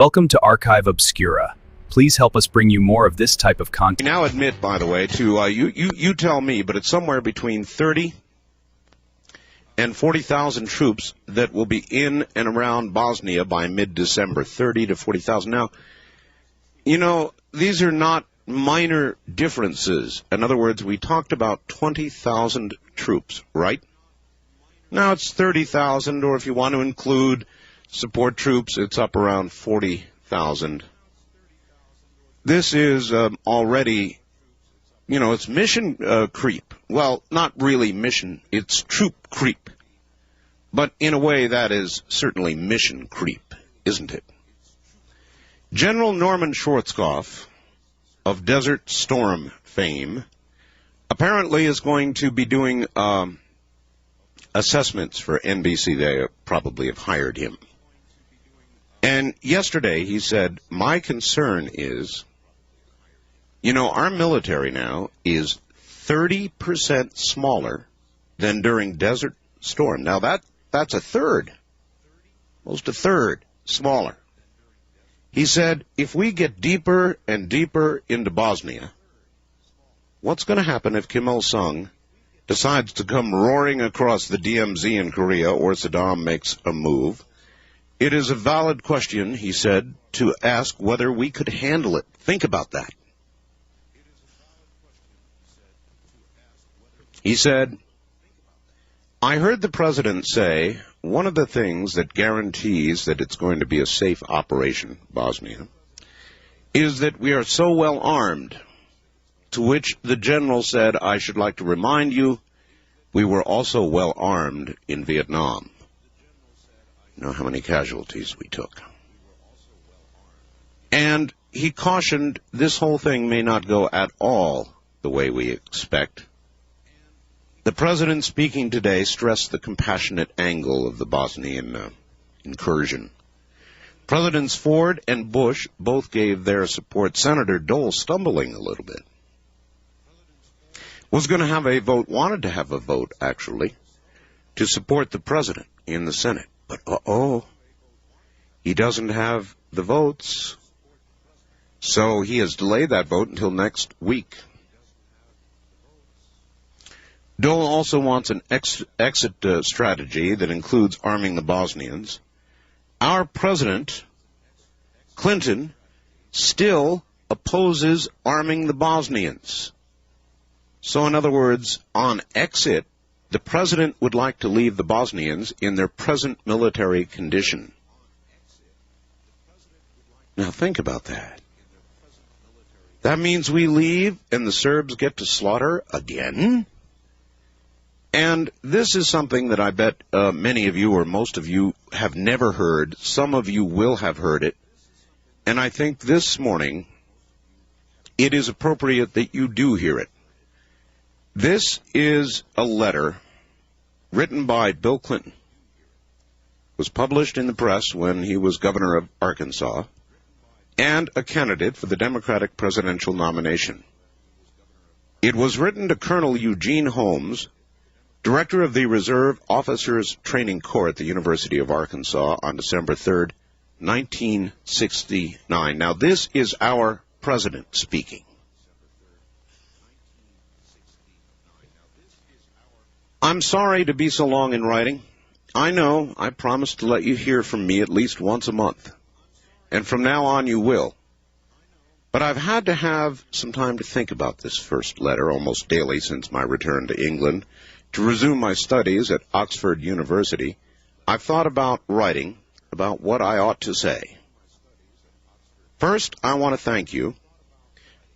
Welcome to Archive Obscura. Please help us bring you more of this type of content. We now admit, by the way, to you tell me, but it's somewhere between 30 and 40,000 troops that will be in and around Bosnia by mid-December. 30 to 40,000. Now, you know, these are not minor differences. In other words, we talked about 20,000 troops, right? Now it's 30,000, or if you want to include support troops, it's up around 40,000. This is already, you know, it's mission creep. Well, not really mission, it's troop creep. But in a way, that is certainly mission creep, isn't it? General Norman Schwarzkopf of Desert Storm fame apparently is going to be doing assessments for NBC. They probably have hired him. And yesterday he said, my concern is, you know, our military now is 30% smaller than during Desert Storm. Now that's a third, almost a third smaller. He said, if we get deeper and deeper into Bosnia, what's going to happen if Kim Il-sung decides to come roaring across the DMZ in Korea, or Saddam makes a move? It is a valid question, he said, to ask whether we could handle it. Think about that. He said, I heard the president say one of the things that guarantees that it's going to be a safe operation, Bosnia, is that we are so well armed, to which the general said, I should like to remind you, we were also well armed in Vietnam. You know how many casualties we took. And he cautioned this whole thing may not go at all the way we expect. The president speaking today stressed the compassionate angle of the Bosnian incursion. Presidents Ford and Bush both gave their support. Senator Dole, stumbling a little bit, was going to have a vote, wanted to have a vote, actually, to support the president in the Senate. But, he doesn't have the votes, so he has delayed that vote until next week. Dole also wants an exit strategy that includes arming the Bosnians. Our president, Clinton, still opposes arming the Bosnians. So, in other words, on exit, the president would like to leave the Bosnians in their present military condition. Now think about that. That means we leave and the Serbs get to slaughter again? And this is something that I bet many of you or most of you have never heard. Some of you will have heard it. And I think this morning it is appropriate that you do hear it. This is a letter written by Bill Clinton. It was published in the press when he was governor of Arkansas and a candidate for the Democratic presidential nomination. It was written to Colonel Eugene Holmes, director of the Reserve Officers Training Corps at the University of Arkansas, on December 3rd, 1969. Now, this is our president speaking. I'm sorry to be so long in writing. I know I promised to let you hear from me at least once a month, and from now on you will. But I've had to have some time to think about this first letter almost daily since my return to England to resume my studies at Oxford University. I've thought about writing about what I ought to say. First, I want to thank you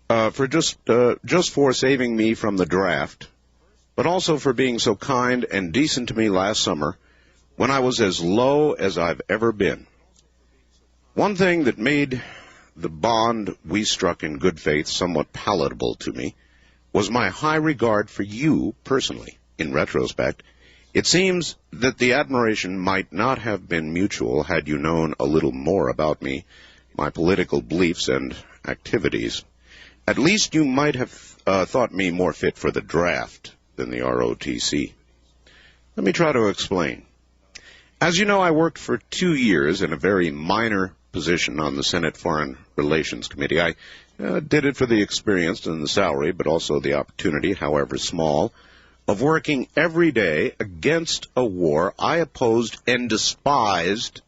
for just for saving me from the draft, but also for being so kind and decent to me last summer when I was as low as I've ever been. One thing that made the bond we struck in good faith somewhat palatable to me was my high regard for you personally. In retrospect, it seems that the admiration might not have been mutual had you known a little more about me, my political beliefs and activities. At least you might have thought me more fit for the draft than the ROTC. Let me try to explain. As you know, I worked for 2 years in a very minor position on the Senate Foreign Relations Committee. I did it for the experience and the salary, but also the opportunity, however small, of working every day against a war I opposed and despised.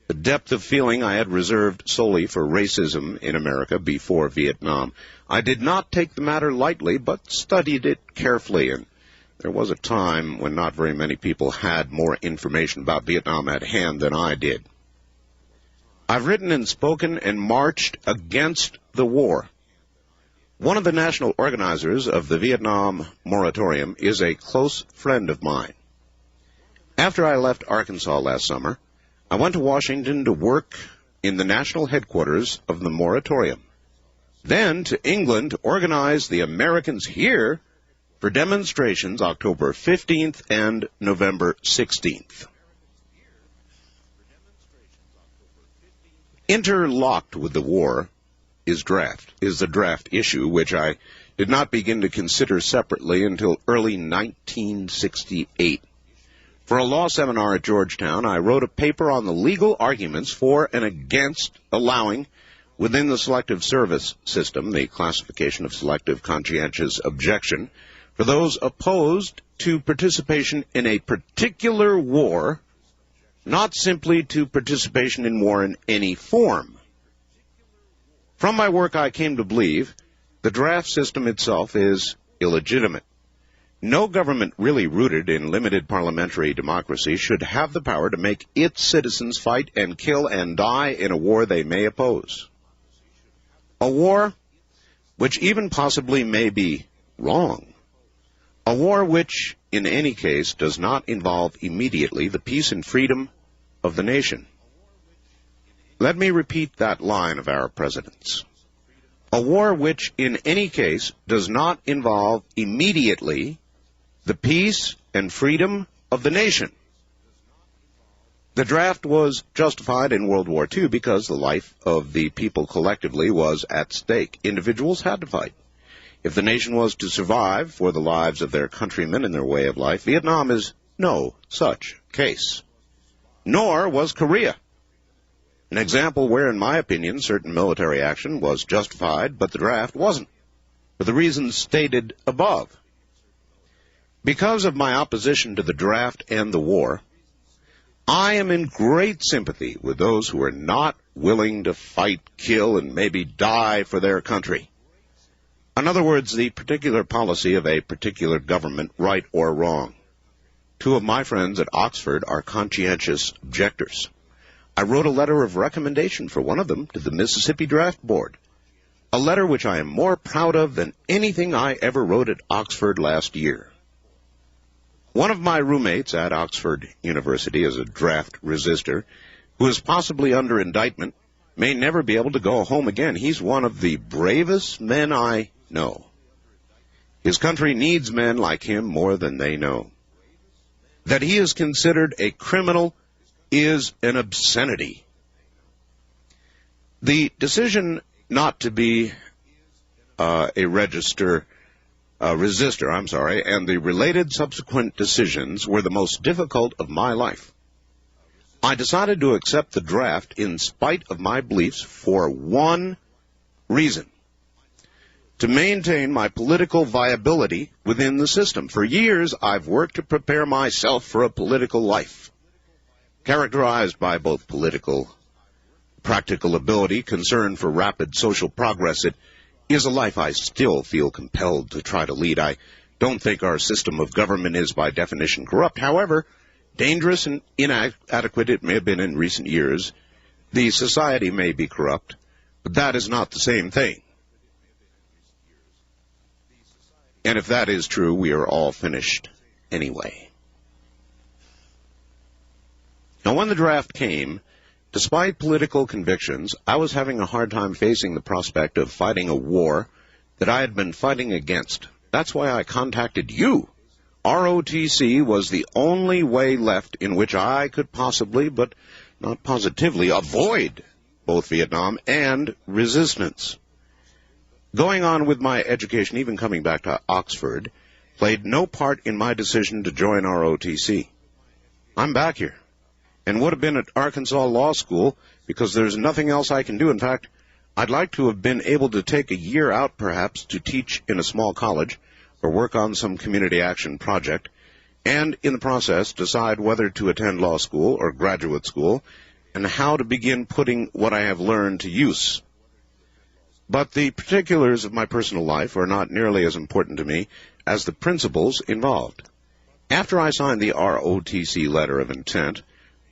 The depth of feeling I had reserved solely for racism in America before Vietnam. I did not take the matter lightly, but studied it carefully, and there was a time when not very many people had more information about Vietnam at hand than I did. I've written and spoken and marched against the war. One of the national organizers of the Vietnam moratorium is a close friend of mine. After I left Arkansas last summer, I went to Washington to work in the national headquarters of the moratorium, then to England to organize the Americans here for demonstrations October 15th and November 16th. Interlocked with the war is the draft issue, which I did not begin to consider separately until early 1968. For a law seminar at Georgetown, I wrote a paper on the legal arguments for and against allowing, within the selective service system, the classification of selective conscientious objection, for those opposed to participation in a particular war, not simply to participation in war in any form. From my work, I came to believe the draft system itself is illegitimate. No government really rooted in limited parliamentary democracy should have the power to make its citizens fight and kill and die in a war they may oppose. A war which even possibly may be wrong. A war which, in any case, does not involve immediately the peace and freedom of the nation. Let me repeat that line of our president's. A war which, in any case, does not involve immediately the peace and freedom of the nation. The draft was justified in World War II because the life of the people collectively was at stake. Individuals had to fight. If the nation was to survive for the lives of their countrymen and their way of life, Vietnam is no such case. Nor was Korea. An example where, in my opinion, certain military action was justified, but the draft wasn't, for the reasons stated above. Because of my opposition to the draft and the war, I am in great sympathy with those who are not willing to fight, kill, and maybe die for their country. In other words, the particular policy of a particular government, right or wrong. Two of my friends at Oxford are conscientious objectors. I wrote a letter of recommendation for one of them to the Mississippi Draft Board, a letter which I am more proud of than anything I ever wrote at Oxford last year. One of my roommates at Oxford University is a draft resistor who is possibly under indictment, may never be able to go home again. He's one of the bravest men I know. His country needs men like him more than they know. That he is considered a criminal is an obscenity. The decision not to be a resistor, and the related subsequent decisions were the most difficult of my life. I decided to accept the draft in spite of my beliefs for one reason: to maintain my political viability within the system. For years, I've worked to prepare myself for a political life, characterized by both practical ability, concern for rapid social progress. It is a life I still feel compelled to try to lead. I don't think our system of government is by definition corrupt. However, dangerous and inadequate it may have been in recent years, the society may be corrupt, but that is not the same thing. And if that is true, we are all finished anyway. Now, when the draft came, despite political convictions, I was having a hard time facing the prospect of fighting a war that I had been fighting against. That's why I contacted you. ROTC was the only way left in which I could possibly, but not positively, avoid both Vietnam and resistance. Going on with my education, even coming back to Oxford, played no part in my decision to join ROTC. I'm back here. and would have been at Arkansas Law School because there's nothing else I can do. In fact, I'd like to have been able to take a year out, perhaps, to teach in a small college or work on some community action project, and in the process decide whether to attend law school or graduate school and how to begin putting what I have learned to use. But the particulars of my personal life are not nearly as important to me as the principles involved. After I signed the ROTC letter of intent,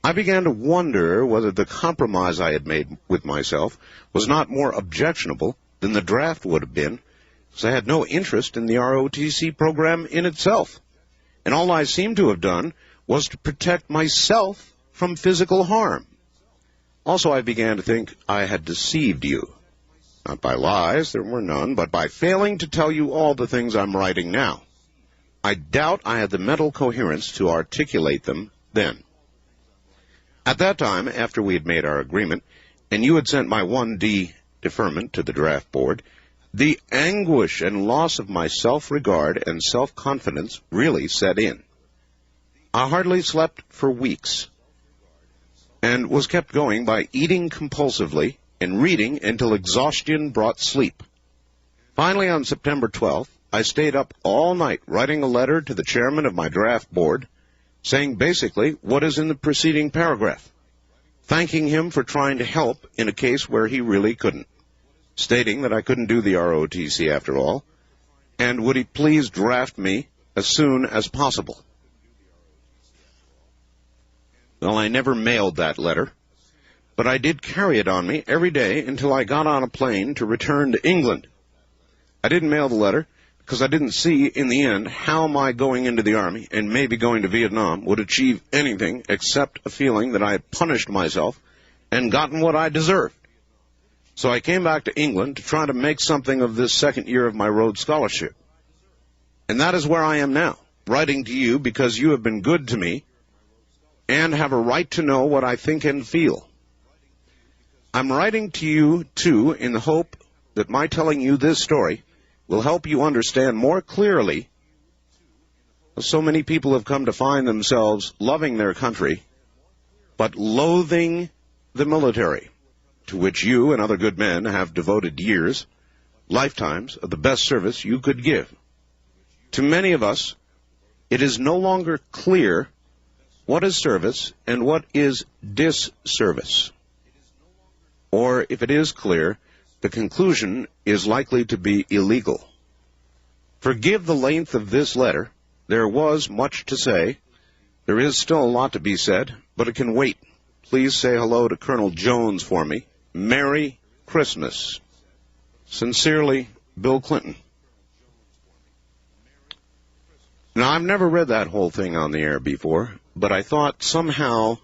I began to wonder whether the compromise I had made with myself was not more objectionable than the draft would have been, because I had no interest in the ROTC program in itself, and all I seemed to have done was to protect myself from physical harm. Also, I began to think I had deceived you. Not by lies, there were none, but by failing to tell you all the things I'm writing now. I doubt I had the mental coherence to articulate them then. At that time, after we had made our agreement, and you had sent my 1D deferment to the draft board, the anguish and loss of my self-regard and self-confidence really set in. I hardly slept for weeks, and was kept going by eating compulsively and reading until exhaustion brought sleep. Finally, on September 12th, I stayed up all night writing a letter to the chairman of my draft board, saying basically what is in the preceding paragraph, thanking him for trying to help in a case where he really couldn't, stating that I couldn't do the ROTC after all, and would he please draft me as soon as possible. Well, I never mailed that letter, but I did carry it on me every day until I got on a plane to return to England. I didn't mail the letter because I didn't see in the end how my going into the Army and maybe going to Vietnam would achieve anything except a feeling that I had punished myself and gotten what I deserved. So I came back to England to try to make something of this second year of my Rhodes Scholarship. And that is where I am now, writing to you because you have been good to me and have a right to know what I think and feel. I'm writing to you, too, in the hope that my telling you this story will help you understand more clearly how so many people have come to find themselves loving their country, but loathing the military, to which you and other good men have devoted years, lifetimes of the best service you could give. To many of us, it is no longer clear what is service and what is disservice. Or, if it is clear, the conclusion is likely to be illegal. Forgive the length of this letter. There was much to say. There is still a lot to be said, but it can wait. Please say hello to Colonel Jones for me. Merry Christmas. Sincerely, Bill Clinton. Now, I've never read that whole thing on the air before, but I thought somehow,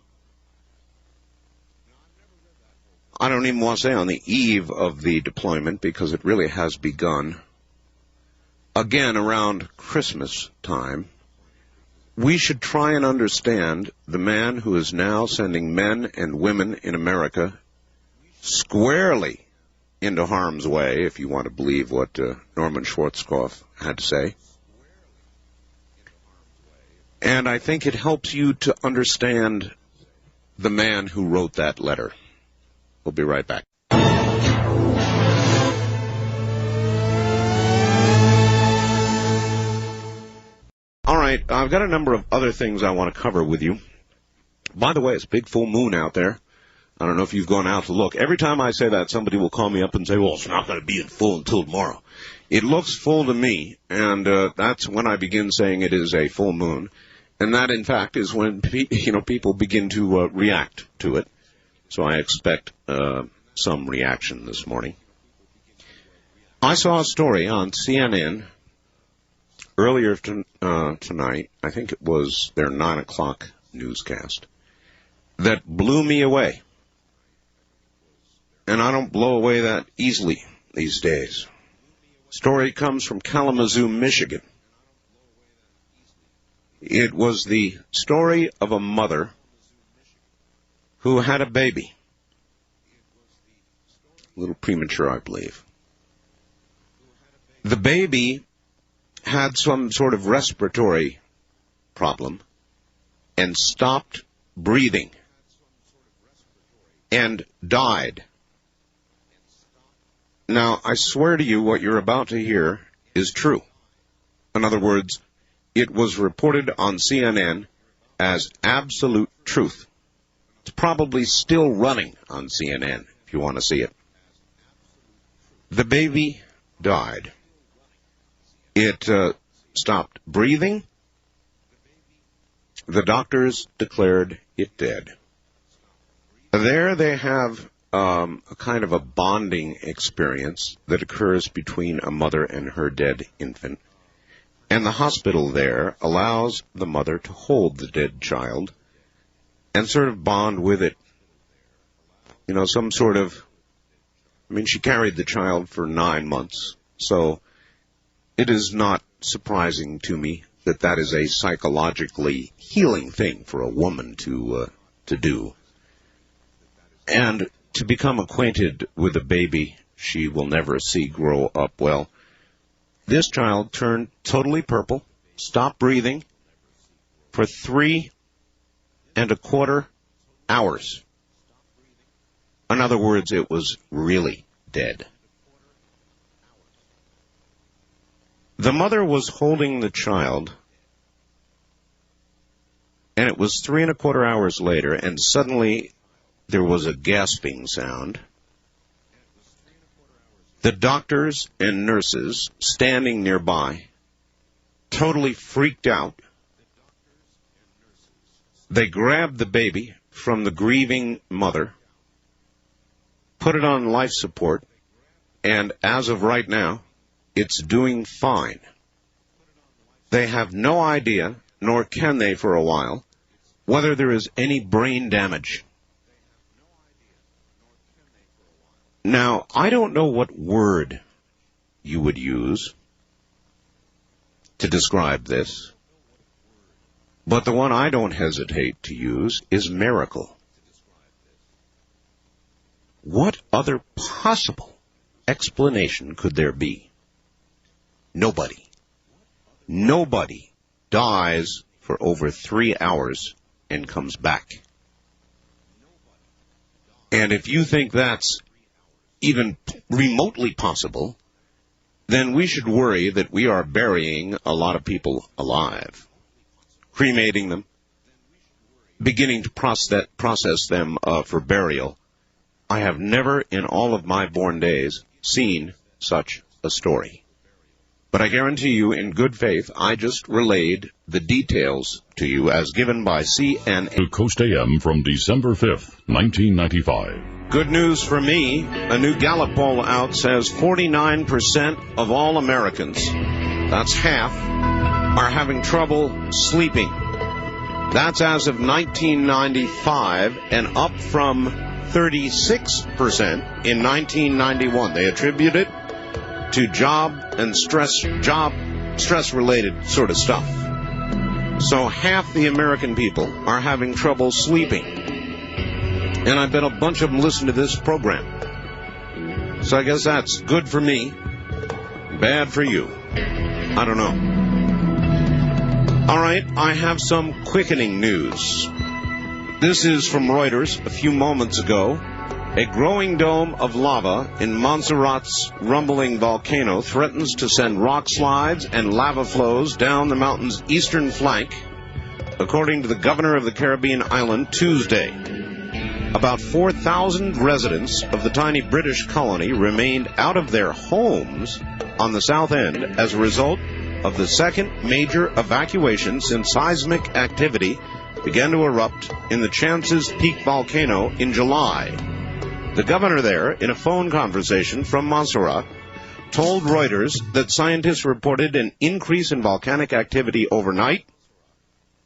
I don't even want to say on the eve of the deployment, because it really has begun, again around Christmas time, we should try and understand the man who is now sending men and women in America squarely into harm's way, if you want to believe what Norman Schwarzkopf had to say. And I think it helps you to understand the man who wrote that letter. We'll be right back. All right, I've got a number of other things I want to cover with you. By the way, it's a big full moon out there. I don't know if you've gone out to look. Every time I say that, somebody will call me up and say, well, it's not going to be in full until tomorrow. It looks full to me, and that's when I begin saying it is a full moon. And that, in fact, is when people begin to react to it. So I expect some reaction this morning. I saw a story on CNN earlier tonight. I think it was their 9 o'clock newscast that blew me away. And I don't blow away that easily these days. Story comes from Kalamazoo, Michigan. It was the story of a mother who had a baby. A little premature, I believe. The baby had some sort of respiratory problem and stopped breathing and died. Now, I swear to you what you're about to hear is true. In other words, it was reported on CNN as absolute truth. It's probably still running on CNN, if you want to see it. The baby died. It stopped breathing. The doctors declared it dead. There they have a kind of a bonding experience that occurs between a mother and her dead infant. And the hospital there allows the mother to hold the dead child and sort of bond with it. You know, some sort of, she carried the child for 9 months, so it is not surprising to me that that is a psychologically healing thing for a woman to do. And to become acquainted with a baby she will never see grow up. Well, this child turned totally purple, stopped breathing for 3¼ hours. In other words, it was really dead. The mother was holding the child, and it was 3¼ hours later, and suddenly there was a gasping sound. The doctors and nurses standing nearby, totally freaked out. They grabbed the baby from the grieving mother, put it on life support, and as of right now, it's doing fine. They have no idea, nor can they for a while, whether there is any brain damage. Now, I don't know what word you would use to describe this, but the one I don't hesitate to use is miracle. What other possible explanation could there be? Nobody. Nobody dies for over 3 hours and comes back. And if you think that's even remotely possible, then we should worry that we are burying a lot of people alive, cremating them, beginning to process them for burial. I have never in all of my born days seen such a story. But I guarantee you, in good faith, I just relayed the details to you as given by CNN. The Coast AM from December 5th, 1995. Good news for me. A new Gallup poll out says 49% of all Americans, that's half, are having trouble sleeping. That's as of 1995 and up from 36% in 1991. They attribute it to job stress-related sort of stuff. So half the American people are having trouble sleeping. And I bet a bunch of them listen to this program. So I guess that's good for me, bad for you. I don't know. All right, I have some quickening news. This is from Reuters a few moments ago. A growing dome of lava in Montserrat's rumbling volcano threatens to send rock slides and lava flows down the mountain's eastern flank, according to the governor of the Caribbean island Tuesday. About 4,000 residents of the tiny British colony remained out of their homes on the south end as a result of the second major evacuation since seismic activity began to erupt in the Chances Peak volcano in July. The governor there, in a phone conversation from Montserrat, told Reuters that scientists reported an increase in volcanic activity overnight,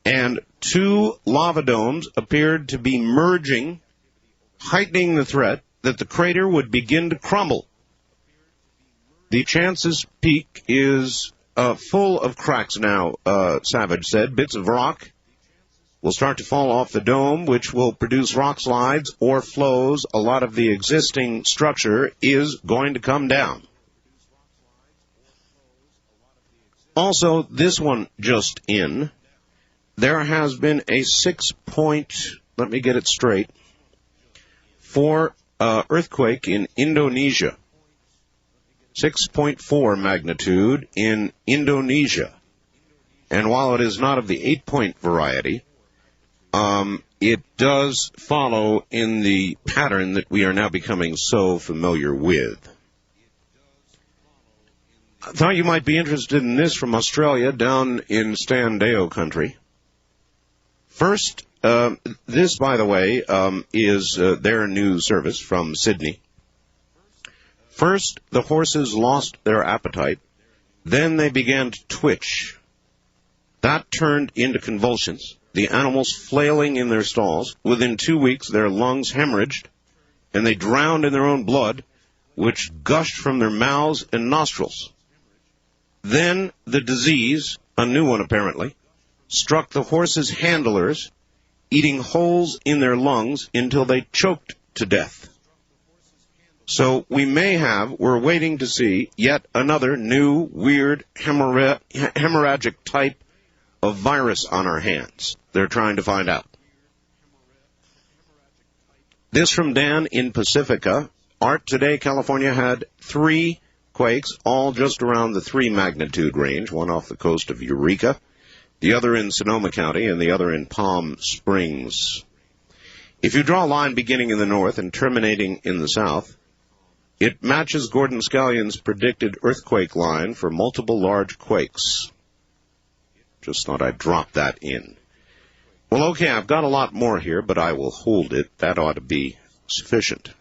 and 2 lava domes appeared to be merging, heightening the threat that the crater would begin to crumble. The Chances Peak is full of cracks now, Savage said. Bits of rock will start to fall off the dome, which will produce rock slides or flows. A lot of the existing structure is going to come down. Also, this one just in, there has been a 6-point, let me get it straight, 6.4 earthquake in Indonesia. 6.4 magnitude in Indonesia. And while it is not of the 8-point variety, it does follow in the pattern that we are now becoming so familiar with. I thought you might be interested in this from Australia, down in Standeo country. First, this, by the way, is their news service from Sydney. First, the horses lost their appetite. Then they began to twitch. That turned into convulsions, the animals flailing in their stalls. Within 2 weeks, their lungs hemorrhaged, and they drowned in their own blood, which gushed from their mouths and nostrils. Then the disease, a new one apparently, struck the horses' handlers, eating holes in their lungs until they choked to death. So we're waiting to see yet another new, weird, hemorrhagic type of virus on our hands. They're trying to find out. This from Dan in Pacifica. Art, today California had 3 quakes, all just around the 3 magnitude range, one off the coast of Eureka, the other in Sonoma County, and the other in Palm Springs. If you draw a line beginning in the north and terminating in the south, it matches Gordon Scallion's predicted earthquake line for multiple large quakes. Just thought I'd drop that in. Well, okay, I've got a lot more here, but I will hold it. That ought to be sufficient.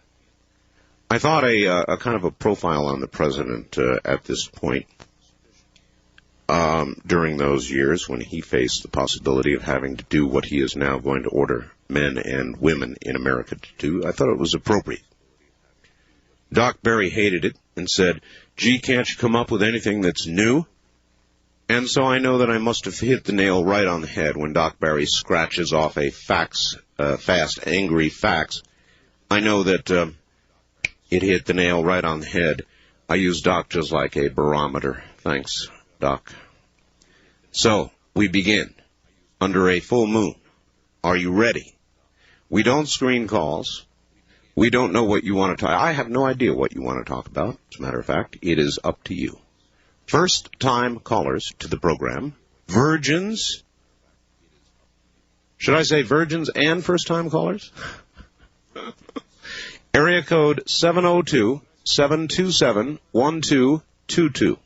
I thought a kind of a profile on the president at this point during those years when he faced the possibility of having to do what he is now going to order men and women in America to do. I thought it was appropriate. Doc Berry hated it and said, "Gee, can't you come up with anything that's new?" And so I know that I must have hit the nail right on the head when Doc Berry scratches off a fast, angry fax. I know that it hit the nail right on the head. I use Doc just like a barometer. Thanks, Doc. So, we begin. Under a full moon. Are you ready? We don't screen calls. We don't know what you want to talk. I have no idea what you want to talk about. As a matter of fact, it is up to you. First-time callers to the program. Virgins. Should I say virgins and first-time callers? Area code 702-727-1222.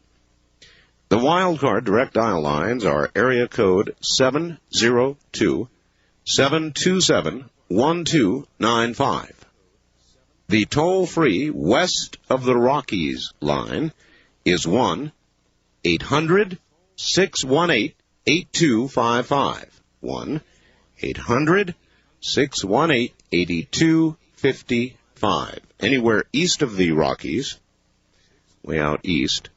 The wildcard direct dial lines are area code 702-727-1295. The toll-free west of the Rockies line is 1-800-618-8255. 1-800-618-8255. Anywhere east of the Rockies, way out east,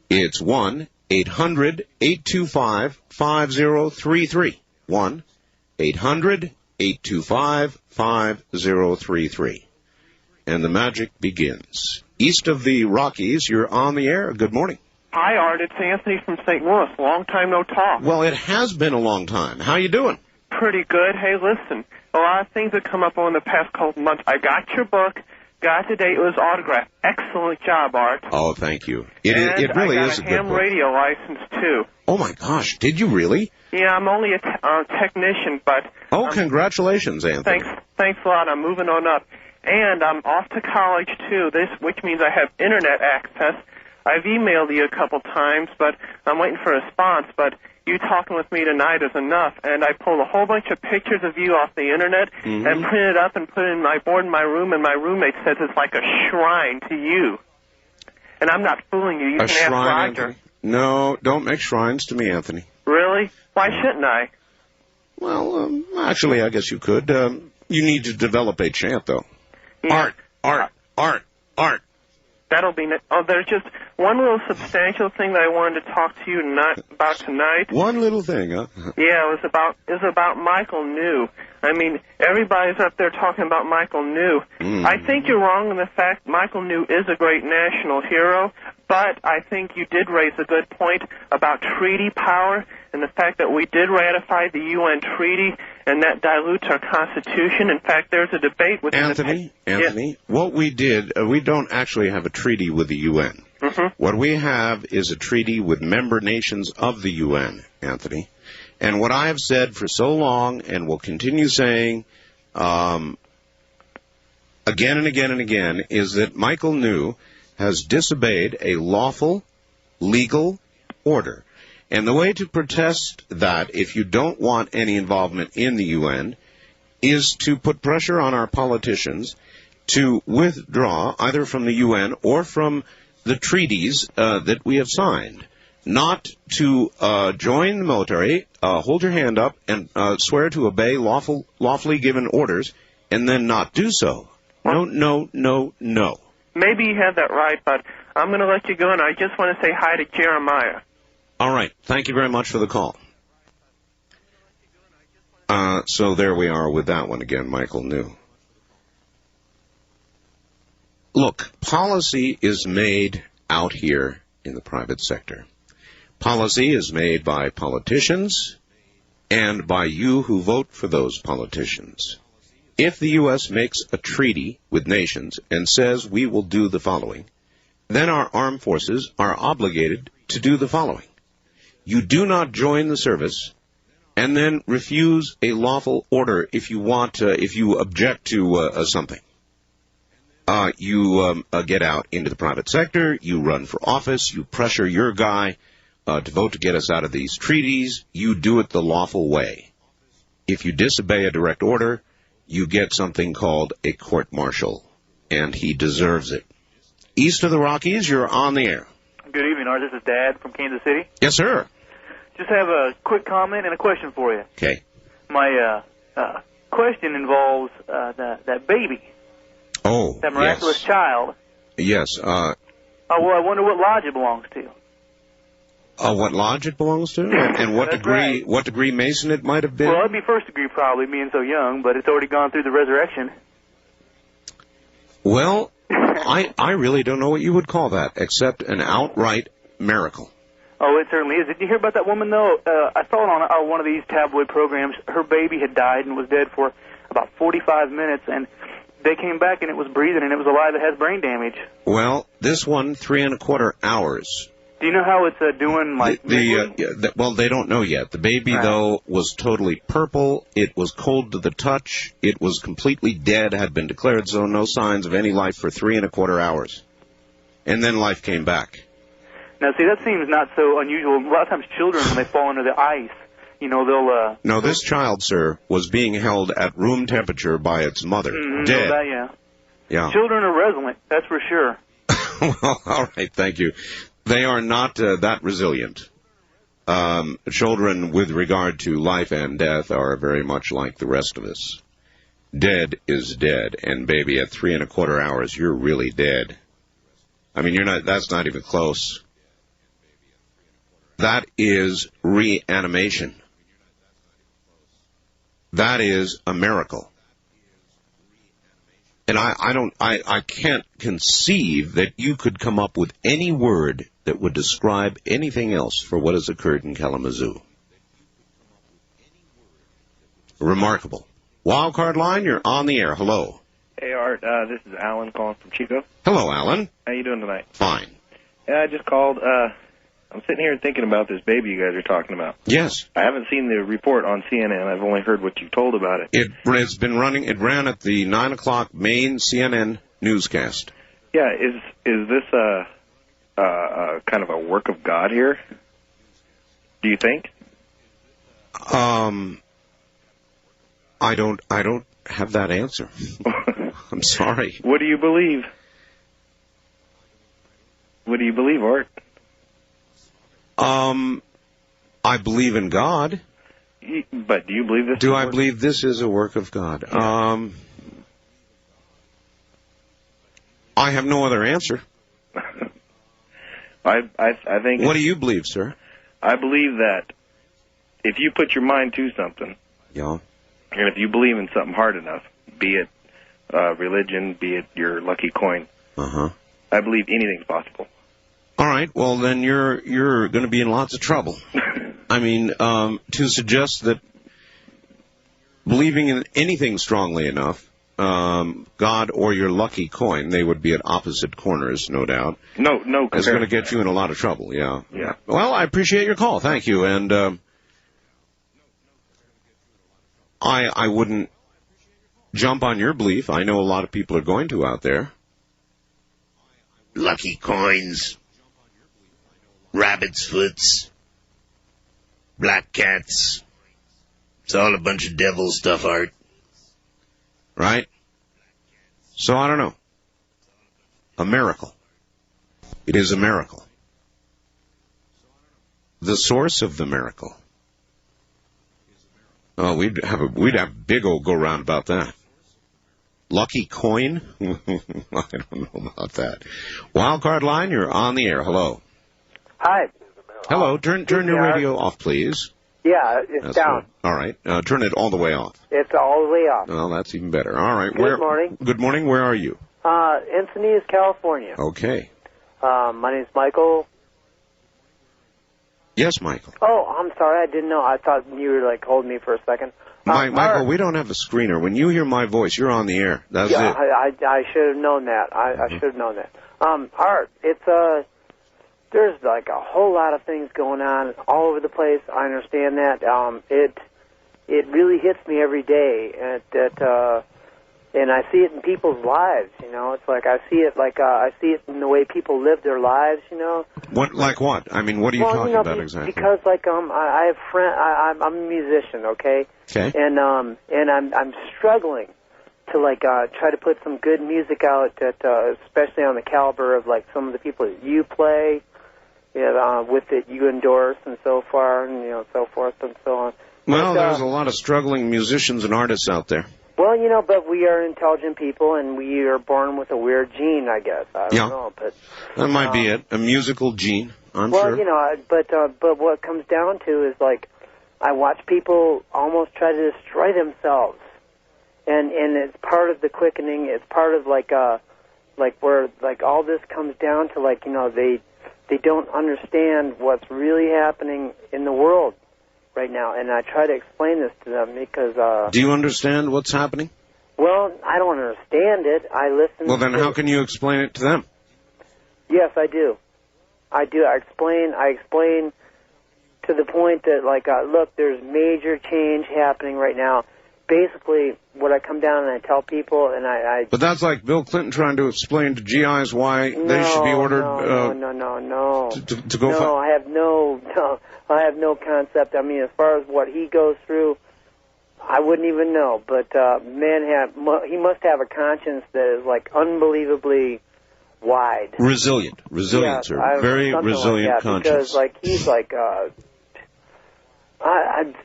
it's 1-800-825-5033. 1-800-825-5033. And the magic begins. East of the Rockies, you're on the air. Good morning. Hi, Art. It's Anthony from St. Louis. Long time no talk. Well, it has been a long time. How you doing? Pretty good. Hey, listen, a lot of things have come up over the past couple months. I got your book. Got today. It was autographed. Excellent job, Art. Oh, thank you. It really is a good book. I got a ham radio license, too. Oh, my gosh. Did you really? Yeah, I'm only a technician, but... Oh, congratulations, Anthony. Thanks a lot. I'm moving on up. And I'm off to college, too, which means I have Internet access. I've emailed you a couple times, but I'm waiting for a response. But you talking with me tonight is enough. And I pulled a whole bunch of pictures of you off the Internet and printed it up and put it in my board in my room, and my roommate says it's like a shrine to you. And I'm not fooling you. You can ask Roger. Anthony? No, don't make shrines to me, Anthony. Really? Why shouldn't I? Well, actually, I guess you could. You need to develop a chant, though. Yeah. Art. That'll be... there's just one little substantial thing that I wanted to talk to you about tonight. One little thing, huh? Yeah, it was about Michael New. I mean, everybody's up there talking about Michael New. I think you're wrong in the fact Michael New is a great national hero, But I think you did raise a good point about treaty power and the fact that we did ratify the UN treaty, and that dilutes our Constitution. In fact, there's a debate within Anthony, what we did, we don't actually have a treaty with the UN. What we have is a treaty with member nations of the UN, Anthony. And what I have said for so long, and will continue saying again and again and again, is that Michael New has disobeyed a lawful, legal order. And the way to protest that, if you don't want any involvement in the UN, is to put pressure on our politicians to withdraw either from the UN or from the treaties that we have signed. Not to join the military, hold your hand up, and swear to obey lawfully given orders, and then not do so. No. Maybe you have that right, but I'm going to let you go, and I just want to say hi to Jeremiah. All right. Thank you very much for the call. So there we are with that one again, Michael New. Look, policy is made out here in the private sector. Policy is made by politicians and by you who vote for those politicians. If the U.S. makes a treaty with nations and says we will do the following, then our armed forces are obligated to do the following. You do not join the service and then refuse a lawful order if you object to something. You get out into the private sector, you run for office, you pressure your guy to vote to get us out of these treaties. You do it the lawful way. If you disobey a direct order, you get something called a court-martial, and he deserves it. East of the Rockies, you're on the air. Good evening, Art. This is Dad from Kansas City. Yes, sir. Just have a quick comment and a question for you. Okay. My question involves that baby. Oh, that miraculous child. Yes. Well, I wonder what lodge it belongs to. What lodge it belongs to, and what degree Mason it might have been. Well, it'd be first degree probably, being so young, but it's already gone through the resurrection. Well, I really don't know what you would call that, except an outright miracle. Oh, it certainly is. Did you hear about that woman, though? I saw it on one of these tabloid programs. Her baby had died and was dead for about 45 minutes, and they came back and it was breathing and it was alive. It has brain damage. Well, this one, 3¼ hours. Do you know how it's doing? Well, they don't know yet. The baby, though, was totally purple. It was cold to the touch. It was completely dead, had been declared so, no signs of any life for 3¼ hours. And then life came back. Now, see, that seems not so unusual. A lot of times children, when they fall under the ice, they'll... No, this child, sir, was being held at room temperature by its mother, dead. Yeah. Children are resilient, that's for sure. Well, all right, thank you. They are not that resilient. Children, with regard to life and death, are very much like the rest of us. Dead is dead, and baby, at 3¼ hours, you're really dead. I mean, that's not even close. That is reanimation. That is a miracle. And I can't conceive that you could come up with any word that would describe anything else for what has occurred in Kalamazoo. Remarkable. Wildcard line, you're on the air. Hello. Hey, Art. This is Alan calling from Chico. Hello, Alan. How you doing tonight? Fine. Yeah, I just called. I'm sitting here thinking about this baby you guys are talking about. Yes. I haven't seen the report on CNN. I've only heard what you told about it. It's been running. It ran at the 9 o'clock main CNN newscast. Yeah. Is this kind of a work of God here? Do you think? I don't have that answer. I'm sorry. What do you believe? What do you believe, Art? I believe in God. But do you believe this? Do I believe this is a work of God? I have no other answer. I think. What do you believe, sir? I believe that if you put your mind to something, yeah, and if you believe in something hard enough, be it religion, be it your lucky coin, I believe anything's possible. All right, well, then you're going to be in lots of trouble. I mean, to suggest that believing in anything strongly enough, God or your lucky coin, they would be at opposite corners, no doubt. No It's going to comparison. get you in a lot of trouble, yeah. Yeah. Well, I appreciate your call. Thank you. And I wouldn't jump on your belief. I know a lot of people are going to out there. Lucky coins, rabbit's foots, black cats. It's all a bunch of devil stuff, Art. Right? So I don't know. A miracle. It is a miracle. The source of the miracle. Oh, we'd have a big old go round about that. Lucky coin? I don't know about that. Wildcard line, you're on the air. Hello. Hi. Hello. Turn your radio off, please. Yeah, it's That's down. good. All right. Turn it all the way off. It's all the way off. Well, that's even better. All right. Good morning. Good morning. Where are you? Encinitas, California. Okay. My name's Michael. Yes, Michael. Oh, I'm sorry. I didn't know. I thought you were, like, holding me for a second. Michael, we don't have a screener. When you hear my voice, you're on the air. That's yeah, it. I should have known that. I should have known that. Art, it's, there's, like, a whole lot of things going on all over the place. I understand that. It really hits me every day, and I see it in people's lives, you know. It's like I see it in the way people live their lives, you know. What, like what? I mean, what are you talking about exactly? Because, like, I have I'm a musician, okay? Okay. And I'm struggling to, like, try to put some good music out that, especially on the caliber of, like, some of the people that you play, you know, with that you endorse and so far, and, you know, so forth and so on. Well, But, there's a lot of struggling musicians and artists out there. well, you know, but we are intelligent people, and we are born with a weird gene, I guess. I don't know, but That might be it. A musical gene, I'm well, sure. you know, but what it comes down to is, like, I watch people almost try to destroy themselves, and it's part of the quickening. It's part of like where like all this comes down to, like, you know, they don't understand what's really happening in the world right now, and I try to explain this to them because Do you understand what's happening? well, I don't understand it. I listen. Well, then to, how can you explain it to them? Yes, I do. I explain to the point that, like, look, there's major change happening right now. Basically, what I come down and I tell people, and I But that's like Bill Clinton trying to explain to GIs why they should be ordered no. to go. No, I have no concept. I mean, as far as what he goes through, I wouldn't even know. But he must have a conscience that is, like, unbelievably wide. Resilient, Yeah, sir. I- Very something resilient like that, conscience. Because, like, he's like,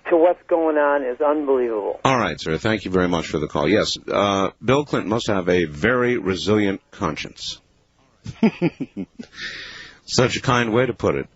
to what's going on is unbelievable. All right, sir. Thank you very much for the call. Yes, Bill Clinton must have a very resilient conscience. Such a kind way to put it.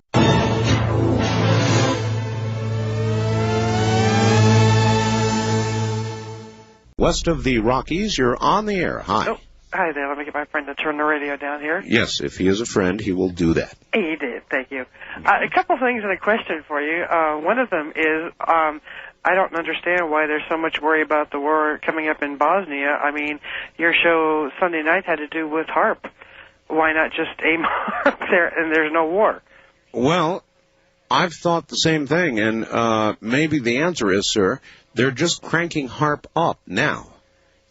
West of the Rockies, you're on the air. Hi. Oh, hi there. Let me get my friend to turn the radio down here. Yes, if he is a friend, he will do that. He did. Thank you. A couple things and a question for you. One of them is I don't understand why there's so much worry about the war coming up in Bosnia. I mean, your show Sunday night had to do with HARP. Why not just aim HARP there and there's no war? Well, I've thought the same thing, and maybe the answer is, sir, they're just cranking HARP up now,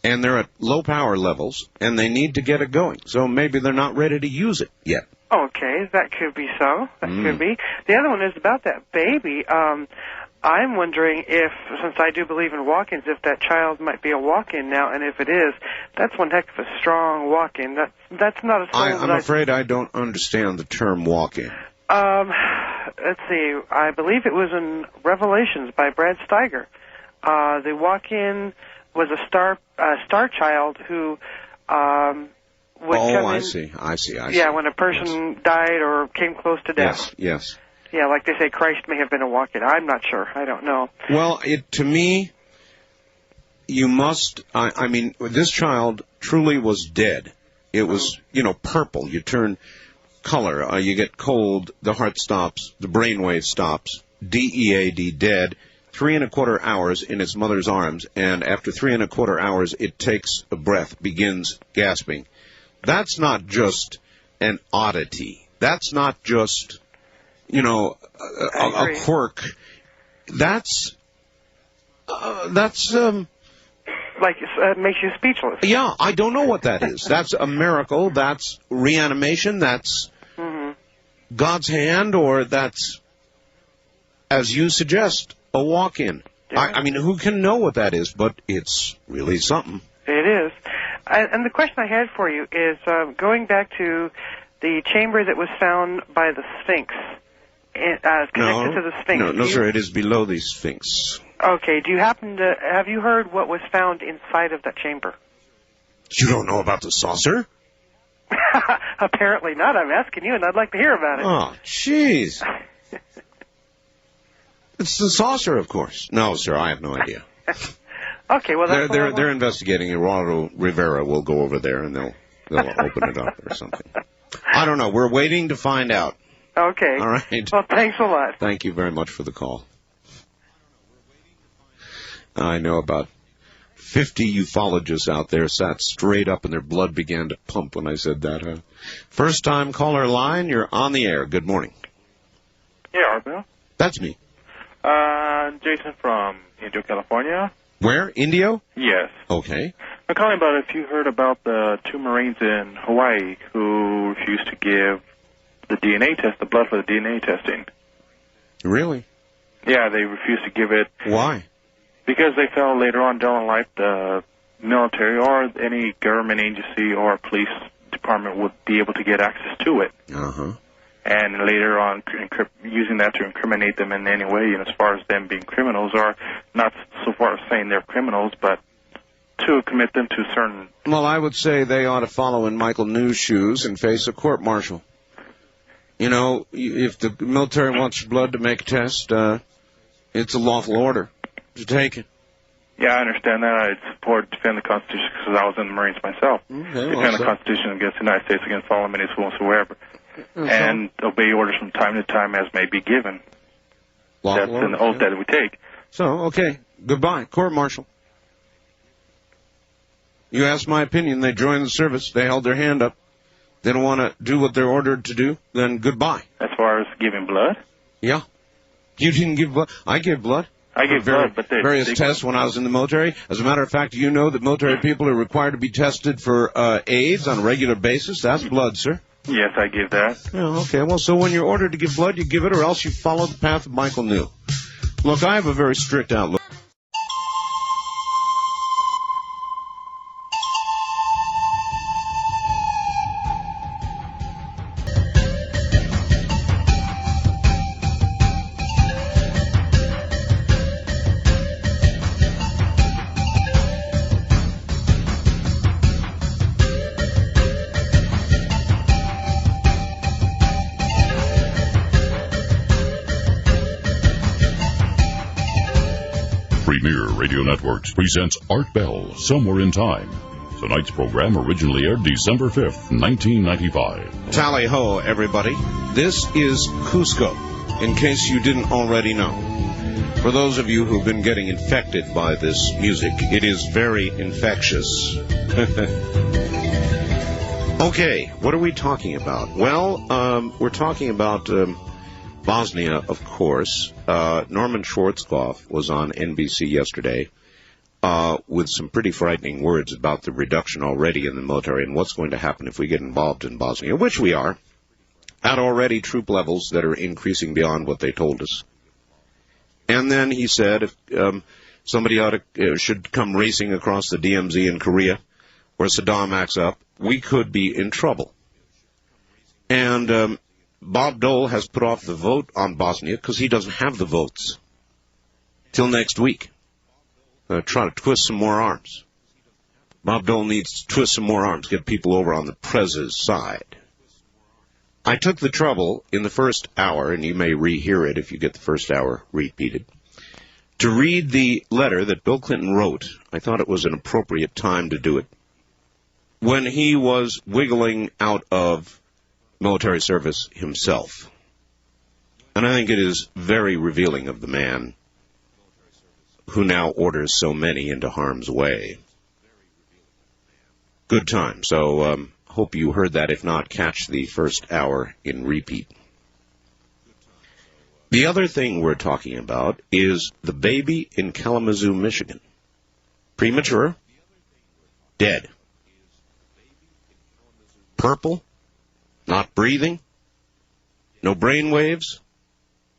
and they're at low power levels, and they need to get it going. So maybe they're not ready to use it yet. Okay, that could be so. That could be. The other one is about that baby. I'm wondering if, since I do believe in walk-ins, if that child might be a walk-in now, and if it is, that's one heck of a strong walk-in. That's not a soul I'm afraid I don't understand the term walk-in. Let's see. I believe it was in Revelations by Brad Steiger. The walk-in was a star child who would come in. I see. Yeah, when a person died or came close to death. Yes. Yeah, like they say, Christ may have been a walk-in. I'm not sure. I don't know. Well, to me, you must, I mean, this child truly was dead. It was, purple. You turn color. You get cold, the heart stops, the brainwave stops, DEAD, dead, 3 1/4 hours in its mother's arms, and after 3 1/4 hours, it takes a breath, begins gasping. That's not just an oddity. That's not just, a quirk. That's like it makes you speechless. Yeah, I don't know what that is. That's a miracle. That's reanimation. That's God's hand, or that's, as you suggest, a walk-in. Yeah. I mean, who can know what that is? But it's really something. It is. And the question I had for you is going back to the chamber that was found by the Sphinx, connected to the Sphinx. No, sir, it is below the Sphinx. Okay, have you heard what was found inside of that chamber? You don't know about the saucer? Apparently not. I'm asking you, and I'd like to hear about it. Oh, jeez. It's the saucer, of course. No, sir, I have no idea. Okay, well, that's they're investigating. Eduardo Rivera will go over there, and they'll open it up or something. I don't know. We're waiting to find out. Okay. All right. Well, thanks a lot. Thank you very much for the call. I know about 50 ufologists out there sat straight up and their blood began to pump when I said that. First time caller line, you're on the air. Good morning. Yeah, Art Bell. That's me. Jason from Indio, California. Where? Indio? Yes. Okay. I'm calling about if you heard about the 2 Marines in Hawaii who refused to give the DNA test, the blood for the DNA testing. Really? Yeah, they refused to give it. Why? Because they felt later on down the line the military or any government agency or police department would be able to get access to it. Uh-huh. And later on, using that to incriminate them in any way, as far as them being criminals, or not so far as saying they're criminals, but to commit them to certain... Well, I would say they ought to follow in Michael New's shoes and face a court-martial. If the military wants your blood to make a test, it's a lawful order to take it. Yeah, I understand that. I support defend the Constitution because I was in the Marines myself. Okay, defend the Constitution against the United States, against all enemies whatsoever. And obey orders from time to time as may be given. That's an oath that we take. So, okay. Goodbye. Court-martial. You asked my opinion. They joined the service. They held their hand up. They don't want to do what they're ordered to do. Then goodbye. As far as giving blood? Yeah. You didn't give blood. I gave blood. I gave blood, but various tests when I was in the military. As a matter of fact, you know that military people are required to be tested for AIDS on a regular basis. That's blood, sir. Yes, I give that. Oh, okay. Well, so when you're ordered to give blood, you give it, or else you follow the path of Michael New. Look, I have a very strict outlook. Premier Radio Networks presents Art Bell, Somewhere in Time. Tonight's program originally aired December 5th, 1995. Tally ho, everybody. This is Cusco, in case you didn't already know. For those of you who've been getting infected by this music, it is very infectious. Okay, what are we talking about? Well, we're talking about Bosnia, of course. Norman Schwarzkopf was on NBC yesterday with some pretty frightening words about the reduction already in the military and what's going to happen if we get involved in Bosnia, which we are, at already troop levels that are increasing beyond what they told us. And then he said if somebody should come racing across the DMZ in Korea, where Saddam acts up, we could be in trouble. And Bob Dole has put off the vote on Bosnia because he doesn't have the votes till next week. Try to twist some more arms. Bob Dole needs to twist some more arms, get people over on the Prez's side. I took the trouble in the first hour, and you may rehear it if you get the first hour repeated, to read the letter that Bill Clinton wrote. I thought it was an appropriate time to do it. When he was wiggling out of military service himself. And I think it is very revealing of the man who now orders so many into harm's way. Good time. So hope you heard that. If not, catch the first hour in repeat. The other thing we're talking about is the baby in Kalamazoo, Michigan. Premature, dead. Purple, not breathing, no brain waves,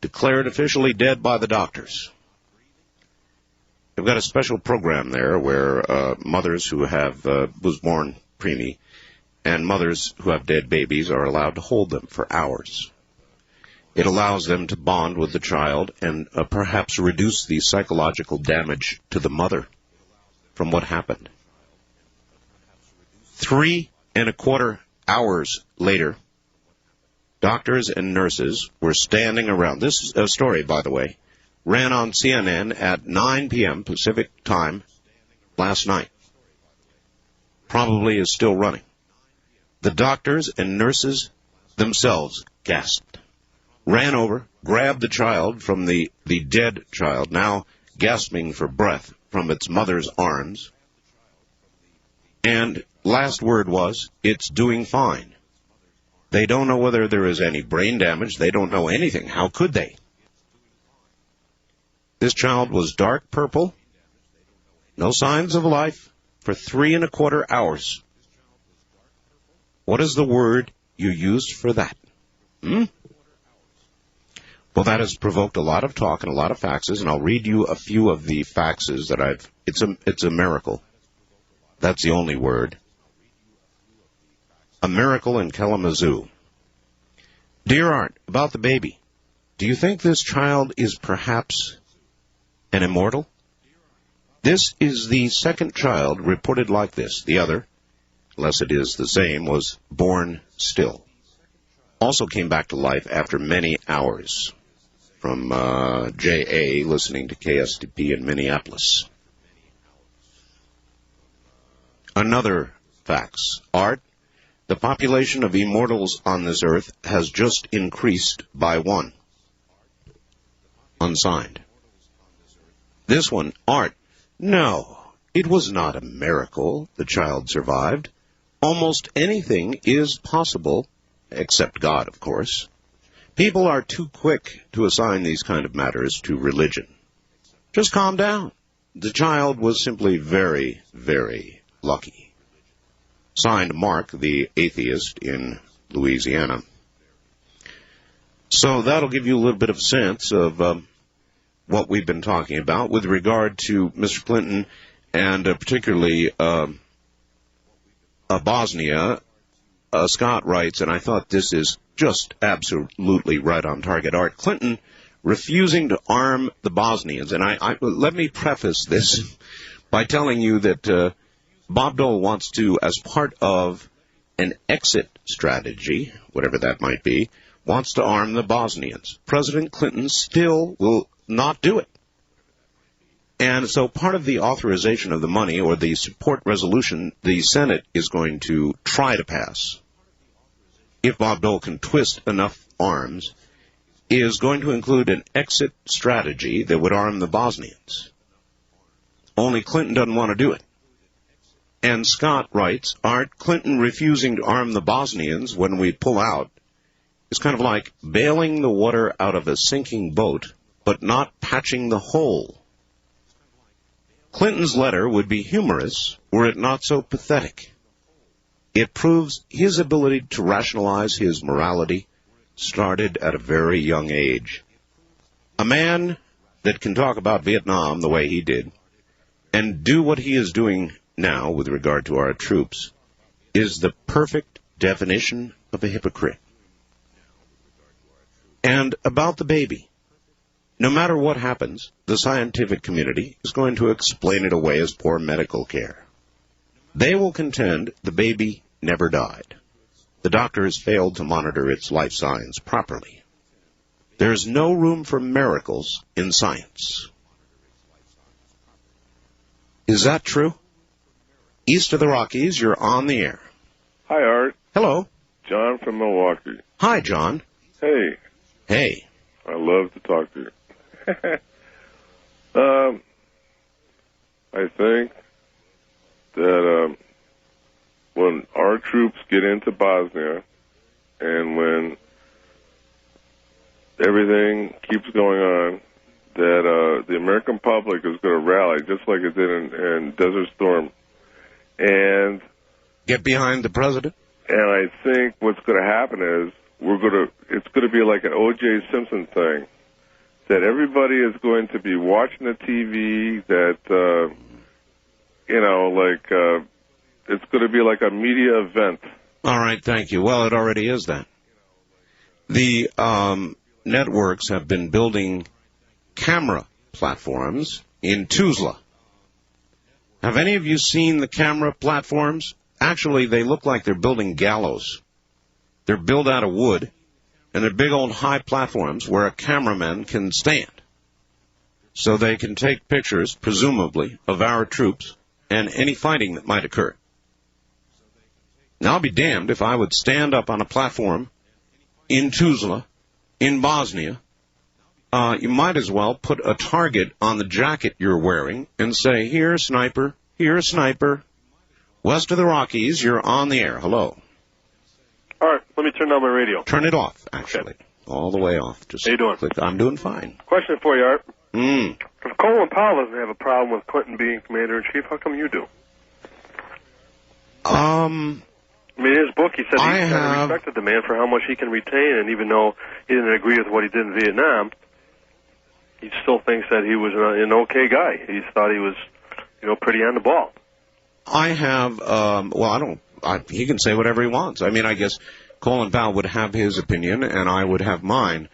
declared officially dead by the doctors. They've got a special program there where mothers who have was born preemie and mothers who have dead babies are allowed to hold them for hours. It allows them to bond with the child and perhaps reduce the psychological damage to the mother from what happened. 3.25 hours later, doctors and nurses were standing around. This is a story, by the way, ran on CNN at 9 p.m. Pacific time last night. Probably is still running. The doctors and nurses themselves gasped, ran over, grabbed the child from the dead child, now gasping for breath, from its mother's arms. And last word was, it's doing fine. They don't know whether there is any brain damage. They don't know anything. How could they? This child was dark purple, no signs of life, for 3.25 hours. What is the word you used for that? Well, that has provoked a lot of talk and a lot of faxes, and I'll read you a few of the faxes that it's a miracle. That's the only word. A miracle in Kalamazoo. Dear Art, about the baby, do you think this child is perhaps an immortal? This is the second child reported like this. The other, unless it is the same, was born still. Also came back to life after many hours. From J.A. listening to KSTP in Minneapolis. Another fax. Art, the population of immortals on this earth has just increased by 1. Unsigned. This one, Art, no, it was not a miracle the child survived. Almost anything is possible, except God, of course. People are too quick to assign these kind of matters to religion. Just calm down. The child was simply very, very lucky. Signed, Mark, the atheist in Louisiana. So that'll give you a little bit of sense of what we've been talking about with regard to Mr. Clinton and particularly Bosnia. Scott writes, and I thought this is just absolutely right on target. Art, Clinton refusing to arm the Bosnians. And let me preface this by telling you that Bob Dole wants to, as part of an exit strategy, whatever that might be, wants to arm the Bosnians. President Clinton still will not do it. And so part of the authorization of the money or the support resolution the Senate is going to try to pass, if Bob Dole can twist enough arms, is going to include an exit strategy that would arm the Bosnians. Only Clinton doesn't want to do it. And Scott writes, Art, Clinton refusing to arm the Bosnians when we pull out is kind of like bailing the water out of a sinking boat, but not patching the hole. Clinton's letter would be humorous were it not so pathetic. It proves his ability to rationalize his morality started at a very young age. A man that can talk about Vietnam the way he did and do what he is doing now with regard to our troops is the perfect definition of a hypocrite. And about the baby, no matter what happens, the scientific community is going to explain it away as poor medical care. They will contend the baby never died. The doctors failed to monitor its life signs properly. There is no room for miracles in science. Is that true? East of the Rockies, you're on the air. Hi, Art. Hello. John from Milwaukee. Hi, John. Hey. Hey. I love to talk to you. I think that when our troops get into Bosnia and when everything keeps going on, that the American public is going to rally just like it did in Desert Storm. And get behind the president? And I think what's going to happen is it's going to be like an O.J. Simpson thing, that everybody is going to be watching the TV, that, it's going to be like a media event. All right, thank you. Well, it already is that. The networks have been building camera platforms in Tuzla. Have any of you seen the camera platforms? Actually, they look like they're building gallows. They're built out of wood, and they're big old high platforms where a cameraman can stand. So they can take pictures, presumably, of our troops and any fighting that might occur. Now, I'll be damned if I would stand up on a platform in Tuzla, in Bosnia. You might as well put a target on the jacket you're wearing and say, here, sniper, west of the Rockies, you're on the air. Hello. All right, let me turn down my radio. Turn it off, actually. Okay. All the way off. Just how you doing? I'm doing fine. Question for you, Art. If Colin Powell doesn't have a problem with Clinton being commander-in-chief, how come you do? I mean, in his book, he said he kind of respected the man for how much he can retain, and even though he didn't agree with what he did in Vietnam, he still thinks that he was an okay guy. He thought he was, pretty on the ball. I have, he can say whatever he wants. I mean, I guess Colin Powell would have his opinion, and I would have mine.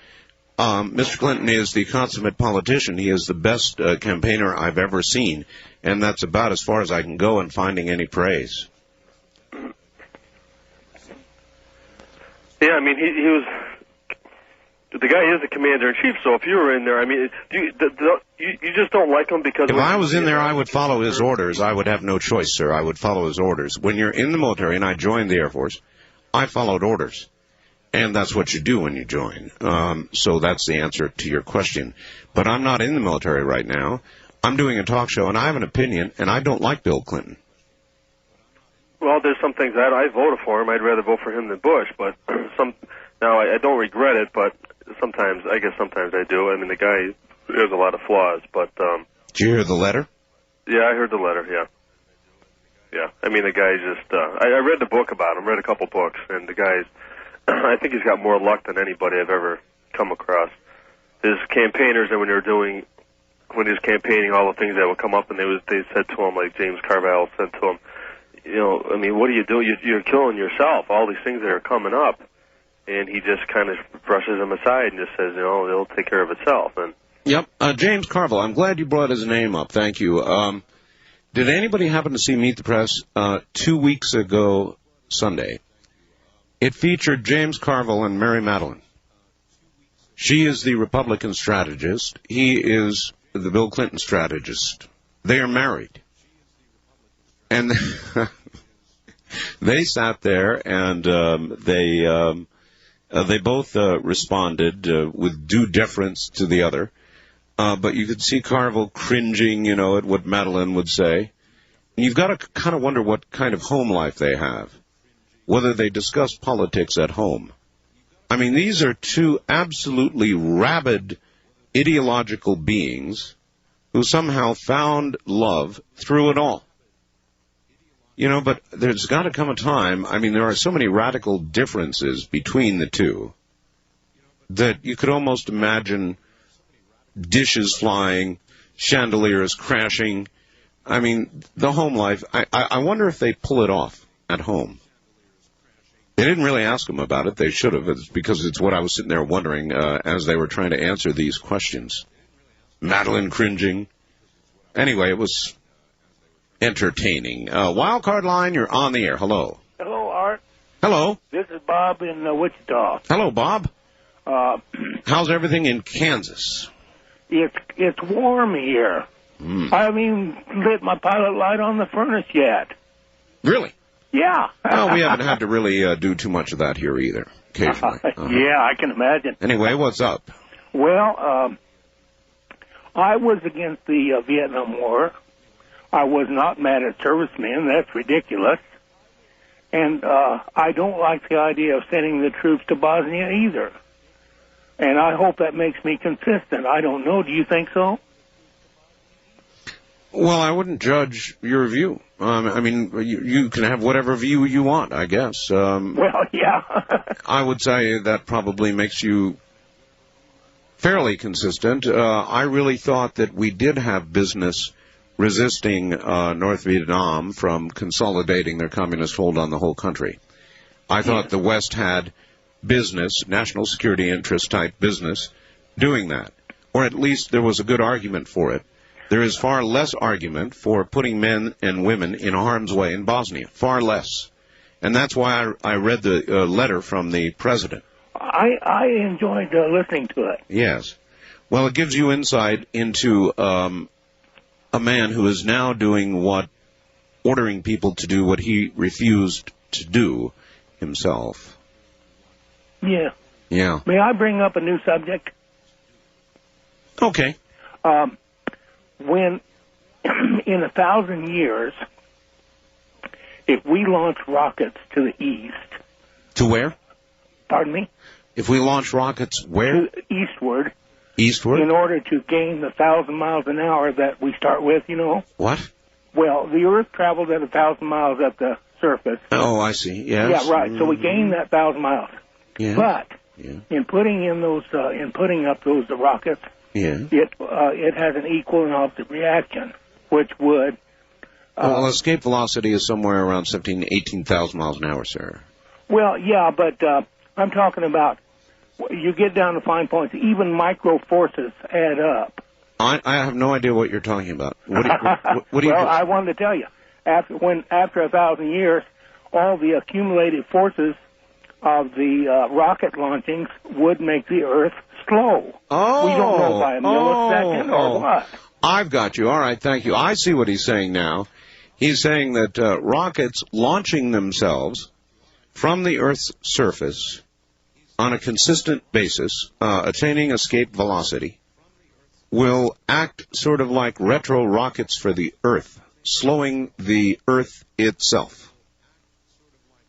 Mr. Clinton is the consummate politician. He is the best campaigner I've ever seen, and that's about as far as I can go in finding any praise. Yeah, I mean, he was... The guy is the commander-in-chief, so if you were in there, I mean, you just don't like him because... If I was in there, I would follow his orders. I would have no choice, sir. I would follow his orders. When you're in the military, and I joined the Air Force, I followed orders. And that's what you do when you join. So that's the answer to your question. But I'm not in the military right now. I'm doing a talk show, and I have an opinion, and I don't like Bill Clinton. Well, there's some things I voted for him. I'd rather vote for him than Bush, but now I don't regret it, but sometimes I do. I mean, the guy has a lot of flaws, but... Did you hear the letter? Yeah, I heard the letter, yeah. Yeah, I mean, the guy just... I read the book about him, read a couple books, and the guy's... I think he's got more luck than anybody I've ever come across. His campaigners, and when he was campaigning, all the things that would come up, and they said to him, like James Carville said to him, I mean, what do you do? You're killing yourself, all these things that are coming up. And he just kind of brushes them aside and just says, it'll take care of itself. And Yep. James Carville, I'm glad you brought his name up. Thank you. Did anybody happen to see Meet the Press 2 weeks ago Sunday? It featured James Carville and Mary Madeline. She is the Republican strategist. He is the Bill Clinton strategist. They are married. And they sat there and they both responded with due deference to the other. But you could see Carville cringing, at what Madeline would say. And you've got to kind of wonder what kind of home life they have, whether they discuss politics at home. I mean, these are two absolutely rabid ideological beings who somehow found love through it all. But there's got to come a time, I mean, there are so many radical differences between the two that you could almost imagine dishes flying, chandeliers crashing. I mean, the home life, I wonder if they pull it off at home. They didn't really ask him about it. They should have, because it's what I was sitting there wondering as they were trying to answer these questions. Madeline cringing. Anyway, it was entertaining. Wildcard line, you're on the air. Hello. Hello, Art. Hello. This is Bob in Wichita. Hello, Bob. How's everything in Kansas? It's warm here. I haven't even lit my pilot light on the furnace yet. Really? Yeah. Well, we haven't had to really do too much of that here either, occasionally. Yeah, I can imagine. Anyway, what's up? Well, I was against the Vietnam War. I was not mad at servicemen. That's ridiculous. And I don't like the idea of sending the troops to Bosnia either. And I hope that makes me consistent. I don't know. Do you think so? Well, I wouldn't judge your view. I mean, you can have whatever view you want, I guess. Well, yeah. I would say that probably makes you fairly consistent. I really thought that we did have business resisting North Vietnam from consolidating their communist hold on the whole country. I thought the West had business, national security interest type business, doing that. Or at least there was a good argument for it. There is far less argument for putting men and women in harm's way in Bosnia. Far less. And that's why I read the letter from the president. I enjoyed listening to it. Yes. Well, it gives you insight into a man who is now ordering people to do what he refused to do himself. Yeah. Yeah. May I bring up a new subject? Okay. When, in 1,000 years, if we launch rockets to the east... To where? Pardon me? If we launch rockets where? To eastward. Eastward? In order to gain the 1,000 miles an hour that we start with, you know? What? Well, the Earth traveled at 1,000 miles up the surface. Oh, I see. Yes. Yeah, right. So we gained that 1,000 miles. Yeah. But in putting up those rockets, it has an equal and opposite reaction, which would. Well, escape velocity is somewhere around 18,000 miles an hour, sir. Well, yeah, but I'm talking about you get down to fine points. Even micro forces add up. I have no idea what you're talking about. What do you well, I wanted to tell you. After 1,000 years, all the accumulated forces of the rocket launchings would make the Earth slow. Oh. We don't know by a millisecond or what. I've got you. All right, thank you. I see what he's saying now. He's saying that rockets launching themselves from the Earth's surface on a consistent basis, attaining escape velocity, will act sort of like retro rockets for the Earth, slowing the Earth itself.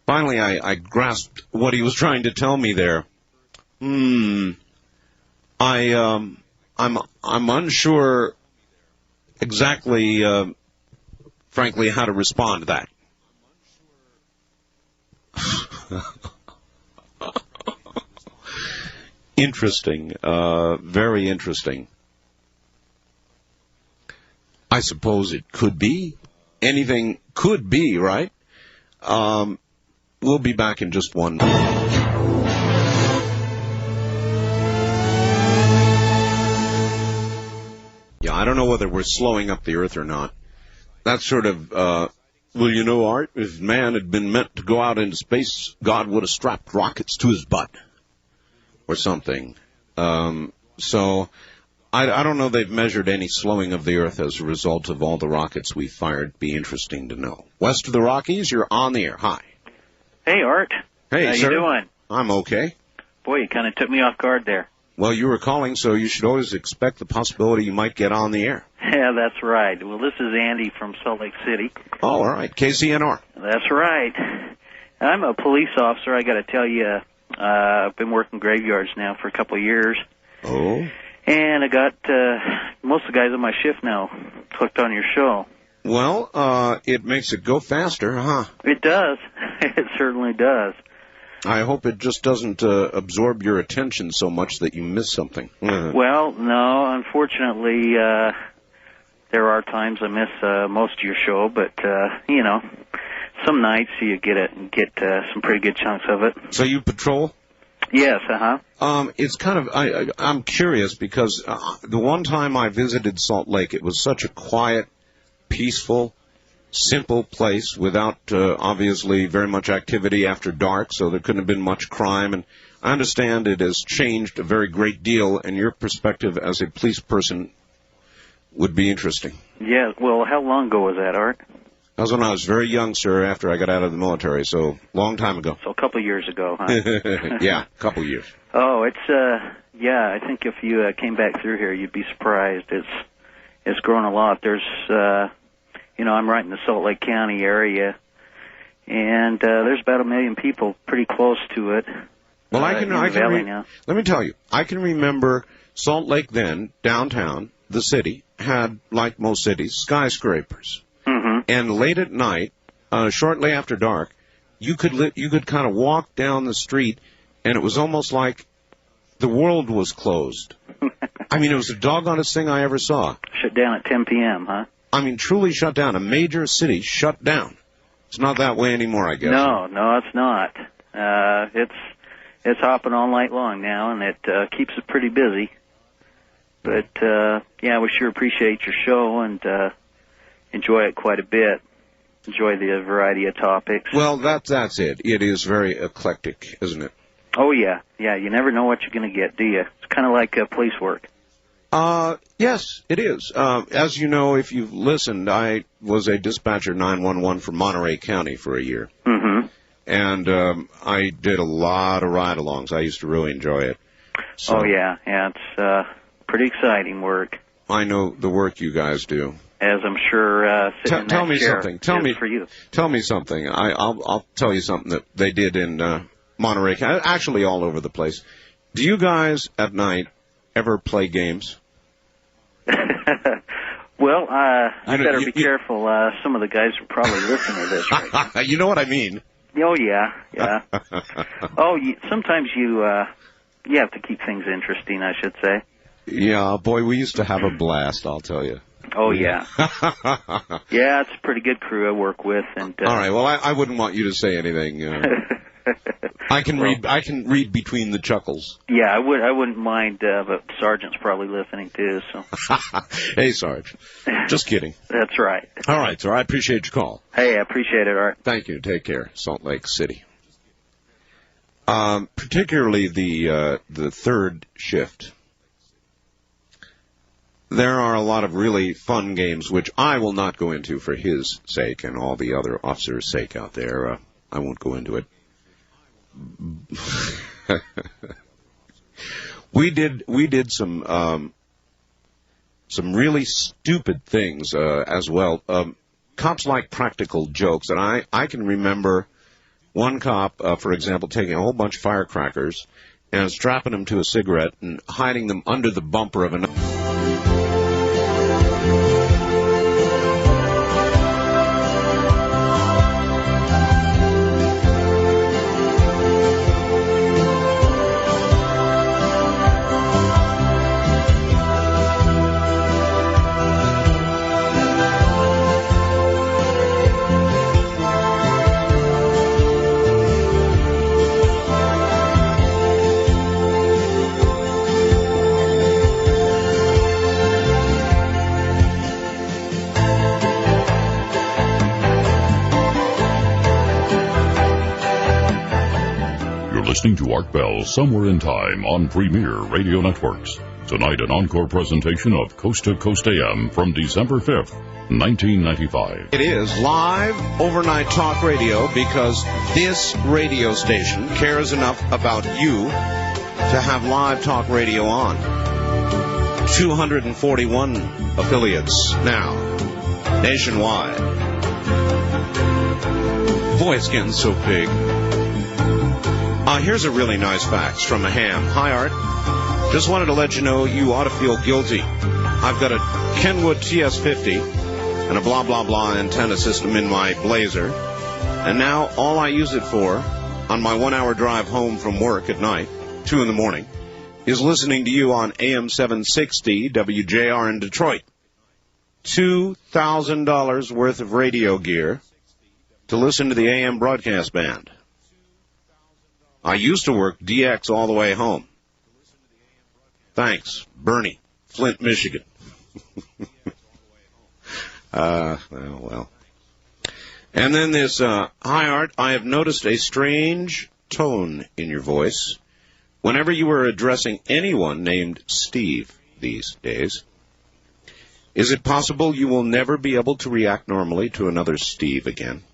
Finally, I grasped what he was trying to tell me there. I'm unsure exactly, frankly, how to respond to that. Interesting, very interesting. I suppose it could be. Anything could be, right? We'll be back in just one moment. Yeah, I don't know whether we're slowing up the Earth or not. That's sort of, well, you know, Art, if man had been meant to go out into space, God would have strapped rockets to his butt. Or something. So, I don't know they've measured any slowing of the Earth as a result of all the rockets we fired. Be interesting to know. West of the Rockies, you're on the air. Hi. Hey, Art. Hey, How sir. you doing? I'm okay. Boy, you kind of took me off guard there. Well, you were calling, so you should always expect the possibility you might get on the air. Yeah, that's right. Well, this is Andy from Salt Lake City. Oh, all right. KCNR. That's right. I'm a police officer. I got to tell you, I've been working graveyards now for a couple of years. Oh? And I got most of the guys on my shift now hooked on your show. Well, it makes it go faster, huh? It does. It certainly does. I hope it just doesn't absorb your attention so much that you miss something. Well, no, unfortunately, there are times I miss most of your show, but, you know, some nights you get some pretty good chunks of it. So you patrol? Yes, uh-huh. It's kind of, I'm curious because the one time I visited Salt Lake, it was such a quiet, peaceful, simple place without, obviously, very much activity after dark, so there couldn't have been much crime. And I understand it has changed a very great deal, and your perspective as a police person would be interesting. Yeah, well, how long ago was that, Art? That was when I was very young, sir, after I got out of the military, so long time ago. So a couple of years ago, huh? Yeah, a couple of years. Oh, it's yeah. I think if you came back through here, you'd be surprised. It's grown a lot. There's I'm right in the Salt Lake County area, and there's about 1 million people pretty close to it. Well, let me tell you, I can remember Salt Lake then, downtown, the city, had, like most cities, skyscrapers. Mm-hmm. And late at night, shortly after dark, you could kind of walk down the street, and it was almost like the world was closed. I mean, it was the doggonest thing I ever saw. Shut down at 10 p.m., huh? I mean, truly shut down. A major city shut down. It's not that way anymore, I guess. No, it's not. It's hopping all night long now, and it keeps it pretty busy. But, yeah, we sure appreciate your show and enjoy it quite a bit. Enjoy the variety of topics. Well, that's it. It is very eclectic, isn't it? Oh, yeah. Yeah, you never know what you're going to get, do you? It's kind of like police work. Yes, it is. As you know, if you've listened, I was a dispatcher 911 for Monterey County for a year. Mm-hmm. And I did a lot of ride-alongs. I used to really enjoy it. So, oh, yeah. Yeah, it's pretty exciting work. I know the work you guys do. As I'm sure sitting in tell that me chair something. is for you. Tell me something. I'll tell you something that they did in Monterey County, actually all over the place. Do you guys at night ever play games? Well, I better be careful. Some of the guys are probably listening to this right now. You know what I mean. Oh, yeah. Sometimes you have to keep things interesting, I should say. Yeah, boy, we used to have a blast, I'll tell you. Oh, yeah. Yeah, it's a pretty good crew I work with. And all right, well, I wouldn't want you to say anything. I can read between the chuckles. Yeah, I wouldn't mind, but Sergeant's probably listening too. So. Hey, Sarge. Just kidding. That's right. All right, sir. I appreciate your call. Hey, I appreciate it, Art. Thank you. Take care. Salt Lake City. Particularly the third shift. There are a lot of really fun games, which I will not go into for his sake and all the other officers' sake out there. I won't go into it. We did some really stupid things as well. Cops like practical jokes, and I can remember one cop, for example, taking a whole bunch of firecrackers and strapping them to a cigarette and hiding them under the bumper of another. Listening to Art Bell Somewhere in Time on Premier Radio Networks. Tonight, an encore presentation of Coast to Coast AM from December 5th, 1995. It is live overnight talk radio because this radio station cares enough about you to have live talk radio on. 241 affiliates now, nationwide. Boy, it's getting so big. Here's a really nice fax from a ham. Hi, Art. Just wanted to let you know you ought to feel guilty. I've got a Kenwood TS50 and a blah, blah, blah antenna system in my Blazer. And now all I use it for on my 1-hour drive home from work at night, 2 in the morning, is listening to you on AM 760 WJR in Detroit. $2,000 worth of radio gear to listen to the AM broadcast band. I used to work DX all the way home. Thanks, Bernie, Flint, Michigan. Well. And then this, hi, Art, I have noticed a strange tone in your voice whenever you were addressing anyone named Steve these days. Is it possible you will never be able to react normally to another Steve again?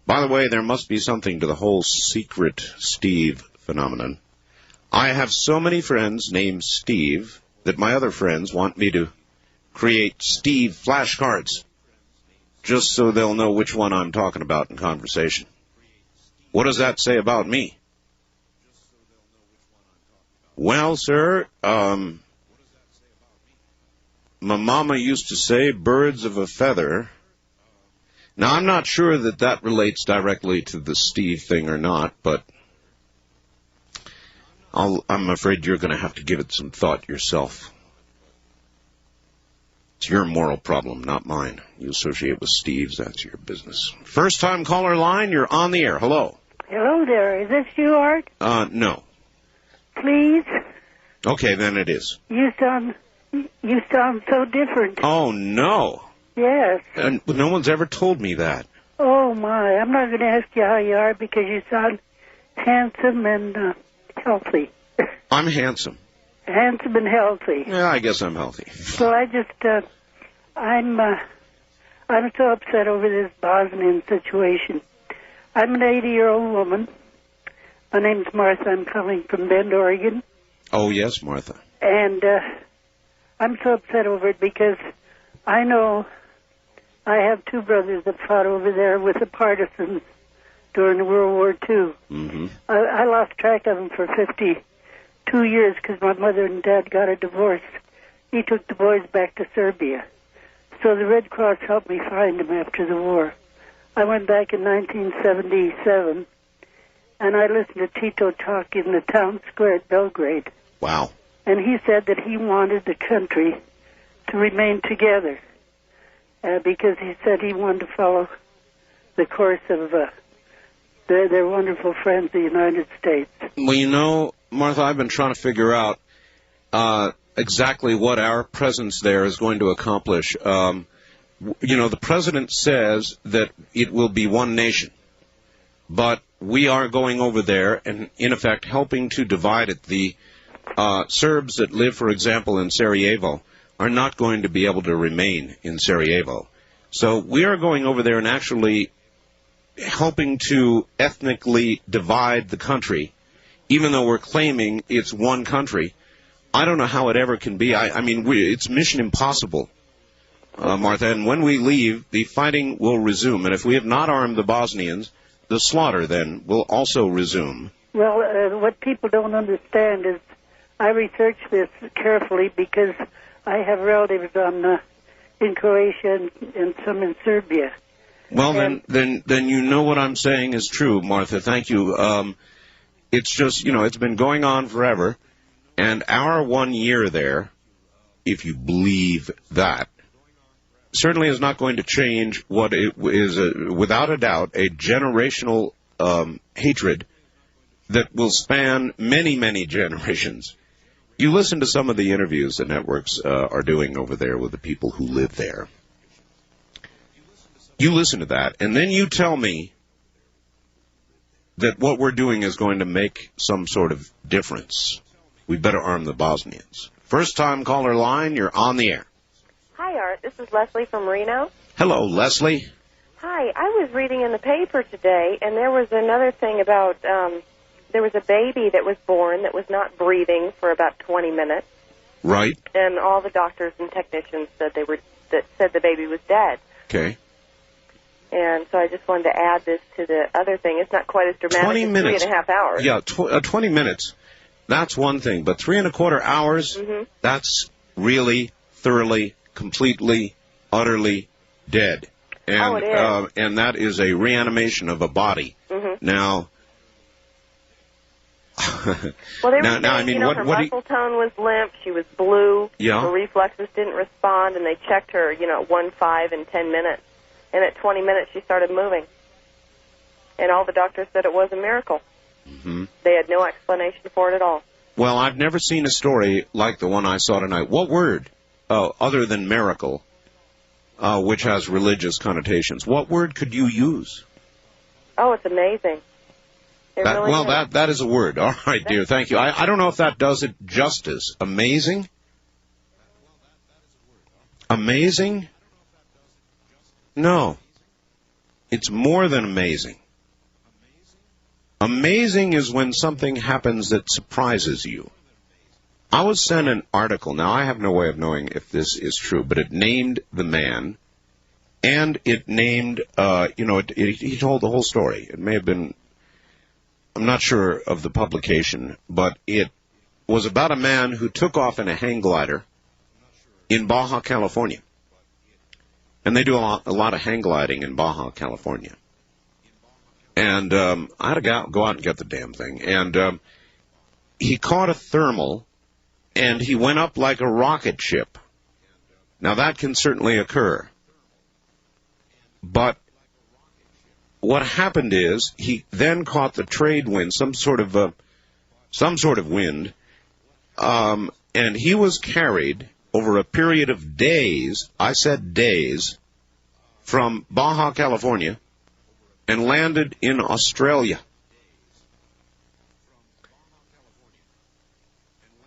By the way, there must be something to the whole secret Steve phenomenon. I have so many friends named Steve that my other friends want me to create Steve flashcards just so they'll know which one I'm talking about in conversation. What does that say about me? Well, sir, my mama used to say birds of a feather. Now, I'm not sure that that relates directly to the Steve thing or not, but I'm afraid you're going to have to give it some thought yourself. It's your moral problem, not mine. You associate with Steve's, that's your business. First-time caller line, you're on the air. Hello. Hello there. Is this you, Art? No. Please? Okay, then it is. You sound so different. Oh, no. Yes. And no one's ever told me that. Oh, my. I'm not going to ask you how you are because you sound handsome and healthy. I'm handsome. Handsome and healthy. Yeah, I guess I'm healthy. So I just, I'm so upset over this Bosnian situation. I'm an 80-year-old woman. My name's Martha. I'm calling from Bend, Oregon. Oh, yes, Martha. And I'm so upset over it because I know I have two brothers that fought over there with the partisans during World War II. Mm-hmm. I lost track of them for 52 years because my mother and dad got a divorce. He took the boys back to Serbia. So the Red Cross helped me find them after the war. I went back in 1977, and I listened to Tito talk in the town square at Belgrade. Wow. And he said that he wanted the country to remain together because he said he wanted to follow the course of their wonderful friends, the United States. Well, you know, Martha, I've been trying to figure out exactly what our presence there is going to accomplish. You know, the president says that it will be one nation, but we are going over there and, in effect, helping to divide it. The Serbs that live, for example, in Sarajevo are not going to be able to remain in Sarajevo. So we are going over there and actually helping to ethnically divide the country, even though we're claiming it's one country. I don't know how it ever can be. I mean, it's mission impossible, Martha. And when we leave, the fighting will resume. And if we have not armed the Bosnians, the slaughter then will also resume. Well, what people don't understand is I researched this carefully because I have relatives in Croatia and some in Serbia. Well, then you know what I'm saying is true, Martha. Thank you. It's just, you know, it's been going on forever. And our 1 year there, if you believe that, certainly is not going to change what it is, without a doubt, a generational hatred that will span many, many generations. You listen to some of the interviews the networks are doing over there with the people who live there. You listen to that, and then you tell me that what we're doing is going to make some sort of difference. We better arm the Bosnians. First-time caller line, you're on the air. Hi, Art. This is Leslie from Reno. Hello, Leslie. Hi. I was reading in the paper today, and there was another thing about there was a baby that was born that was not breathing for about 20 minutes. Right. And all the doctors and technicians said said the baby was dead. Okay. And so I just wanted to add this to the other thing. It's not quite as dramatic 20 as minutes. 3.5 hours. Yeah, 20 minutes. That's one thing. But 3.25 hours, that's really, thoroughly, completely, utterly dead. And, it is. And that is a reanimation of a body. Now, well, they were saying, I mean, her muscle tone was limp. She was blue. Yeah. Her reflexes didn't respond, and they checked her, at 1, 5, and 10 minutes. And at 20 minutes, she started moving. And all the doctors said it was a miracle. They had no explanation for it at all. Well, I've never seen a story like the one I saw tonight. What word, other than miracle, which has religious connotations, what word could you use? Oh, it's amazing. That is a word. All right, dear. Thank you. I don't know if that does it justice. Amazing? Amazing? No. It's more than amazing. Amazing is when something happens that surprises you. I was sent an article. Now, I have no way of knowing if this is true, but it named the man, and it named, he told the whole story. It may have been, I'm not sure of the publication, but it was about a man who took off in a hang glider in Baja California. And they do a lot of hang gliding in Baja California. And I had to go out and get the damn thing. And he caught a thermal, and he went up like a rocket ship. Now, that can certainly occur. But what happened is he then caught the trade wind, some sort of wind, and he was carried over a period of days, I said days, from Baja California and landed in Australia.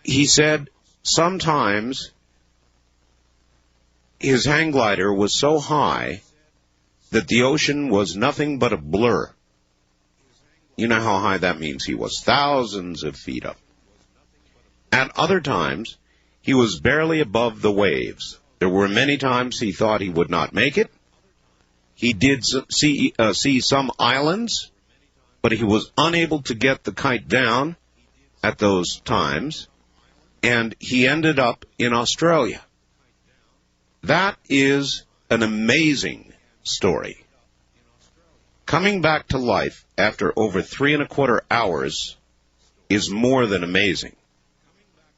He said sometimes his hang glider was so high that the ocean was nothing but a blur. You know how high that means he was, thousands of feet up. At other times, he was barely above the waves. There were many times he thought he would not make it. He did see some islands, but he was unable to get the kite down at those times, and he ended up in Australia. That is an amazing story. Coming back to life after over 3¼ hours is more than amazing.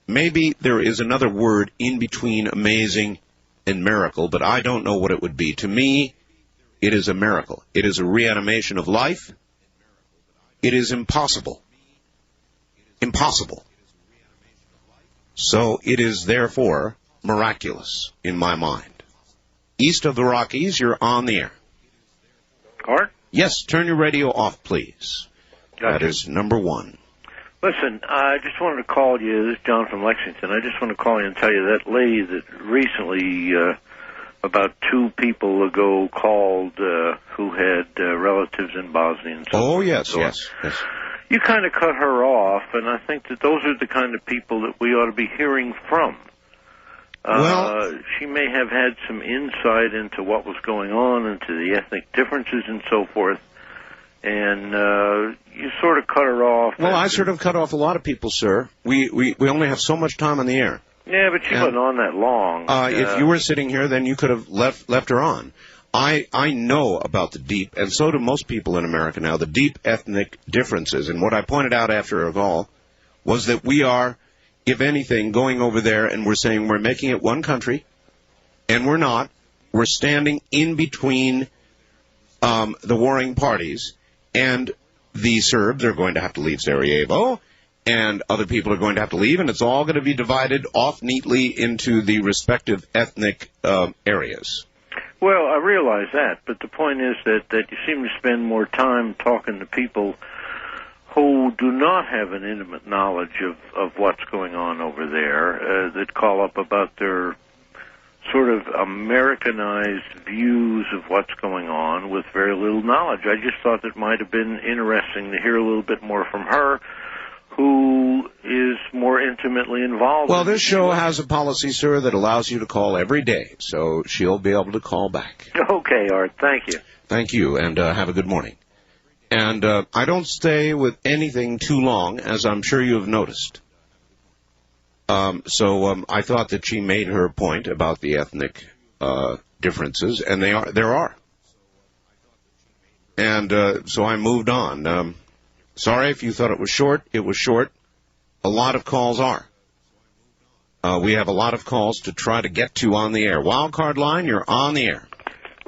Maybe there is another word in between amazing and miracle, but I don't know what it would be. To me, it is a miracle. It is a reanimation of life. It is impossible. Impossible. So it is therefore miraculous in my mind. East of the Rockies, you're on the air. Art? Yes, turn your radio off, please. Gotcha. That is number one. Listen, I just wanted to call you. This is John from Lexington. I just want to call you and tell you that lady that recently, about 2 people ago, called who had relatives in Bosnia and so Oh, forth. yes, So yes, yes. you kind of cut her off, and I think that those are the kind of people that we ought to be hearing from. She may have had some insight into what was going on, into the ethnic differences and so forth, and you sort of cut her off. Well, I sort of cut off a lot of people, sir. We only have so much time on the air. Yeah, but she wasn't on that long. If you were sitting here, then you could have left her on. I know about the deep, and so do most people in America now, the deep ethnic differences. And what I pointed out after a call was that we are, if anything, going over there and we're saying we're making it one country, and we're not. We're standing in between the warring parties, and the Serbs are going to have to leave Sarajevo, and other people are going to have to leave, and it's all going to be divided off neatly into the respective ethnic areas. Well, I realize that, but the point is that you seem to spend more time talking to people who do not have an intimate knowledge of what's going on over there, that call up about their sort of Americanized views of what's going on with very little knowledge. I just thought it might have been interesting to hear a little bit more from her, who is more intimately involved. Well, this show has a policy, sir, that allows you to call every day, so she'll be able to call back. Okay, Art, thank you. Thank you, and have a good morning. And I don't stay with anything too long, as I'm sure you have noticed. So I thought that she made her point about the ethnic differences, and there are. And so I moved on. Sorry if you thought it was short. It was short. A lot of calls are. We have a lot of calls to try to get to on the air. Wildcard line, you're on the air.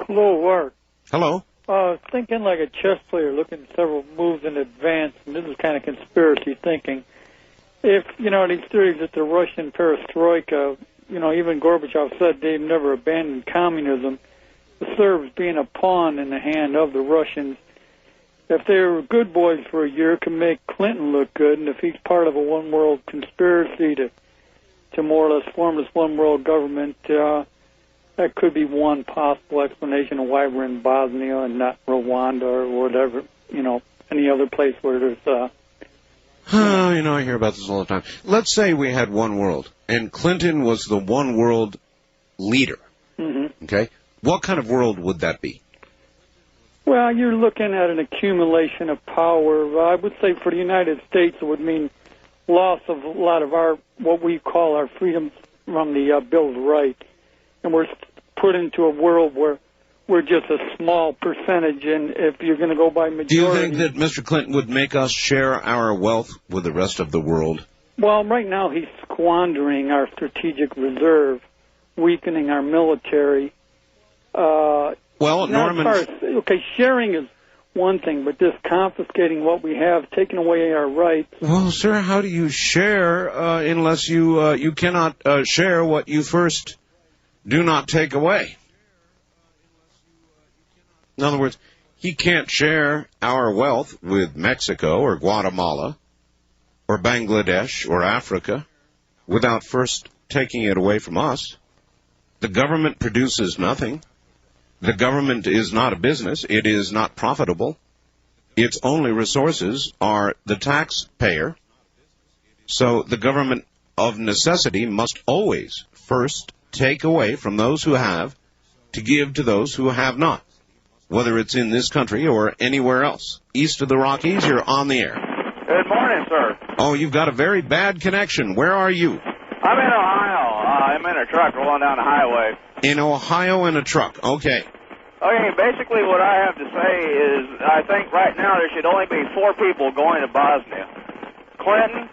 Hello, Art. Hello. Thinking like a chess player, looking several moves in advance, and this is kind of conspiracy thinking. If, these theories that the Russian perestroika, even Gorbachev said they've never abandoned communism, the Serbs being a pawn in the hand of the Russians, if they were good boys for a year, can make Clinton look good, and if he's part of a one-world conspiracy to more or less form this one-world government, that could be one possible explanation of why we're in Bosnia and not Rwanda or whatever, any other place where there's... I hear about this all the time. Let's say we had one world, and Clinton was the one world leader. Mm-hmm. Okay? What kind of world would that be? Well, you're looking at an accumulation of power. I would say for the United States, it would mean loss of a lot of our, what we call our freedoms from the Bill of Rights. And we're put into a world where we're just a small percentage, and if you're going to go by majority... Do you think that Mr. Clinton would make us share our wealth with the rest of the world? Well, right now he's squandering our strategic reserve, weakening our military. Norman... sharing is one thing, but just confiscating what we have, taking away our rights... Well, sir, how do you share unless you cannot share what you first do not take away? In other words, he can't share our wealth with Mexico or Guatemala or Bangladesh or Africa without first taking it away from us. The government produces nothing. The government is not a business. It is not profitable. Its only resources are the taxpayer. So the government of necessity must always first take away from those who have to give to those who have not, whether it's in this country or anywhere else. East of the Rockies, you're on the air. Good morning, sir. Oh, you've got a very bad connection. Where are you? I'm in Ohio. I'm in a truck rolling down the highway. In Ohio in a truck. Okay. Okay, basically what I have to say is I think right now there should only be 4 people going to Bosnia. Clinton,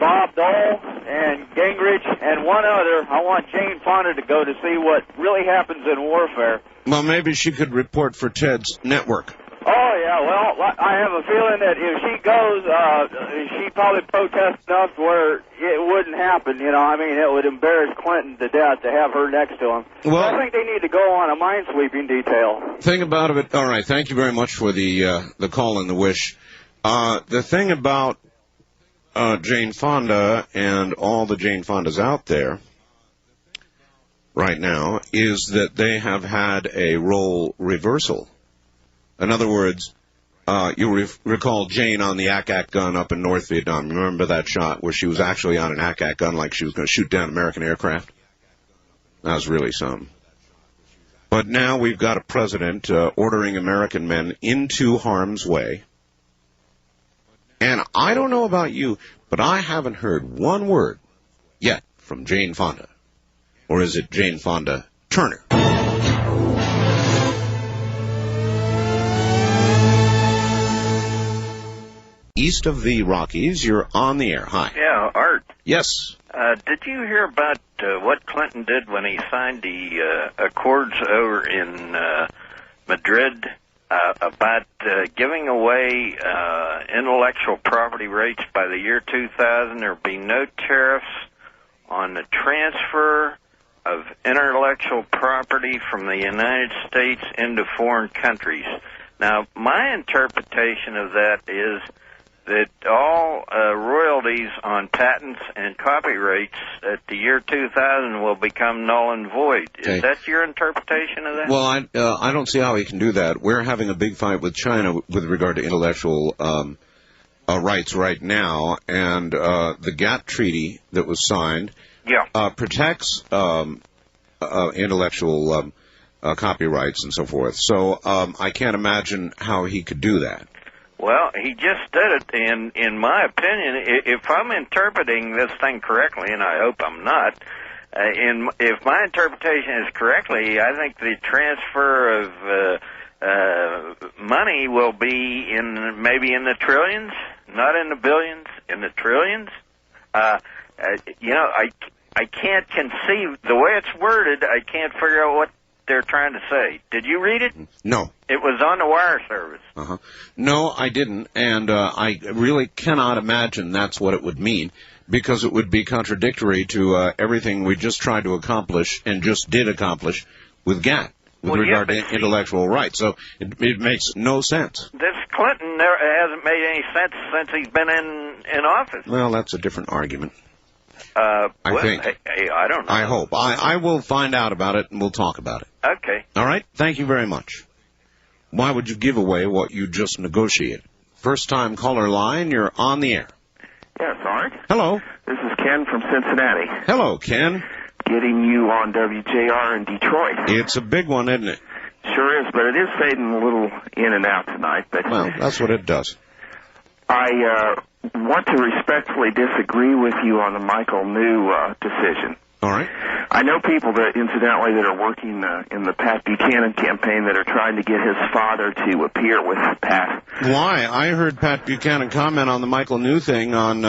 Bob Dole, and Gingrich, and one other. I want Jane Fonda to go to see what really happens in warfare. Well, maybe she could report for Ted's network. Oh, yeah, well, I have a feeling that if she goes, she'd probably protest enough where it wouldn't happen, it would embarrass Clinton to death to have her next to him. Well, I think they need to go on a minesweeping detail. Thing about it, all right, thank you very much for the call and the wish. The thing about Jane Fonda and all the Jane Fondas out there right now is that they have had a role reversal. In other words, you recall Jane on the Ack-Ack gun up in North Vietnam. Remember that shot where she was actually on an Ack-Ack gun like she was going to shoot down American aircraft? That was really something. But now we've got a president ordering American men into harm's way. And I don't know about you, but I haven't heard one word yet from Jane Fonda. Or is it Jane Fonda Turner? East of the Rockies, you're on the air. Hi. Yeah, Art. Yes. Did you hear about what Clinton did when he signed the accords over in Madrid about giving away intellectual property rights by the year 2000? There will be no tariffs on the transfer of intellectual property from the United States into foreign countries. Now, my interpretation of that is that all royalties on patents and copyrights at the year 2000 will become null and void. Okay. Is that your interpretation of that? Well, I don't see how he can do that. We're having a big fight with China with regard to intellectual rights right now, and the GATT treaty that was signed protects intellectual copyrights and so forth. So I can't imagine how he could do that. Well, he just did it, and in my opinion, if I'm interpreting this thing correctly, and I hope I'm not, if my interpretation is correctly, I think the transfer of money will be maybe in the trillions, not in the billions, in the trillions. I can't conceive, the way it's worded, I can't figure out what they're trying to say. Did you read it? No. It was on the wire service. No, I didn't, and I really cannot imagine that's what it would mean, because it would be contradictory to everything we just tried to accomplish and just did accomplish with GATT with regard to intellectual rights. So it makes no sense. This Clinton hasn't made any sense since he's been in office. Well, that's a different argument. I well, think. Hey, I don't know. I hope. I will find out about it, and we'll talk about it. Okay. All right? Thank you very much. Why would you give away what you just negotiated? First-time caller line, you're on the air. Yes, Art. Hello. This is Ken from Cincinnati. Hello, Ken. Getting you on WJR in Detroit. It's a big one, isn't it? Sure is, but it is fading a little in and out tonight. But Well, that's what it does. I want to respectfully disagree with you on the Michael New decision. All right. I know people that, incidentally, that are working in the Pat Buchanan campaign that are trying to get his father to appear with Pat. Why? I heard Pat Buchanan comment on the Michael New thing on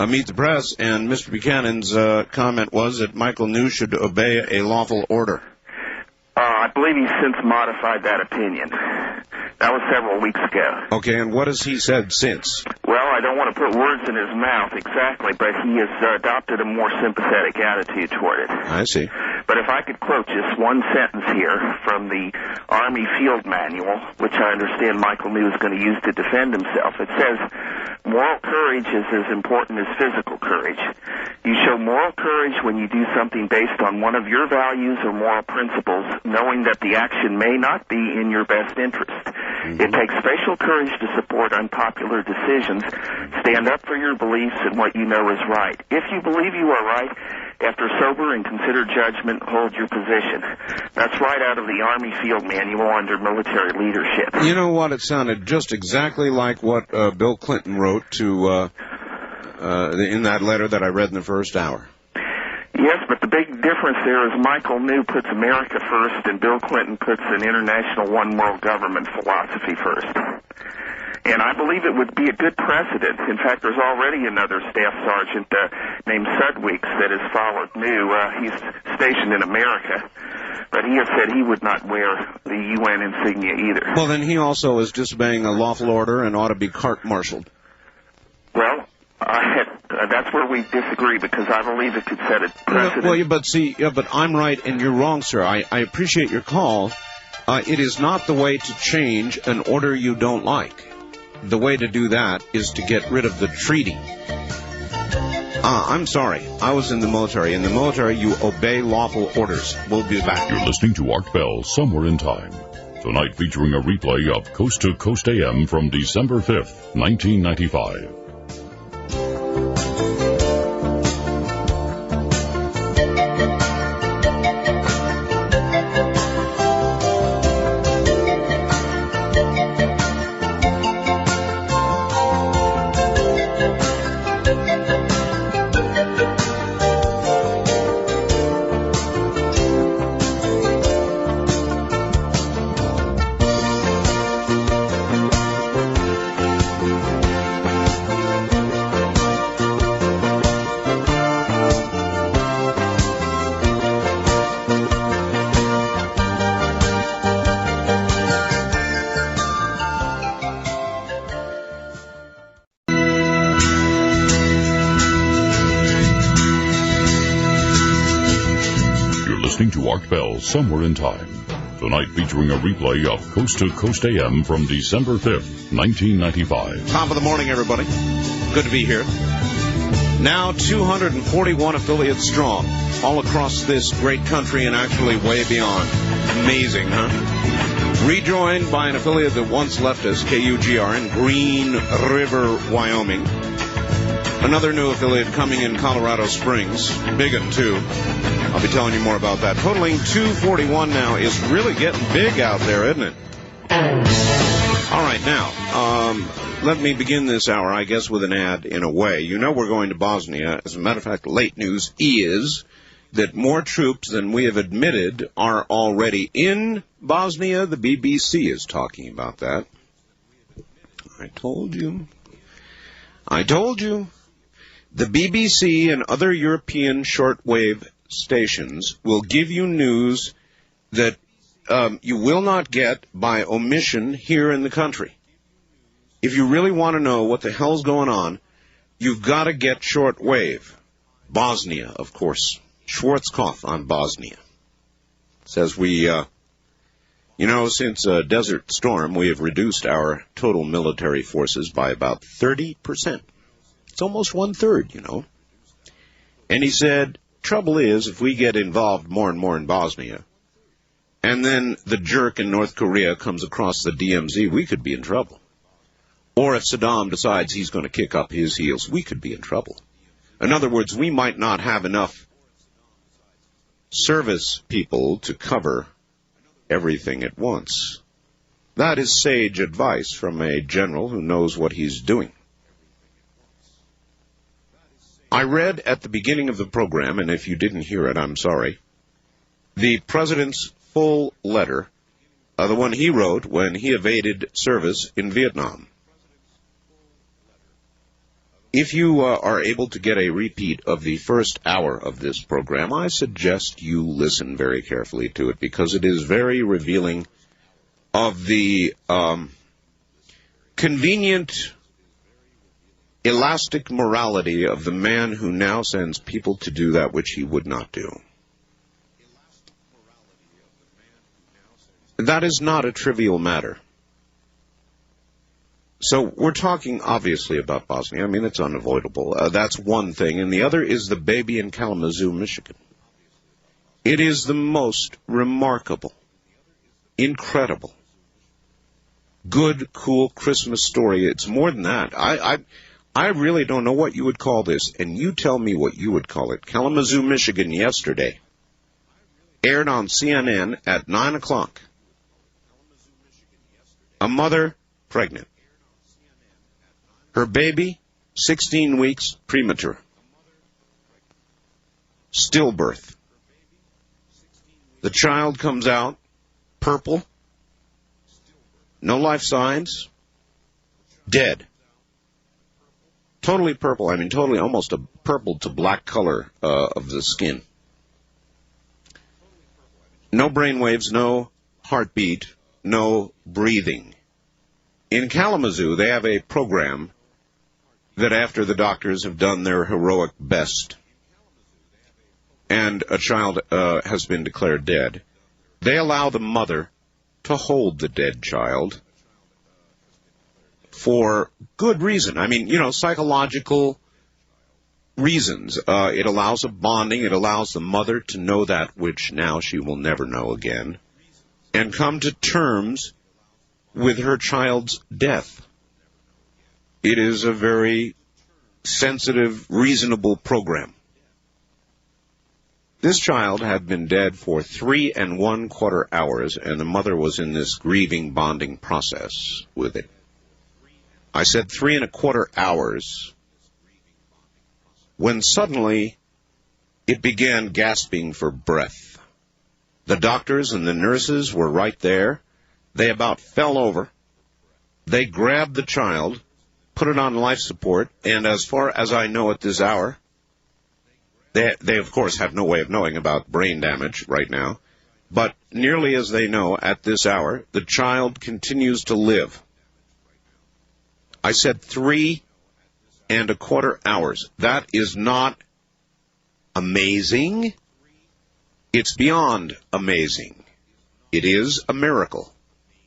Meet the Press, and Mr. Buchanan's comment was that Michael New should obey a lawful order. I believe he's since modified that opinion. That was several weeks ago. Okay, and what has he said since? Well, I don't want to put words in his mouth exactly, but he has adopted a more sympathetic attitude toward it. I see. But if I could quote just one sentence here from the Army Field Manual, which I understand Michael New is going to use to defend himself, it says, moral courage is as important as physical courage. You show moral courage when you do something based on one of your values or moral principles, knowing that the action may not be in your best interest. It takes special courage to support unpopular decisions. Stand up for your beliefs and what you know is right. If you believe you are right, after sober and considered judgment, hold your position. That's right out of the Army Field Manual under military leadership. You know what? It sounded just exactly like what Bill Clinton wrote to in that letter that I read in the first hour. Yes, but the big difference there is Michael New puts America first and Bill Clinton puts an international one world government philosophy first. And I believe it would be a good precedent. In fact, there's already another staff sergeant named Sudweeks that has followed New. He's stationed in America, but he has said he would not wear the UN insignia either. Well, then he also is disobeying a lawful order and ought to be court-martialed. Well, that's where we disagree, because I believe it could set a precedent. Well, but I'm right and you're wrong, sir. I appreciate your call. It is not the way to change an order you don't like. The way to do that is to get rid of the treaty. I'm sorry. I was in the military. In the military, you obey lawful orders. We'll be back. You're listening to Art Bell, Somewhere in Time. Tonight featuring a replay of Coast to Coast AM from December 5th, 1995. To Art Bell, Somewhere in Time. Tonight featuring a replay of Coast to Coast AM from December 5th, 1995. Top of the morning, everybody. Good to be here. Now 241 affiliates strong, all across this great country and actually way beyond. Amazing, huh? Rejoined by an affiliate that once left us, KUGR, in Green River, Wyoming. Another new affiliate coming in Colorado Springs. Big one, too. I'll be telling you more about that. Totaling 241 now is really getting big out there, isn't it? All right, now, let me begin this hour, I guess, with an ad in a way. You know we're going to Bosnia. As a matter of fact, late news is that more troops than we have admitted are already in Bosnia. The BBC is talking about that. I told you. The BBC and other European shortwave stations will give you news that you will not get by omission here in the country. If you really want to know what the hell's going on, you've got to get shortwave. Bosnia, of course. Schwarzkopf on Bosnia. Says since Desert Storm, we have reduced our total military forces by about 30%. It's almost 1/3, And he said, trouble is, if we get involved more and more in Bosnia, and then the jerk in North Korea comes across the DMZ, we could be in trouble. Or if Saddam decides he's going to kick up his heels, we could be in trouble. In other words, we might not have enough service people to cover everything at once. That is sage advice from a general who knows what he's doing. I read at the beginning of the program, and if you didn't hear it, I'm sorry, the president's full letter, the one he wrote when he evaded service in Vietnam. If you are able to get a repeat of the first hour of this program, I suggest you listen very carefully to it because it is very revealing of the convenient, elastic morality of the man who now sends people to do that which he would not do. That is not a trivial matter. So we're talking obviously about Bosnia. I mean, it's unavoidable. That's one thing. And the other is the baby in Kalamazoo, Michigan. It is the most remarkable, incredible, good, cool Christmas story. It's more than that. I really don't know what you would call this, and you tell me what you would call it. Kalamazoo, Michigan, yesterday. Aired on CNN at 9 o'clock. A mother pregnant. Her baby, 16 weeks, premature. Stillbirth. The child comes out purple, no life signs, dead. Totally purple, I mean totally almost a purple to black color of the skin. No brain waves, no heartbeat, no breathing. In Kalamazoo, they have a program that after the doctors have done their heroic best and a child has been declared dead, they allow the mother to hold the dead child for good reason. I mean, psychological reasons. It allows a bonding. It allows the mother to know that which now she will never know again and come to terms with her child's death. It is a very sensitive, reasonable program. This child had been dead for 3 1/4 hours, and the mother was in this grieving, bonding process with it. I said 3 1/4 hours, when suddenly it began gasping for breath. The doctors and the nurses were right there. They about fell over. They grabbed the child, put it on life support, and as far as I know at this hour, they of course have no way of knowing about brain damage right now, but nearly as they know at this hour, the child continues to live. I said 3 1/4 hours. That is not amazing. It's beyond amazing. It is a miracle.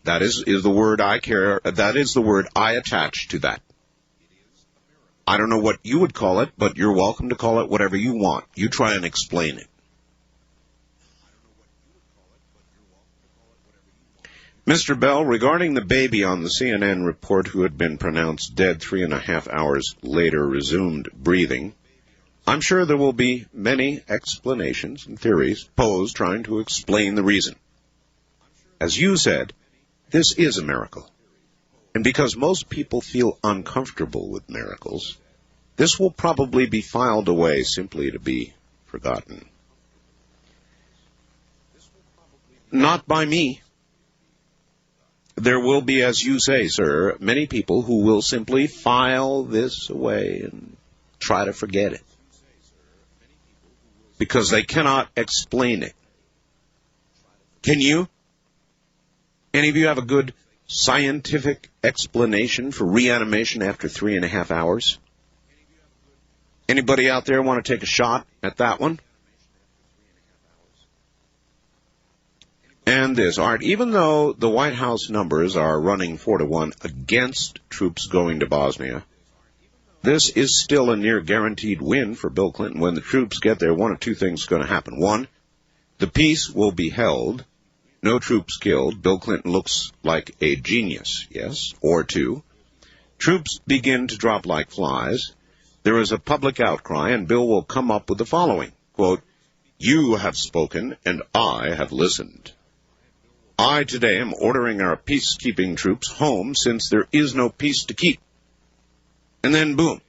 That is the word I care. That is the word I attach to that. I don't know what you would call it, but you're welcome to call it whatever you want. You try and explain it. Mr. Bell, regarding the baby on the CNN report who had been pronounced dead 3 1/2 hours later resumed breathing, I'm sure there will be many explanations and theories posed trying to explain the reason. As you said, this is a miracle. And because most people feel uncomfortable with miracles, this will probably be filed away simply to be forgotten. Not by me. There will be, as you say, sir, many people who will simply file this away and try to forget it, because they cannot explain it. Can you? Any of you have a good scientific explanation for reanimation after 3 1/2 hours? Anybody out there want to take a shot at that one? And this, Art, even though the White House numbers are running 4-1 against troops going to Bosnia, this is still a near guaranteed win for Bill Clinton. When the troops get there, one of two things is going to happen. One, the peace will be held, no troops killed. Bill Clinton looks like a genius, yes. Or two, troops begin to drop like flies. There is a public outcry, and Bill will come up with the following, quote, "You have spoken, and I have listened. I today am ordering our peacekeeping troops home since there is no peace to keep." And then, boom,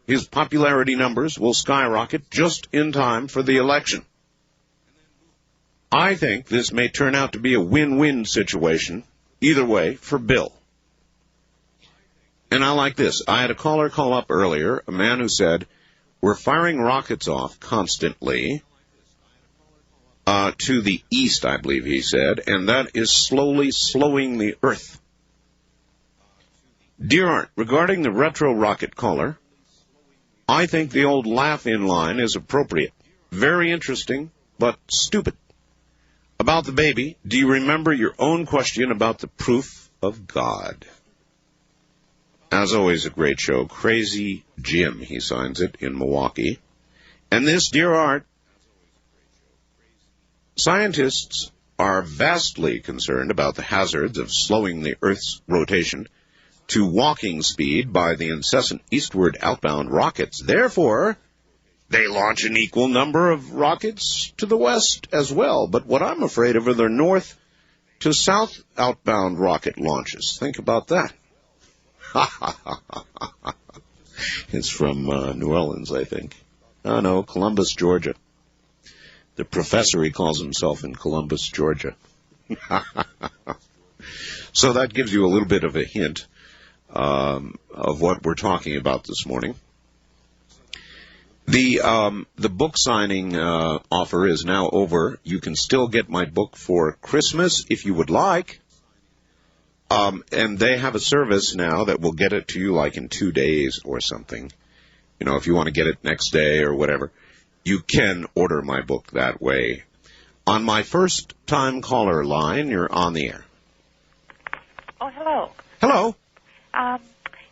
his popularity numbers will skyrocket just in time for the election. I think this may turn out to be a win-win situation, either way, for Bill. And I like this. I had a caller call up earlier, a man who said, we're firing rockets off constantly to the east, I believe he said, and that is slowly slowing the Earth. Dear Art, regarding the retro rocket caller, I think the old laugh-in line is appropriate. Very interesting, but stupid. About the baby, do you remember your own question about the proof of God? As always, a great show. Crazy Jim, he signs it, in Milwaukee. And this, Dear Art, scientists are vastly concerned about the hazards of slowing the Earth's rotation to walking speed by the incessant eastward outbound rockets. Therefore, they launch an equal number of rockets to the west as well. But what I'm afraid of are the north to south outbound rocket launches. Think about that. It's from New Orleans, I think. Oh, no, Columbus, Georgia. The professor, he calls himself in Columbus, Georgia. So that gives you a little bit of a hint of what we're talking about this morning. The book signing offer is now over. You can still get my book for Christmas if you would like. And they have a service now that will get it to you like in 2 days or something. You know, if you want to get it next day or whatever, you can order my book that way. On my first-time caller line, you're on the air. Oh, hello. Hello.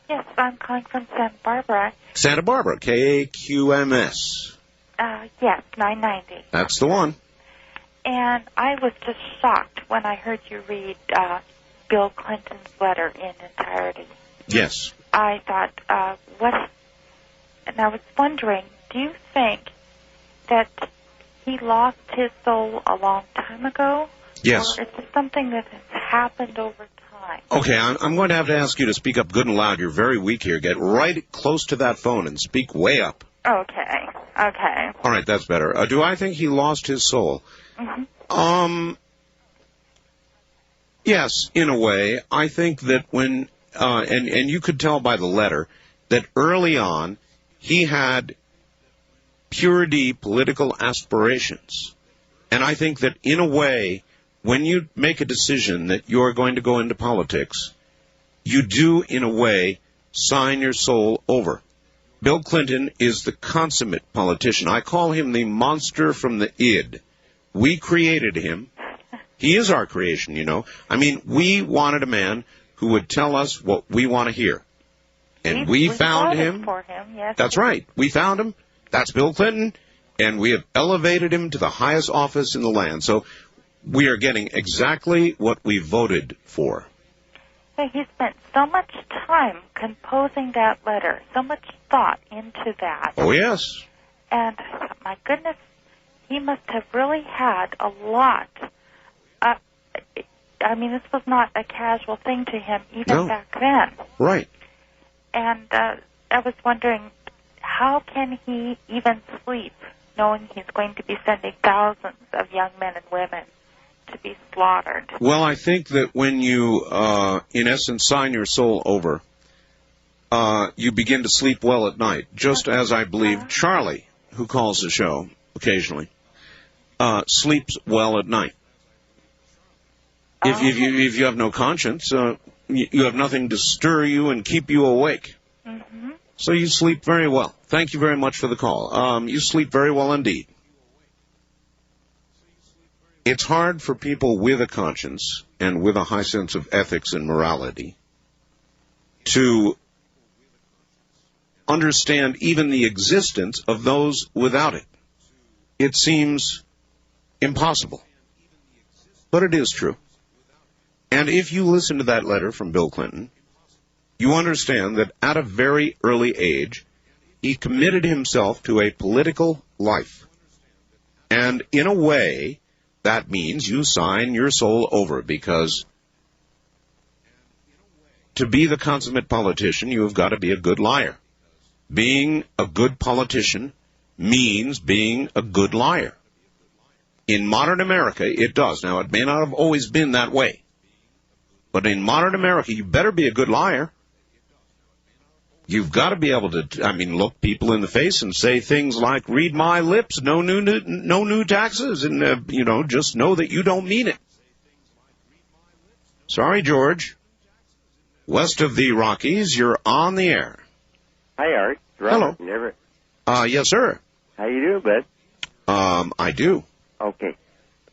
Yes, I'm calling from Santa Barbara. Santa Barbara, KQMS. Yes, 990. That's the one. And I was just shocked when I heard you read Bill Clinton's letter in entirety. Yes. I thought, and I was wondering, do you think that he lost his soul a long time ago? Yes. Or is this something that has happened over time? Okay, I'm going to have to ask you to speak up good and loud. You're very weak here. Get right close to that phone and speak way up. Okay. All right, that's better. Do I think he lost his soul? Mm-hmm. Yes, in a way. I think that when, and you could tell by the letter, that early on he had pure D political aspirations. And I think that in a way, when you make a decision that you're going to go into politics, you do, in a way, sign your soul over. Bill Clinton is the consummate politician. I call him the monster from the id. We created him. He is our creation, you know. I mean, we wanted a man who would tell us what we want to hear. And we found him. For him, yes. That's right. We found him. That's Bill Clinton. And we have elevated him to the highest office in the land. So we are getting exactly what we voted for. He spent so much time composing that letter, so much thought into that. Oh, yes. And I thought, my goodness, he must have really had a lot. I mean, this was not a casual thing to him even back then. Right. And I was wondering, how can he even sleep knowing he's going to be sending thousands of young men and women to be slaughtered? Well, I think that when you, in essence, sign your soul over, you begin to sleep well at night, just as I believe Charlie, who calls the show occasionally, sleeps well at night. If you have no conscience, you have nothing to stir you and keep you awake. Mm-hmm. So you sleep very well. Thank you very much for the call. You sleep very well indeed. It's hard for people with a conscience and with a high sense of ethics and morality to understand even the existence of those without it. It seems impossible. But it is true. And if you listen to that letter from Bill Clinton, you understand that at a very early age, he committed himself to a political life. And in a way, that means you sign your soul over, because to be the consummate politician, you have got to be a good liar. Being a good politician means being a good liar. In modern America, it does. Now, it may not have always been that way. But in modern America, you better be a good liar. You've got to be able to, look people in the face and say things like, read my lips, no new taxes, and, just know that you don't mean it. Sorry, George. West of the Rockies, you're on the air. Hi, Art. Hello. Never. Yes, sir. How you doing, bud? I do. Okay.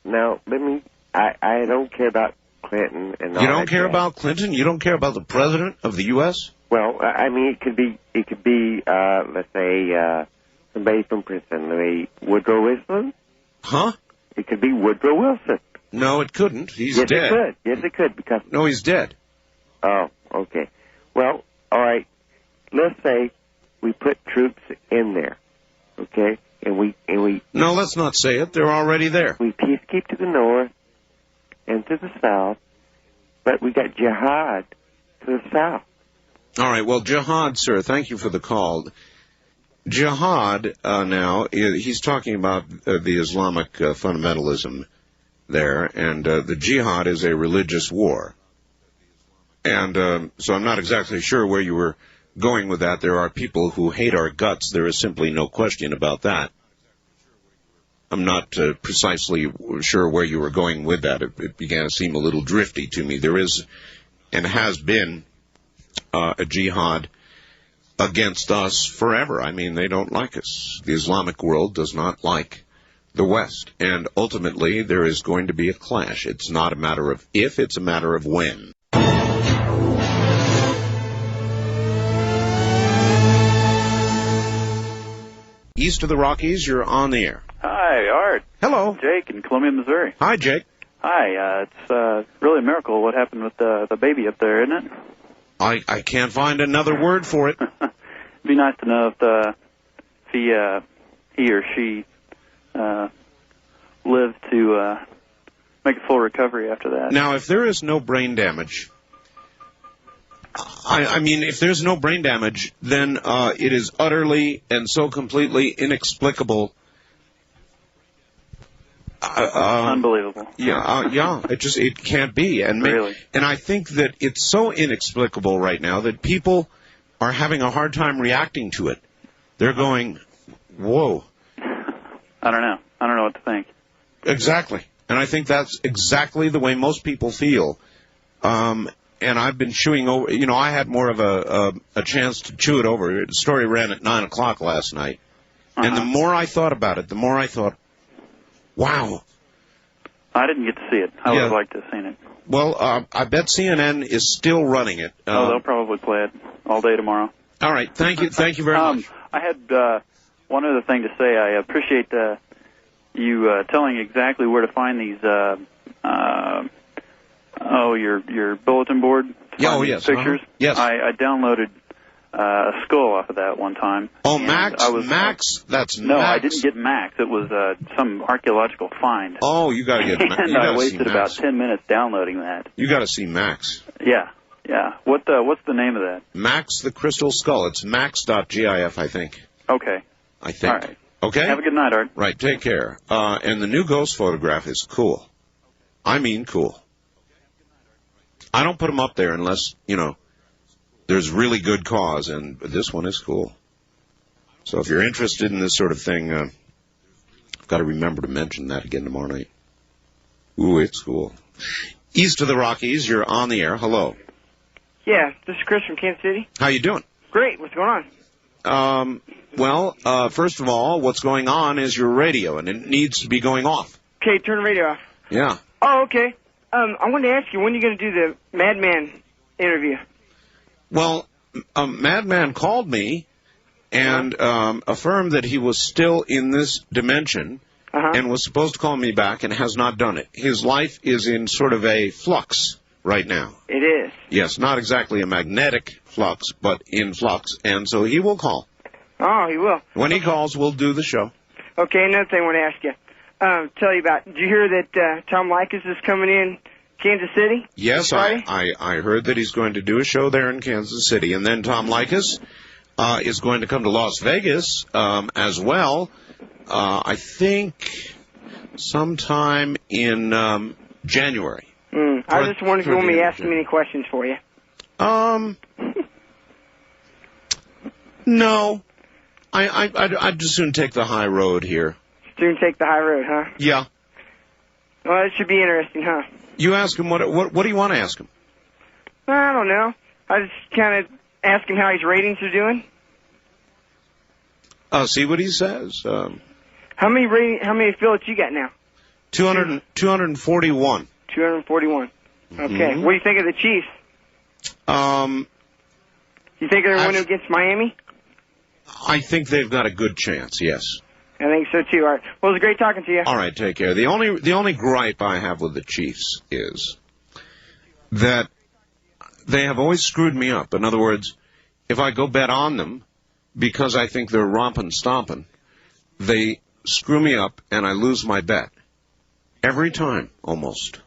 Now, I don't care about Clinton and all You don't that care jazz. about Clinton? You don't care about the president of the U.S.? Well, it could be, let's say, somebody from Princeton, Woodrow Wilson. Huh? It could be Woodrow Wilson. No, it couldn't. He's yes, dead. It could. Yes, it could, because... No, he's dead. Oh, okay. Well, all right. Let's say we put troops in there, okay? And we. No, let's not say it. They're already there. We peacekeep to the north and to the south, but we got jihad to the south. All right, well, jihad, sir, thank you for the call. Jihad, now, he's talking about the Islamic fundamentalism there, and the jihad is a religious war. And so I'm not exactly sure where you were going with that. There are people who hate our guts. There is simply no question about that. I'm not precisely sure where you were going with that. It began to seem a little drifty to me. There is and has been a jihad against us forever. They don't like us. The Islamic world does not like the West. And ultimately, there is going to be a clash. It's not a matter of if, it's a matter of when. East of the Rockies, you're on the air. Hi, Art. Hello. Jake in Columbia, Missouri. Hi, Jake. Hi, it's really a miracle what happened with the baby up there, isn't it? I can't find another word for it. It'd be nice to know if he or she lived to make a full recovery after that. Now, if there is no brain damage, if there's no brain damage, then it is utterly and so completely inexplicable. Unbelievable. Yeah. It can't be. And really? And I think that it's so inexplicable right now that people are having a hard time reacting to it. They're going, whoa. I don't know what to think. Exactly. And I think that's exactly the way most people feel. And I've been chewing over, I had more of a chance to chew it over. The story ran at 9 o'clock last night. Uh-huh. And the more I thought about it, the more I thought, wow. I didn't get to see it. I would have liked to have seen it. Well, I bet CNN is still running it. They'll probably play it all day tomorrow. All right. Thank you very much. I had one other thing to say. I appreciate you telling exactly where to find these your bulletin board pictures. Yes. I downloaded a skull off of that one time. Oh, Max? That's no, Max. I didn't get Max. It was some archaeological find. Oh, you got to get Max. And I wasted about 10 minutes downloading that. You got to see Max. Yeah. What's the name of that? Max the Crystal Skull. It's max.gif, I think. Okay. I think. All right. Okay? Have a good night, Art. Right, take care. And the new ghost photograph is cool. I mean cool. I don't put them up there unless, there's really good cause, and this one is cool. So if you're interested in this sort of thing, I've got to remember to mention that again tomorrow night. Ooh, it's cool. East of the Rockies, you're on the air. Hello. Yeah, this is Chris from Kansas City. How you doing? Great. What's going on? Well, first of all, what's going on is your radio, and it needs to be going off. Okay, turn the radio off. Yeah. Oh, okay. I wanted to ask you, when are you going to do the Madman interview? Well, Madman called me, and affirmed that he was still in this dimension and was supposed to call me back and has not done it. His life is in sort of a flux right now. It is. Yes, not exactly a magnetic flux, but in flux, and so he will call. Oh, he will. When he calls, we'll do the show. Okay, another thing I want to ask you. Tell you about, did you hear that Tom Likas is coming in Kansas City? Yes, I heard that he's going to do a show there in Kansas City, and then Tom Likas is going to come to Las Vegas as well, I think sometime in January. I just wondered if you want me to ask him any questions for you. No. I'd just soon take the high road here. Soon take the high road, huh? Yeah. Well, it should be interesting, huh? You ask him, what do you want to ask him? I don't know. I just kind of ask him how his ratings are doing. See what he says. How many affiliates you got now? 241. 241. Okay. Mm-hmm. What do you think of the Chiefs? You think they're going to win against Miami? I think they've got a good chance, yes. I think so too. All right. Well, it was great talking to you. All right, take care. The only gripe I have with the Chiefs is that they have always screwed me up. In other words, if I go bet on them because I think they're romping stomping, they screw me up and I lose my bet. Every time, almost.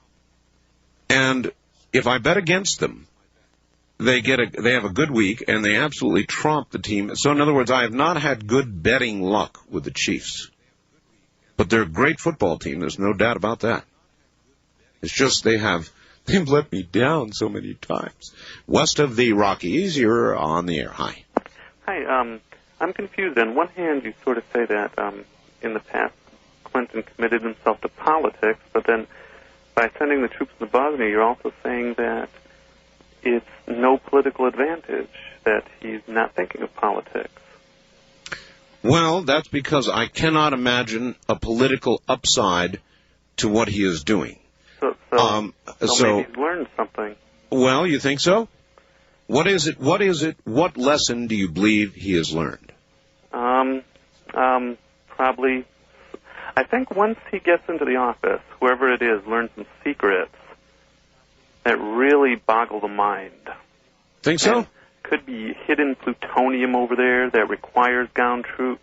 And if I bet against them, they have a good week and they absolutely tromp the team. So in other words, I have not had good betting luck with the Chiefs. But they're a great football team, there's no doubt about that. It's just they've let me down so many times. West of the Rockies, you're on the air. Hi. Hi, I'm confused. On one hand, you sort of say that in the past Clinton committed himself to politics, but then by sending the troops to Bosnia, you're also saying that it's no political advantage, that he's not thinking of politics. Well, that's because I cannot imagine a political upside to what he is doing. So maybe he's learned something. Well, you think so? What is it? What lesson do you believe he has learned? Probably, I think once he gets into the office, whoever it is learns some secrets that really boggle the mind. Think so? And could be hidden plutonium over there that requires ground troops.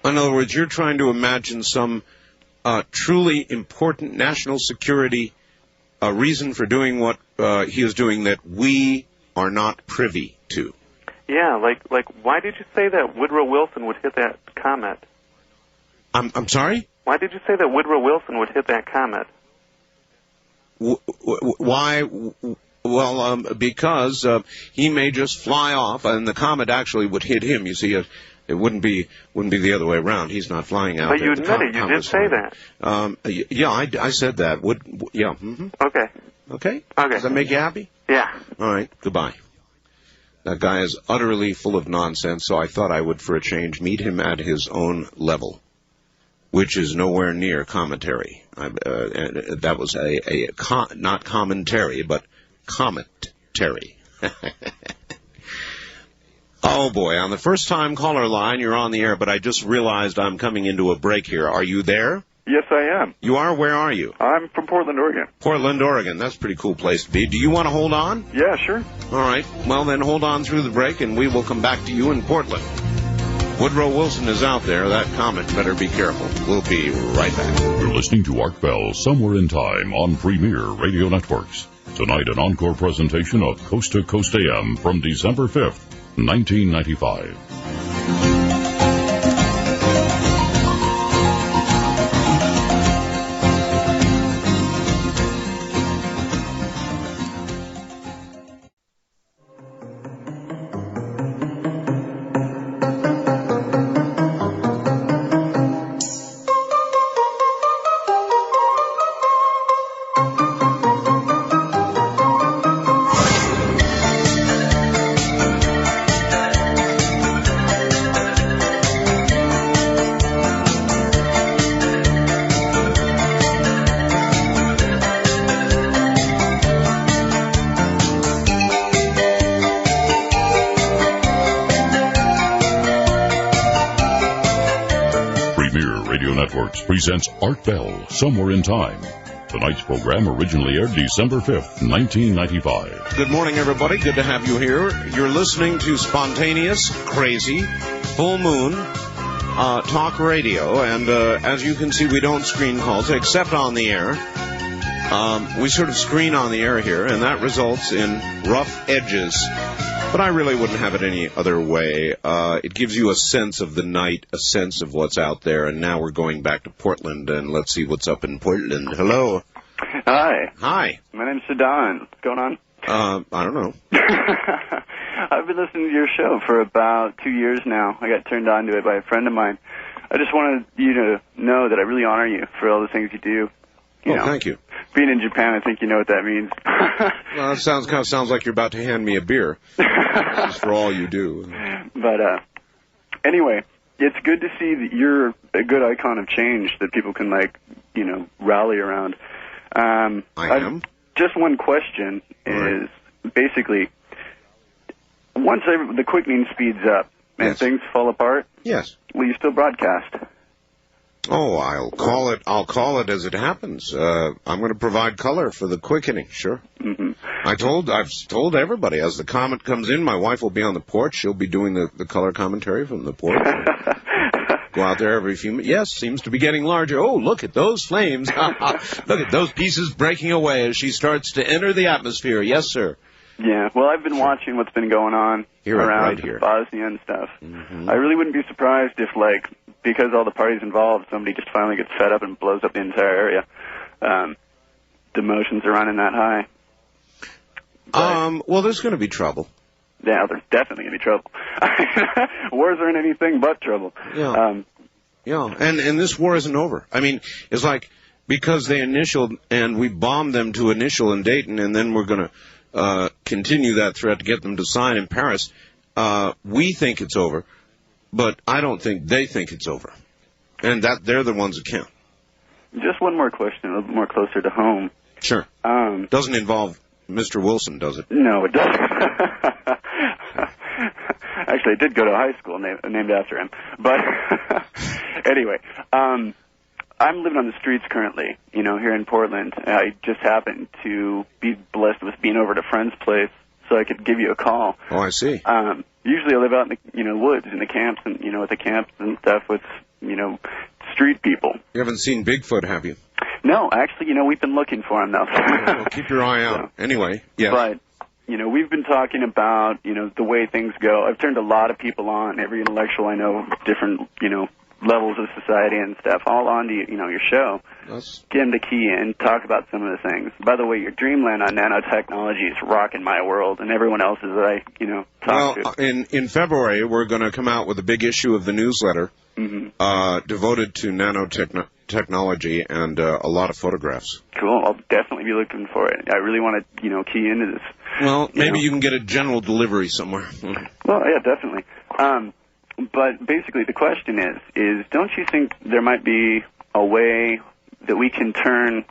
In other words, you're trying to imagine some truly important national security reason for doing what he is doing that we are not privy to. Yeah, like why did you say that Woodrow Wilson would hit that comet? I'm sorry? Why did you say that Woodrow Wilson would hit that comet? Why? Well, because he may just fly off, and the comet actually would hit him. You see, it wouldn't be the other way around. He's not flying out. But you admitted you did say that. Yeah, I said that. Yeah. Mm-hmm. Okay. Okay. Okay. Does that make you happy? Yeah. All right. Goodbye. That guy is utterly full of nonsense. So I thought I would, for a change, meet him at his own level, which is nowhere near commentary. That was not commentary, but commentary. Oh, boy. On the first-time caller line, you're on the air, but I just realized I'm coming into a break here. Are you there? Yes, I am. You are? Where are you? I'm from Portland, Oregon. Portland, Oregon. That's a pretty cool place to be. Do you want to hold on? Yeah, sure. All right. Well, then hold on through the break, and we will come back to you in Portland. Woodrow Wilson is out there. That comet, better be careful. We'll be right back. You're listening to Art Bell, Somewhere in Time on Premier Radio Networks. Tonight, an encore presentation of Coast to Coast AM from December 5th, 1995. Premier Radio Networks presents Art Bell, Somewhere in Time. Tonight's program originally aired December 5th, 1995. Good morning, everybody. Good to have you here. You're listening to spontaneous, crazy, full moon talk radio. And as you can see, we don't screen calls except on the air. We sort of screen on the air here, and that results in rough edges. But I really wouldn't have it any other way. It gives you a sense of the night, a sense of what's out there. And now we're going back to Portland, and let's see what's up in Portland. Hello. Hi. Hi. My name's Sedan. What's going on? I don't know. I've been listening to your show for about 2 years now. I got turned on to it by a friend of mine. I just wanted you to know that I really honor you for all the things you do. You know, thank you. Being in Japan, I think you know what that means. Well, it kind of sounds like you're about to hand me a beer. Just for all you do. But anyway, it's good to see that you're a good icon of change that people can, rally around. I am. Just one question is basically, once the quickening speeds up and things fall apart, will you still broadcast? Oh, I'll call it as it happens. I'm going to provide color for the quickening, sure. Mm-hmm. I've told everybody, as the comet comes in, my wife will be on the porch. She'll be doing the color commentary from the porch. Go out there every few minutes. Yes, seems to be getting larger. Oh, look at those flames. Look at those pieces breaking away as she starts to enter the atmosphere. Yes, sir. Yeah, well, I've been watching what's been going on around Bosnia and stuff. Mm-hmm. I really wouldn't be surprised if, because all the parties involved, somebody just finally gets fed up and blows up the entire area. The emotions are running that high. Well, there's going to be trouble. Yeah, there's definitely going to be trouble. Wars aren't anything but trouble. Yeah. And this war isn't over. I mean, it's like, because they initialed and we bombed them to initial in Dayton, and then we're going to continue that threat to get them to sign in Paris. We think it's over, but I don't think they think it's over. And that they're the ones that count. Just one more question, a little bit more closer to home. Sure. Doesn't involve Mr. Wilson, does it? No, it doesn't. Actually, I did go to a high school named after him. But anyway, I'm living on the streets currently, here in Portland. I just happened to be blessed with being over at a friend's place so I could give you a call. Oh, I see. Usually I live out in the woods, in the camps, and, at the camps and stuff with, street people. You haven't seen Bigfoot, have you? No, actually, we've been looking for him, though. Well, keep your eye out. So, anyway, yes. But, we've been talking about, the way things go. I've turned a lot of people on, every intellectual I know, different, levels of society and stuff, all onto, your show. Get them to key in, talk about some of the things. By the way, your Dreamland on nanotechnology is rocking my world, and everyone else's that I, talk to. In February, we're going to come out with a big issue of the newsletter devoted to nanotechnology and a lot of photographs. Cool. I'll definitely be looking for it. I really want to, key into this. Well, maybe you can get a general delivery somewhere. Well, yeah, definitely. But basically the question is don't you think there might be a way that we can turn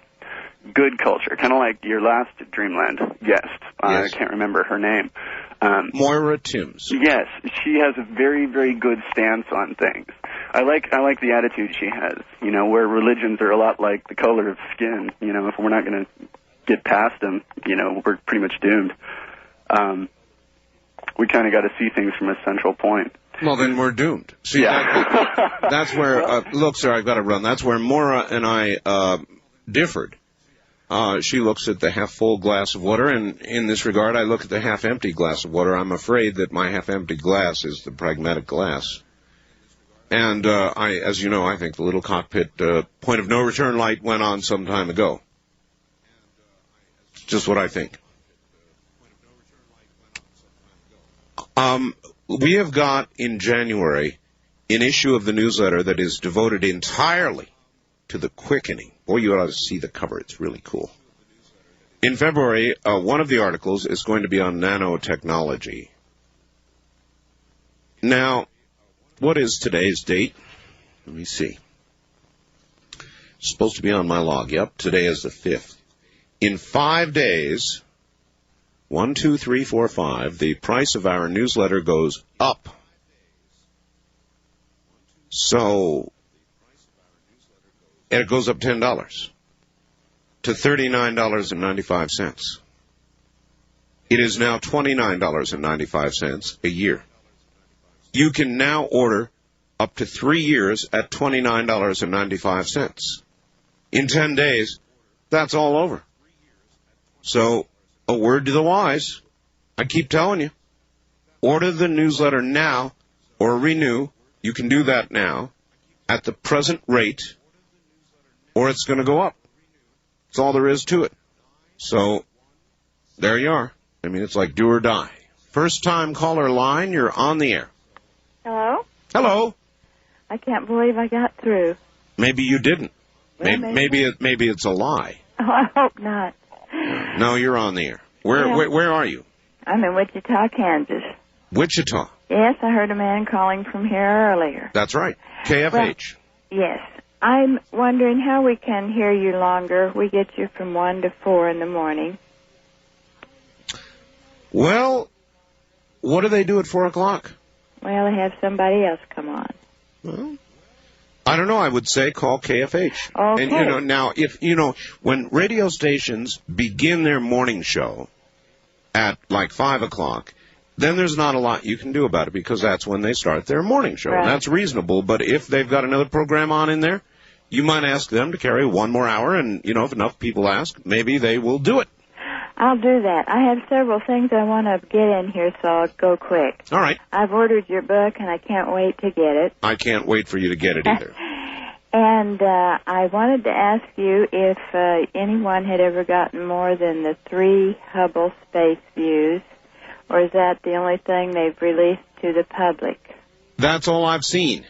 good culture, kind of like your last Dreamland guest, I can't remember her name. Moira Timms. Yes, she has a very, very good stance on things. I like the attitude she has, where religions are a lot like the color of skin. If we're not going to get past them, we're pretty much doomed. We kind of got to see things from a central point. Well, then we're doomed. See, that's where, look, sir, I've got to run. That's where Moira and I differed. She looks at the half-full glass of water, and in this regard, I look at the half-empty glass of water. I'm afraid that my half-empty glass is the pragmatic glass. And as you know, I think the little cockpit point of no return light went on some time ago. It's just what I think. We have got, in January, an issue of the newsletter that is devoted entirely to the quickening. Boy, you ought to see the cover. It's really cool. In February, one of the articles is going to be on nanotechnology. Now, what is today's date? Let me see. It's supposed to be on my log. Yep, today is the 5th. In 5 days, 1, 2, 3, 4, 5, the price of our newsletter goes up. So, and it goes up $10 to $39.95. It is now $29.95 a year. You can now order up to 3 years at $29.95. In 10 days, that's all over. So, a word to the wise. I keep telling you, order the newsletter now or renew. You can do that now at the present rate, or it's going to go up. That's all there is to it. So, there you are. I mean, it's like do or die. First-time caller line, you're on the air. Hello? Hello. I can't believe I got through. Maybe you didn't. Well, maybe it's a lie. Oh, I hope not. No, you're on the air. Where are you? I'm in Wichita, Kansas. Wichita. Yes, I heard a man calling from here earlier. That's right. KFH. Well, yes. I'm wondering how we can hear you longer. We get you from 1 to 4 in the morning. Well, what do they do at 4 o'clock? Well, they have somebody else come on. Well, I don't know. I would say call KFH. Okay. And, now, when radio stations begin their morning show at like 5 o'clock, then there's not a lot you can do about it because that's when they start their morning show. Right. And that's reasonable. But if they've got another program on in there, you might ask them to carry 1 more hour. And, if enough people ask, maybe they will do it. I'll do that. I have several things I want to get in here, so I'll go quick. All right. I've ordered your book, and I can't wait to get it. I can't wait for you to get it either. And I wanted to ask you if anyone had ever gotten more than the 3 Hubble space views, or is that the only thing they've released to the public? That's all I've seen.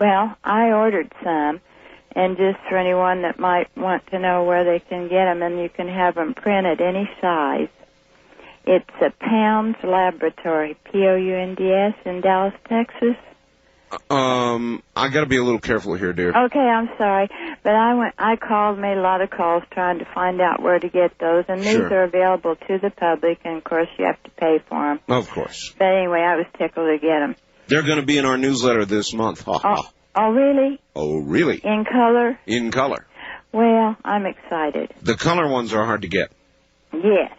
Well, I ordered some. And just for anyone that might want to know where they can get them, and you can have them printed any size. It's a Pounds Laboratory, Pounds, in Dallas, Texas. I got to be a little careful here, dear. Okay, I'm sorry, but I called, made a lot of calls trying to find out where to get those, and these are available to the public, and of course you have to pay for them. Of course. But anyway, I was tickled to get them. They're going to be in our newsletter this month. Oh, really? Oh, really? In color? In color. Well, I'm excited. The color ones are hard to get. Yes,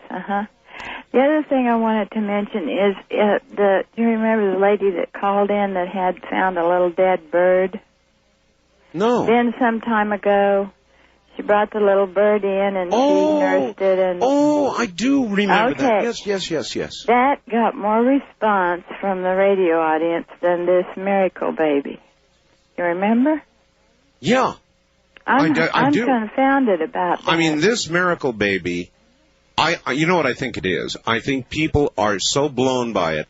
The other thing I wanted to mention is, do you remember the lady that called in that had found a little dead bird? No. Then some time ago, she brought the little bird in and she nursed it. And I do remember that. Yes. That got more response from the radio audience than this miracle baby. You remember? Yeah. I'm do. confounded about that. I mean, this miracle baby, you know what I think it is? I think people are so blown by it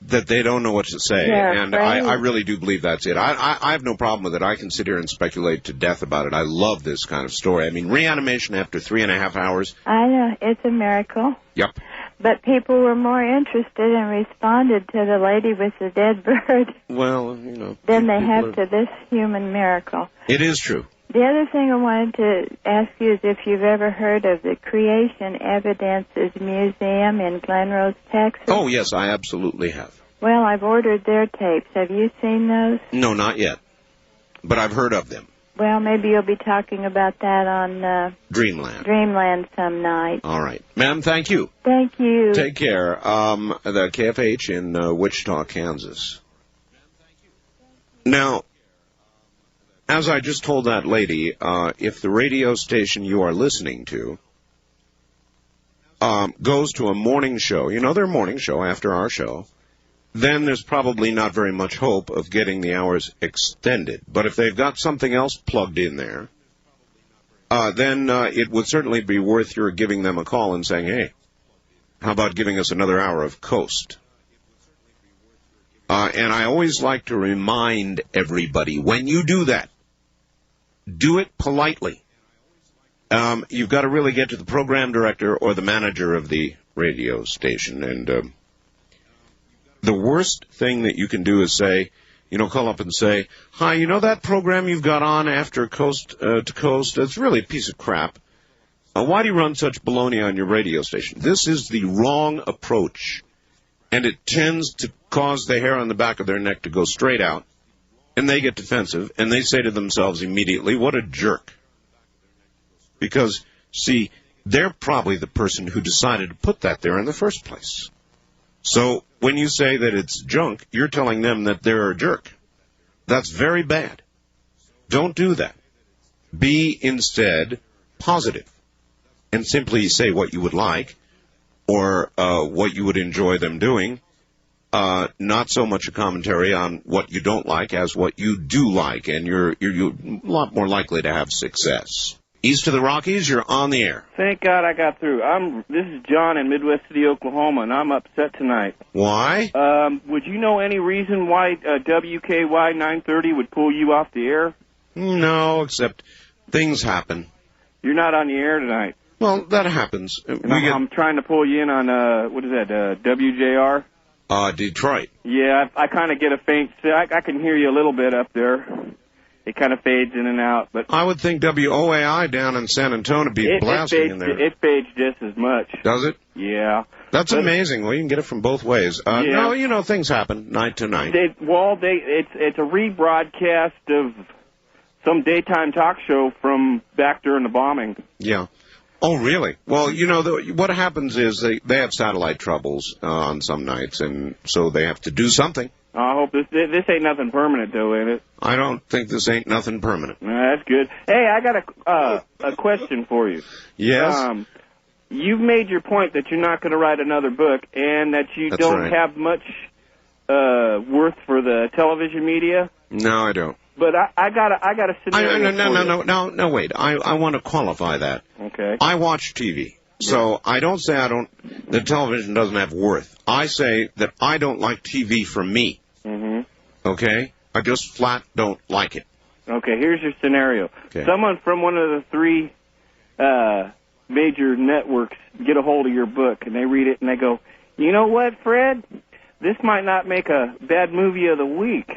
that they don't know what to say. And I really do believe that's it. I have no problem with it. I can sit here and speculate to death about it. I love this kind of story. I mean, reanimation after 3.5 hours. I know. It's a miracle. Yep. But people were more interested and responded to the lady with the dead bird. Well, than they have to this human miracle. It is true. The other thing I wanted to ask you is if you've ever heard of the Creation Evidences Museum in Glen Rose, Texas. Oh, yes, I absolutely have. Well, I've ordered their tapes. Have you seen those? No, not yet. But I've heard of them. Well, maybe you'll be talking about that on Dreamland some night. All right. Ma'am, thank you. Thank you. Take care. The KFH in Wichita, Kansas. Now, as I just told that lady, if the radio station you are listening to goes to a morning show, their morning show after our show, then there's probably not very much hope of getting the hours extended. But if they've got something else plugged in there, then it would certainly be worth your giving them a call and saying, hey, how about giving us another hour of Coast? And I always like to remind everybody, when you do that, do it politely. You've got to really get to the program director or the manager of the radio station. And the worst thing that you can do is say, call up and say, hi, that program you've got on after Coast to Coast, it's really a piece of crap. Why do you run such baloney on your radio station? This is the wrong approach, and it tends to cause the hair on the back of their neck to go straight out, and they get defensive, and they say to themselves immediately, what a jerk. Because, see, they're probably the person who decided to put that there in the first place. So when you say that it's junk, you're telling them that they're a jerk. That's very bad. Don't do that. Be instead positive and simply say what you would like or what you would enjoy them doing. Not so much a commentary on what you don't like as what you do like, and you're a lot more likely to have success. East of the Rockies, you're on the air. Thank God I got through. This is John in Midwest City, Oklahoma, and I'm upset tonight. Why? Would you know any reason why WKY 930 would pull you off the air? No, except things happen. You're not on the air tonight. Well, that happens. I'm trying to pull you in on, what is that, WJR? Detroit. Yeah, I kind of get a faint... I can hear you a little bit up there. It kind of fades in and out, but... I would think WOAI down in San Antonio would be blasting in there. It fades just as much. Does it? Yeah. That's amazing. Well, you can get it from both ways. Yeah. No, things happen night to night. It's a rebroadcast of some daytime talk show from back during the bombing. Yeah. Oh, really? Well, what happens is they have satellite troubles on some nights, and so they have to do something. I hope this ain't nothing permanent, though, ain't it? I don't think this ain't nothing permanent. That's good. Hey, I got a question for you. Yes? You've made your point that you're not going to write another book, and that you That's don't right. have much worth for the television media. No, I don't. But I got a scenario. No, wait. I want to qualify that. Okay. I watch TV. So I don't say the television doesn't have worth. I say that I don't like TV for me. Mm-hmm. Okay? I just flat don't like it. Okay, here's your scenario. Okay. Someone from one of the three major networks get a hold of your book, and they read it, and they go, you know what, Fred? This might not make a bad movie of the week.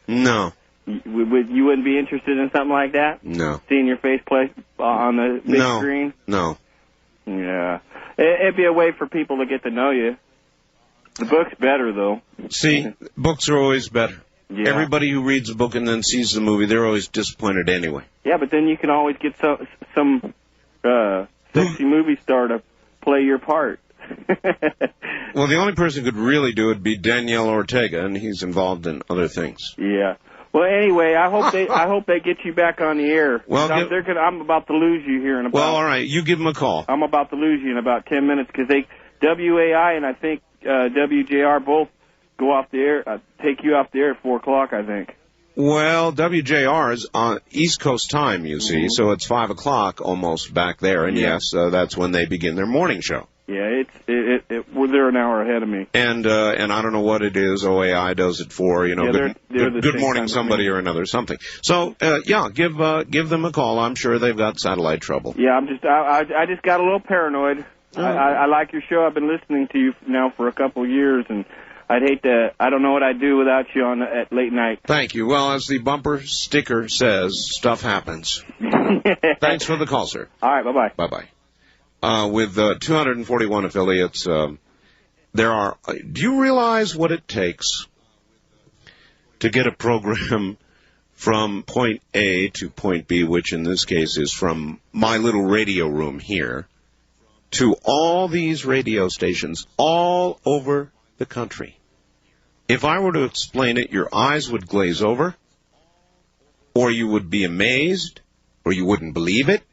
No. You wouldn't be interested in something like that? No. Seeing your face play on the big screen? No. Yeah. It'd be a way for people to get to know you. The book's better, though. See, books are always better. Yeah. Everybody who reads a book and then sees the movie, they're always disappointed anyway. Yeah, but then you can always get some sexy movie star to play your part. Well, the only person who could really do it would be Daniel Ortega, and he's involved in other things. Yeah. Well, anyway, I hope they get you back on the air. Well, I'm about to lose you here in about. Well, all right, you give them a call. I'm about to lose you in about 10 minutes because WAI and I think WJR both go off the air, take you off the air at 4 o'clock, I think. Well, WJR is on East Coast time, you see, so it's 5 o'clock almost back there, and yes, that's when they begin their morning show. Yeah, they're an hour ahead of me. And I don't know what it is. OAI does it for, Good Morning Somebody or another, something. So, give them a call. I'm sure they've got satellite trouble. Yeah, I just got a little paranoid. I like your show. I've been listening to you now for a couple of years, and I don't know what I'd do without you at late night. Thank you. Well, as the bumper sticker says, stuff happens. Thanks for the call, sir. All right, bye-bye. Bye-bye. With 241 affiliates, there are... do you realize what it takes to get a program from point A to point B, which in this case is from my little radio room here, to all these radio stations all over the country? If I were to explain it, your eyes would glaze over, or you would be amazed, or you wouldn't believe it.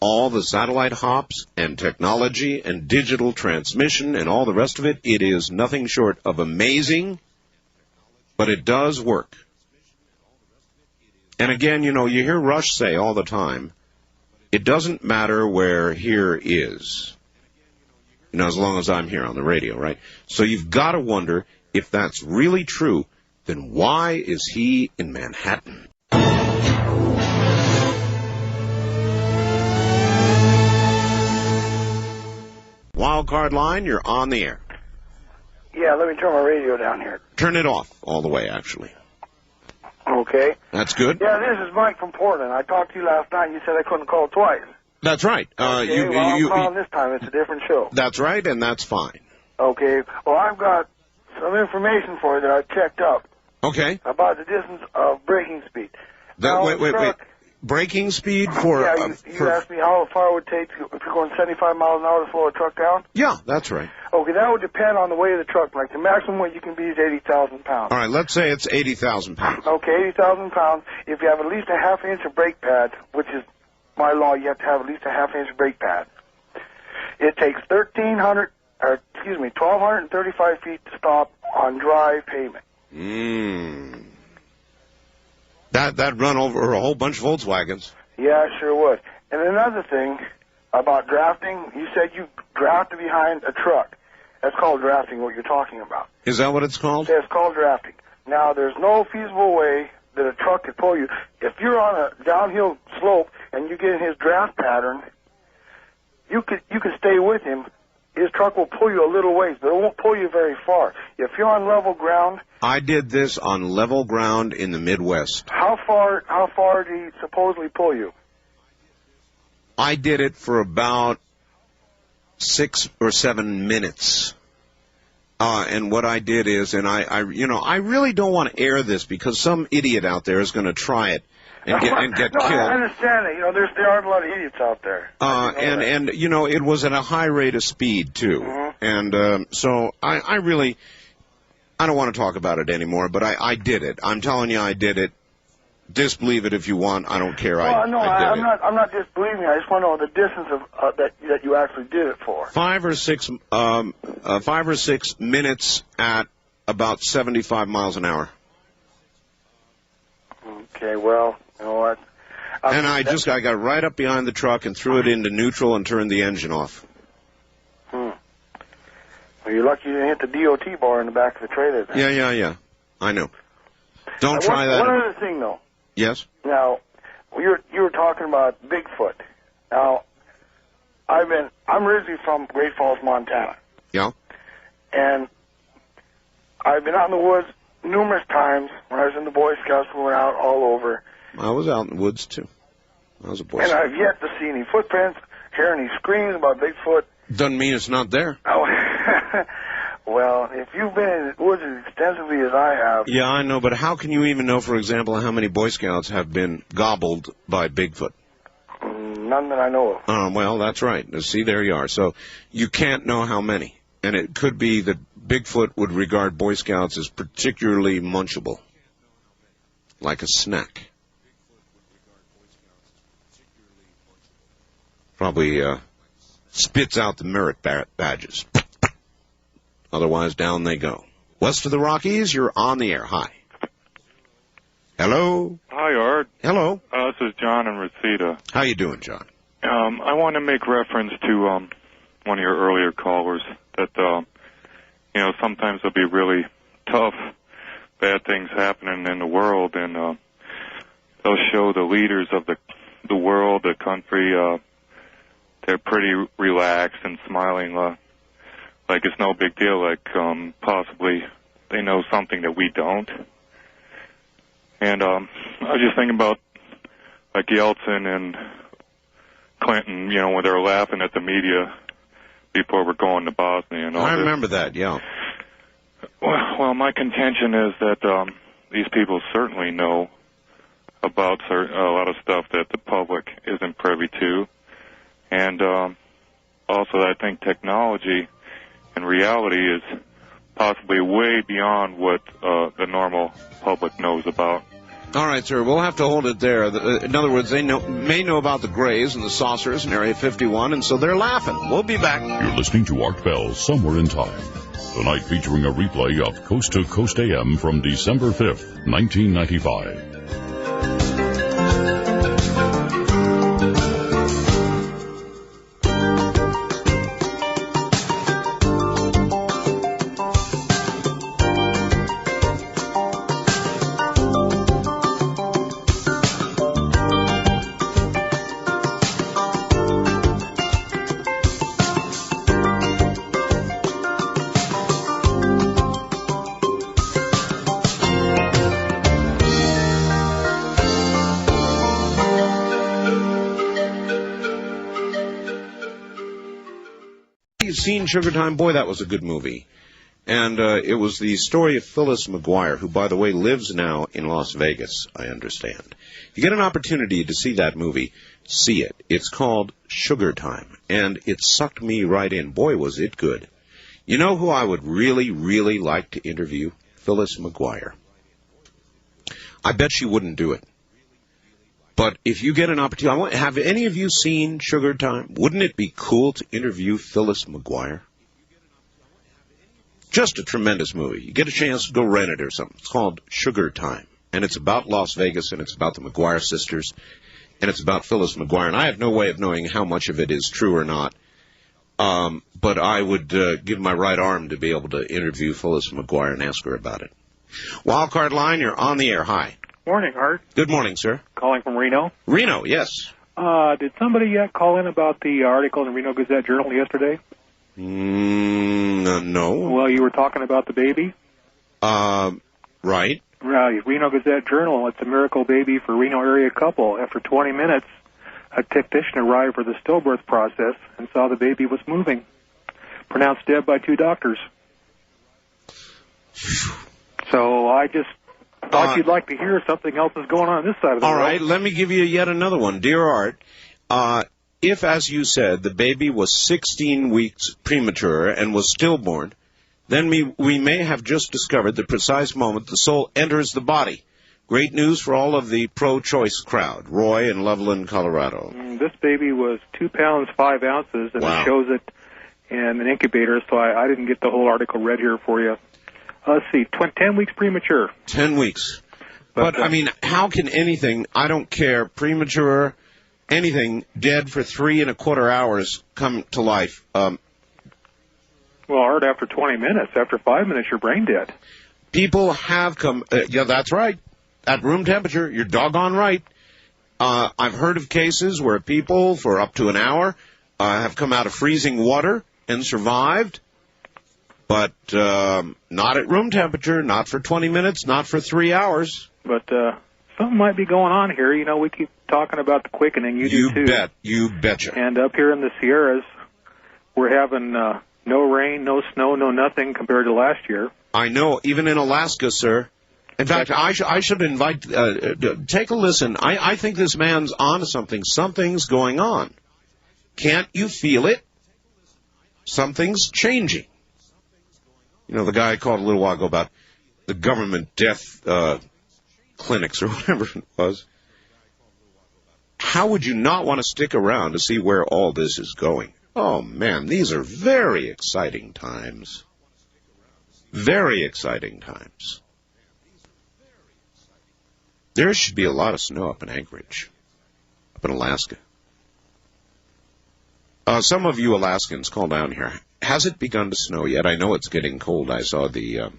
All the satellite hops and technology and digital transmission and all the rest of it, it is nothing short of amazing, but it does work. And again, you hear Rush say all the time, it doesn't matter where here is. As long as I'm here on the radio, right? So you've got to wonder, if that's really true, then why is he in Manhattan? Wildcard line, you're on the air. Yeah, let me turn my radio down here. Turn it off all the way, actually. Okay. That's good. Yeah, this is Mike from Portland. I talked to you last night. You said I couldn't call twice. That's right. Okay, I'm calling this time. It's a different show. That's right, and that's fine. Okay. Well, I've got some information for you that I checked up. Okay. About the distance of braking speed. Wait. Braking speed for... Yeah, you asked me how far it would take if you're going 75 miles an hour to slow a truck down? Yeah, that's right. Okay, that would depend on the weight of the truck. Like the maximum weight you can be is 80,000 pounds. All right, let's say it's 80,000 pounds. Okay, 80,000 pounds. If you have at least a half inch of brake pad, which is by law, you have to have at least a half inch brake pad. It takes 1,235 feet to stop on dry pavement. That'd run over a whole bunch of Volkswagens. Yeah, sure would. And another thing about drafting, you said you drafted behind a truck. That's called drafting, what you're talking about. Is that what it's called? Yeah, it's called drafting. Now, there's no feasible way that a truck could pull you. If you're on a downhill slope and you get in his draft pattern, you could stay with him. His truck will pull you a little ways, but it won't pull you very far. If you're on level ground... I did this on level ground in the Midwest. How far did he supposedly pull you? I did it for about 6 or 7 minutes. And what I did is, and I really don't want to air this because some idiot out there is going to try it and get killed. I understand it. There are a lot of idiots out there. And it was at a high rate of speed too. Mm-hmm. And so I really don't want to talk about it anymore. But I did it. I'm telling you, I did it. Disbelieve it if you want. I don't care. I'm not disbelieving. I just want to know the distance of that you actually did it for. 5 or 6 minutes at about 75 miles an hour. Okay, well, you know what? And I got right up behind the truck and threw it into neutral and turned the engine off. Well, you're lucky you didn't hit the DOT bar in the back of the trailer then. Yeah. I know. Don't try that. One other thing, though. Yes? Now, you were talking about Bigfoot. Now, I'm originally from Great Falls, Montana. Yeah. And I've been out in the woods numerous times when I was in the Boy Scouts. We went out all over. I was out in the woods, too. I was a Boy Scout. Scout. And I've yet to see any footprints, hear any screams about Bigfoot. Doesn't mean it's not there. Oh, well, if you've been in the woods as extensively as I have... Yeah, I know, but how can you even know, for example, how many Boy Scouts have been gobbled by Bigfoot? None that I know of. Well, that's right. See, there you are. So you can't know how many. And it could be that Bigfoot would regard Boy Scouts as particularly munchable, like a snack. Probably spits out the merit badges. Otherwise, down they go. West of the Rockies, you're on the air. Hi. Hello. Hi, Art. Hello. This is John in Reseda. How you doing, John? I want to make reference to one of your earlier callers that, sometimes there'll be really tough, bad things happening in the world, and they'll show the leaders of the world, the country, they're pretty relaxed and smiling, like it's no big deal, like possibly they know something that we don't. And I was just thinking about like Yeltsin and Clinton, when they were laughing at the media before we're going to Bosnia and all I remember that, yeah. Well, my contention is that these people certainly know about a lot of stuff that the public isn't privy to. And also I think technology in reality is possibly way beyond what the normal public knows about. All right, sir, we'll have to hold it there. In other words, they may know about the Greys and the saucers in Area 51, and so they're laughing. We'll be back. You're listening to Art Bell, Somewhere in Time. Tonight featuring a replay of Coast to Coast AM from December 5th, 1995. Seen Sugar Time? Boy, that was a good movie. And it was the story of Phyllis McGuire, who, by the way, lives now in Las Vegas, I understand. If you get an opportunity to see that movie, see it. It's called Sugar Time, and it sucked me right in. Boy, was it good. You know who I would really, really like to interview? Phyllis McGuire. I bet she wouldn't do it. But if you get an opportunity, have any of you seen Sugar Time? Wouldn't it be cool to interview Phyllis McGuire? Just a tremendous movie. You get a chance, go rent it or something. It's called Sugar Time, and it's about Las Vegas, and it's about the McGuire sisters, and it's about Phyllis McGuire. And I have no way of knowing how much of it is true or not, but I would give my right arm to be able to interview Phyllis McGuire and ask her about it. Wildcard line, you're on the air. Hi. Morning, Art. Good morning, sir. Calling from Reno. Reno, yes. Did somebody yet call in about the article in the Reno Gazette-Journal yesterday? No. Well, you were talking about the baby? Right. Reno Gazette-Journal, it's a miracle baby for Reno area couple. After 20 minutes, a technician arrived for the stillbirth process and saw the baby was moving. Pronounced dead by 2 doctors. So I just thought you'd like to hear something else is going on this side of the world. All right, let me give you yet another one. Dear Art, if, as you said, the baby was 16 weeks premature and was stillborn, then we may have just discovered the precise moment the soul enters the body. Great news for all of the pro-choice crowd. Roy in Loveland, Colorado. This baby was 2 pounds 5 ounces, and Wow. It shows it in an incubator, so I didn't get the whole article read here for you. Let's see, 10 weeks premature. 10 weeks. But I mean, how can anything, I don't care, premature, anything, dead for 3 1/4 hours come to life? Well, Art, after 20 minutes, after 5 minutes, you're brain dead. People have come, yeah, that's right. At room temperature, you're doggone right. I've heard of cases where people, for up to an hour, have come out of freezing water and survived, but not at room temperature, not for 20 minutes, not for 3 hours. But something might be going on here. You know, we keep talking about the quickening. You do, too. You betcha. And up here in the Sierras, we're having no rain, no snow, no nothing compared to last year. I know, even in Alaska, sir. In fact, I should invite, take a listen. I think this man's onto something. Something's going on. Can't you feel it? Something's changing. You know, the guy called a little while ago about the government death clinics or whatever it was. How would you not want to stick around to see where all this is going? Oh, man, these are very exciting times. Very exciting times. There should be a lot of snow up in Anchorage, up in Alaska. Some of you Alaskans call down here. Has it begun to snow yet? I know it's getting cold. I saw the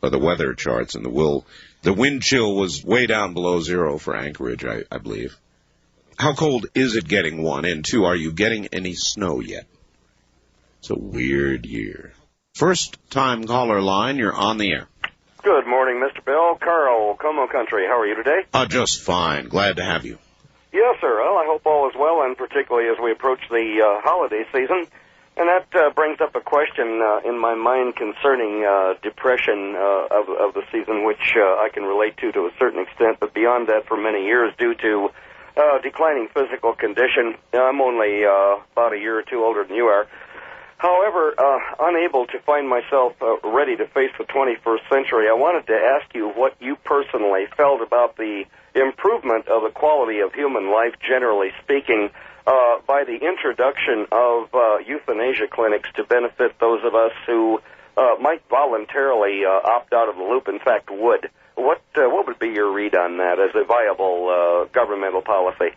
weather charts, and the wind chill was way down below 0 for Anchorage, I believe. How cold is it getting, 1? And 2, are you getting any snow yet? It's a weird year. First-time caller line, you're on the air. Good morning, Mr. Bill. Carl, Como Country. How are you today? Just fine. Glad to have you. Yes, sir. Well, I hope all is well, and particularly as we approach the holiday season. And that brings up a question in my mind concerning depression of the season, which I can relate to a certain extent, but beyond that for many years due to declining physical condition. I'm only about a year or two older than you are. However, unable to find myself ready to face the 21st century, I wanted to ask you what you personally felt about the improvement of the quality of human life, generally speaking, by the introduction of euthanasia clinics to benefit those of us who might voluntarily opt out of the loop, in fact would. What would be your read on that as a viable governmental policy?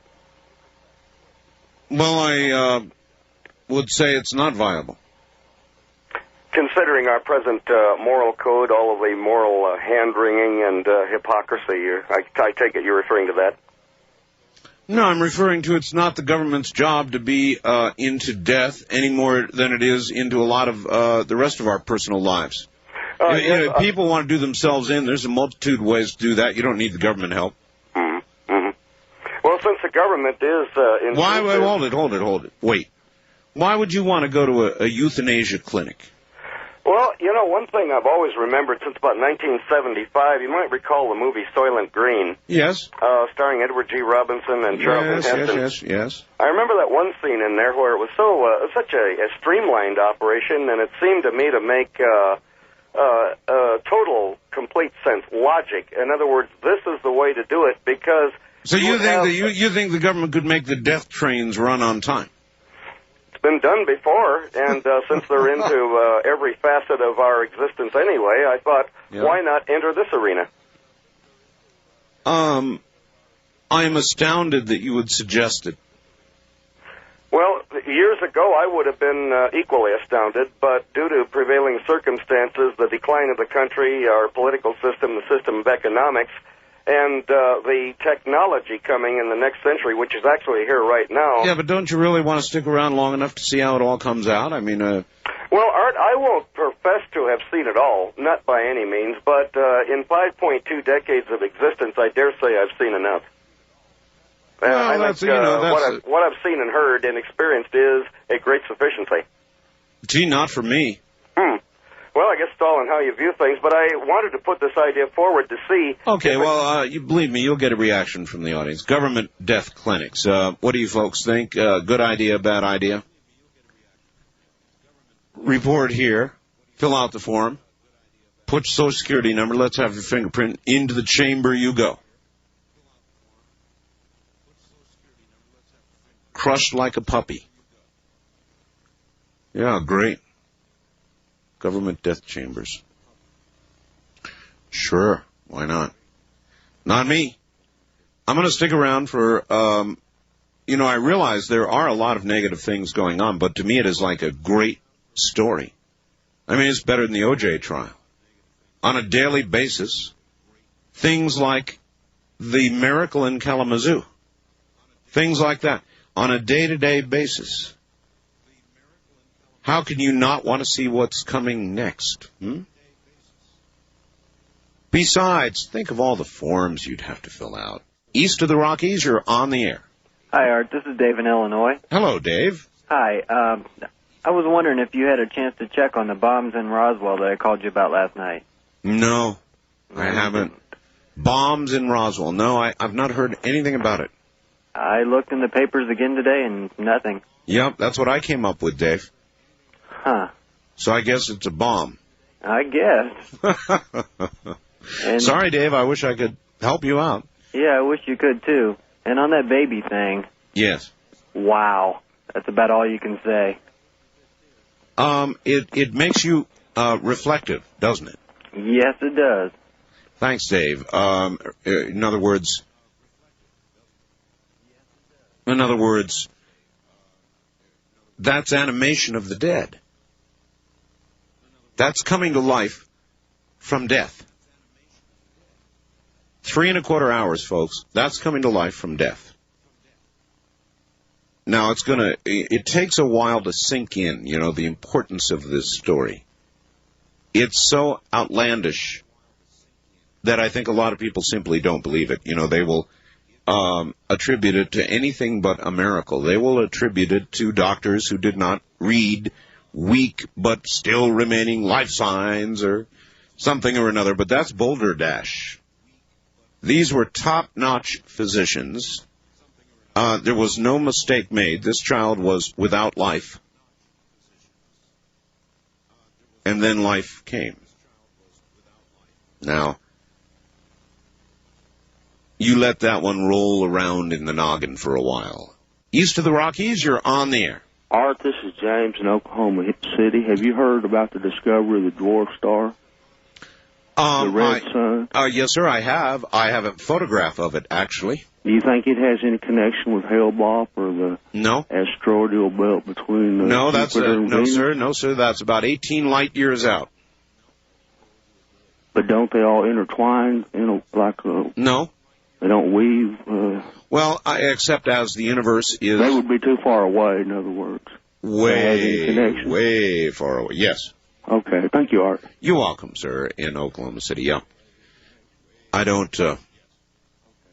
Well, I would say it's not viable. Considering our present moral code, all of the moral hand-wringing and hypocrisy, I take it you're referring to that? No, I'm referring to it's not the government's job to be into death any more than it is into a lot of the rest of our personal lives. If people want to do themselves in, there's a multitude of ways to do that. You don't need the government help. Well, since the government is... Why? Hold it. Wait. Why would you want to go to a euthanasia clinic? Well, you know, one thing I've always remembered since about 1975, you might recall the movie Soylent Green. Yes. Starring Edward G. Robinson and Charlton Heston. Yes. I remember that one scene in there where it was such a streamlined operation, and it seemed to me to make total, complete sense, logic. In other words, this is the way to do it because... So you think the government could make the death trains run on time? Been done before, and since they're into every facet of our existence anyway, I thought, why not enter this arena? I am astounded that you would suggest it. Well, years ago I would have been equally astounded, but due to prevailing circumstances, the decline of the country, our political system, the system of economics, and the technology coming in the next century, which is actually here right now. Yeah, but don't you really want to stick around long enough to see how it all comes out? I mean, Well, Art, I won't profess to have seen it all, not by any means, but in 5.2 decades of existence, I dare say I've seen enough. I think what I've seen and heard and experienced is a great sufficiency. Gee, not for me. Well, I guess it's all on how you view things, but I wanted to put this idea forward to see... Okay, well, you believe me, you'll get a reaction from the audience. Government death clinics. What do you folks think? Good idea, bad idea? Report here. Fill out the form. Put your Social Security number. Let's have your fingerprint. Into the chamber you go. Crushed like a puppy. Yeah, great. Government death chambers. Sure, why not? Not me. I'm going to stick around for, I realize there are a lot of negative things going on, but to me it is like a great story. I mean, it's better than the O.J. trial. On a daily basis, things like the miracle in Kalamazoo, things like that, on a day-to-day basis. How can you not want to see what's coming next? Besides, think of all the forms you'd have to fill out. East of the Rockies, you're on the air. Hi, Art. This is Dave in Illinois. Hello, Dave. Hi. I was wondering if you had a chance to check on the bombs in Roswell that I called you about last night. No, I haven't. Bombs in Roswell. No, I've not heard anything about it. I looked in the papers again today and nothing. Yep, that's what I came up with, Dave. Huh. So I guess it's a bomb. I guess. Sorry, Dave, I wish I could help you out. Yeah, I wish you could, too. And on that baby thing. Yes. Wow. That's about all you can say. It makes you reflective, doesn't it? Yes, it does. Thanks, Dave. In other words, that's animation of the dead. That's coming to life from death. 3¼ hours, folks. That's coming to life from death. Now, it takes a while to sink in, the importance of this story. It's so outlandish that I think a lot of people simply don't believe it. They will attribute it to anything but a miracle. They will attribute it to doctors who did not read weak but still remaining life signs or something or another, but that's balderdash. These were top-notch physicians. There was no mistake made. This child was without life. And then life came. Now, you let that one roll around in the noggin for a while. East of the Rockies, you're on the air. Art, this is James in Oklahoma City. Have you heard about the discovery of the dwarf star? The red sun? Yes, sir, I have. I have a photograph of it, actually. Do you think it has any connection with Hale-Bopp or the asteroidal belt between Jupiter and Venus? No, sir. That's about 18 light years out. But don't they all intertwine? No. They don't weave? Well, except as the universe is... They would be too far away, in other words. Way far away, yes. Okay, thank you, Art. You're welcome, sir, in Oklahoma City, yeah. I don't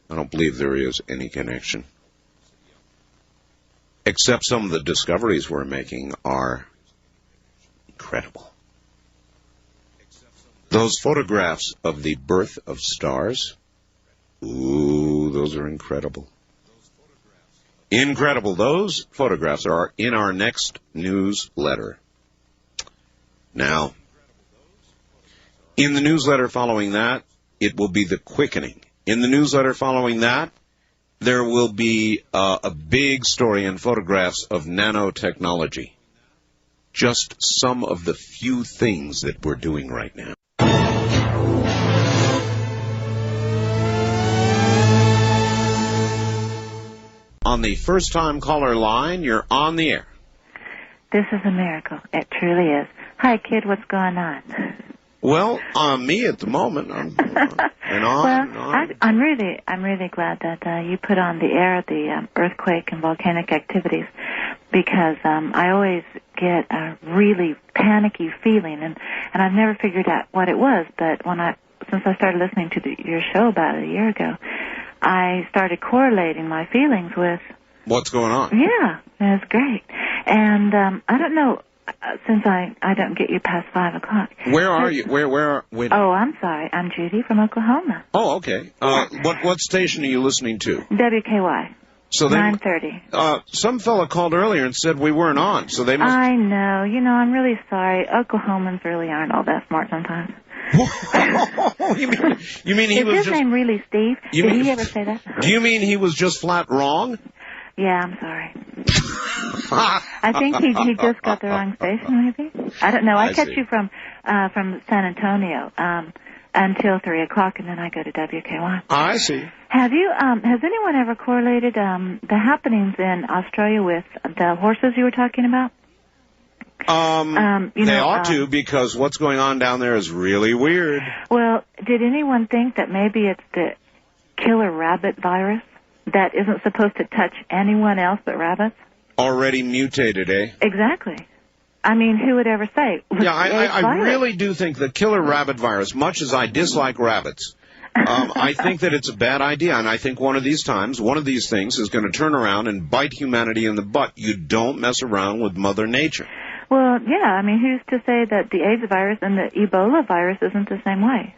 believe there is any connection. Except some of the discoveries we're making are incredible. Those photographs of the birth of stars, ooh, those are incredible. Incredible. Those photographs are in our next newsletter. Now, in the newsletter following that, it will be the quickening. In the newsletter following that, there will be a big story and photographs of nanotechnology. Just some of the few things that we're doing right now. On the first-time caller line, you're on the air. This is a miracle. It truly is. Hi, kid. What's going on? Well, me at the moment. I'm really glad that you put on the air the earthquake and volcanic activities, because I always get a really panicky feeling, and I've never figured out what it was. But since I started listening to your show about a year ago, I started correlating my feelings with what's going on. Yeah, it's great. And I don't know, since I don't get you past 5 o'clock. Where are you? Wait. Oh, I'm sorry. I'm Judy from Oklahoma. Oh, okay. What station are you listening to? WKY. So 9:30. Some fella called earlier and said we weren't on, so they must... I know. I'm really sorry. Oklahomans really aren't all that smart sometimes. You mean he was Is his name really Steve? Did he ever say that? Do you mean he was just flat wrong? Yeah, I'm sorry. I think he just got the wrong station, maybe. I don't know. I catch you from San Antonio until 3 o'clock, and then I go to WK1. I see. Has anyone ever correlated the happenings in Australia with the horses you were talking about? They ought to, because what's going on down there is really weird. Well, did anyone think that maybe it's the killer rabbit virus that isn't supposed to touch anyone else but rabbits? Already mutated, eh? Exactly. I mean, who would ever say? Yeah, I really do think the killer rabbit virus, much as I dislike rabbits, I think that it's a bad idea, and I think one of these things is going to turn around and bite humanity in the butt. You don't mess around with Mother Nature. Well, yeah, I mean, who's to say that the AIDS virus and the Ebola virus isn't the same way?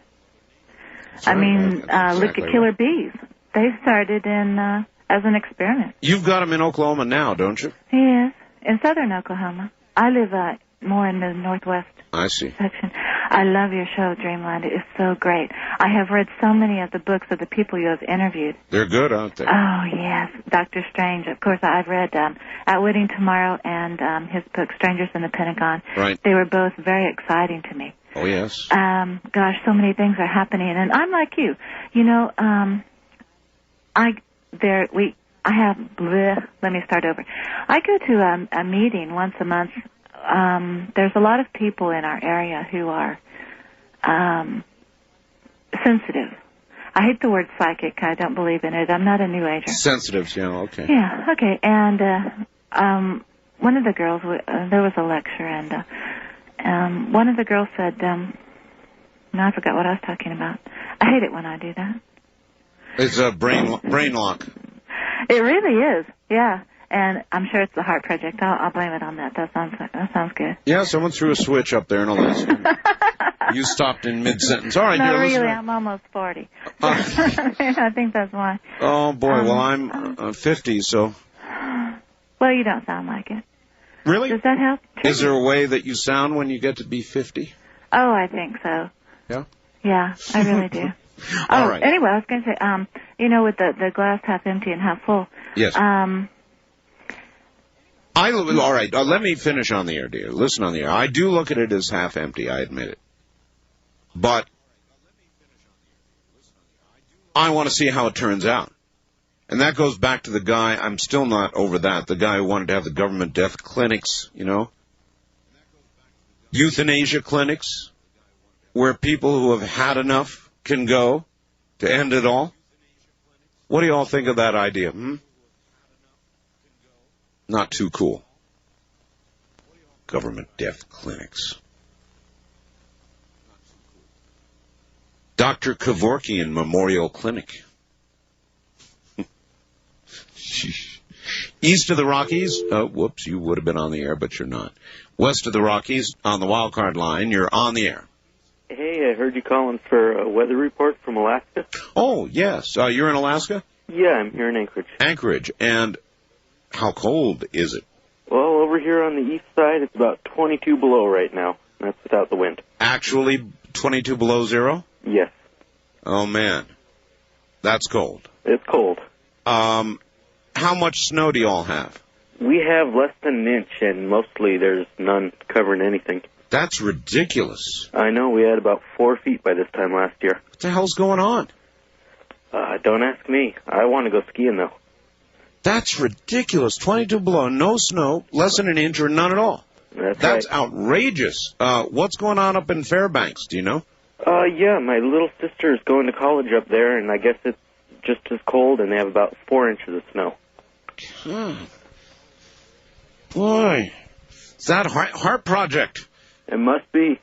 I mean, look at killer bees. They started as an experiment. You've got them in Oklahoma now, don't you? Yes, in southern Oklahoma. I live more in the northwest section. I love your show, Dreamland. It is so great. I have read so many of the books of the people you have interviewed. They're good, aren't they? Oh, yes. Dr. Strange. Of course, I've read Outwitting Tomorrow and his book, Strangers in the Pentagon. Right. They were both very exciting to me. Oh, yes. Gosh, so many things are happening. And I'm like you. Let me start over. I go to a meeting once a month. There's a lot of people in our area who are sensitive. I hate the word psychic. I don't believe in it. I'm not a New Ager. Sensitives, yeah, okay. Yeah, okay. And one of the girls, there was a lecture, and one of the girls said, I forgot what I was talking about. I hate it when I do that. It's a brain lock. It really is, yeah. And I'm sure it's the Heart Project. I'll blame it on that. That sounds good. Yeah, someone threw a switch up there and all that. You stopped in mid-sentence. All right, no, dear really, listener. I'm almost 40. I think that's why. Oh, boy, well, I'm 50, so... Well, you don't sound like it. Really? Does that help? Is there a way that you sound when you get to be 50? Oh, I think so. Yeah? Yeah, I really do. All right. Anyway, I was going to say, with the glass half empty and half full. Yes. All right, let me finish on the air, dear. Listen on the air. I do look at it as half empty, I admit it. But I want to see how it turns out. And that goes back to the guy, I'm still not over that, the guy who wanted to have the government death clinics, euthanasia clinics, where people who have had enough can go to end it all. What do you all think of that idea? Not too cool. Government death clinics. Dr. Kevorkian Memorial Clinic. East of the Rockies, whoops, you would have been on the air, but you're not. West of the Rockies, on the wild card line, you're on the air. Hey, I heard you calling for a weather report from Alaska. Oh, yes. You're in Alaska? Yeah, I'm here in Anchorage. Anchorage. And how cold is it? Well, over here on the east side, it's about 22 below right now. That's without the wind. Actually 22 below zero? Yes. Oh, man. That's cold. It's cold. How much snow do you all have? We have less than an inch, and mostly there's none covering anything. That's ridiculous. I know. We had about 4 feet by this time last year. What the hell's going on? Don't ask me. I want to go skiing, though. That's ridiculous. 22 below, no snow, less than an inch, or none at all. That's right. Outrageous. What's going on up in Fairbanks? Do you know? Yeah, my little sister is going to college up there, and I guess it's just as cold, and they have about 4 inches of snow. Boy, is that Heart Project? It must be.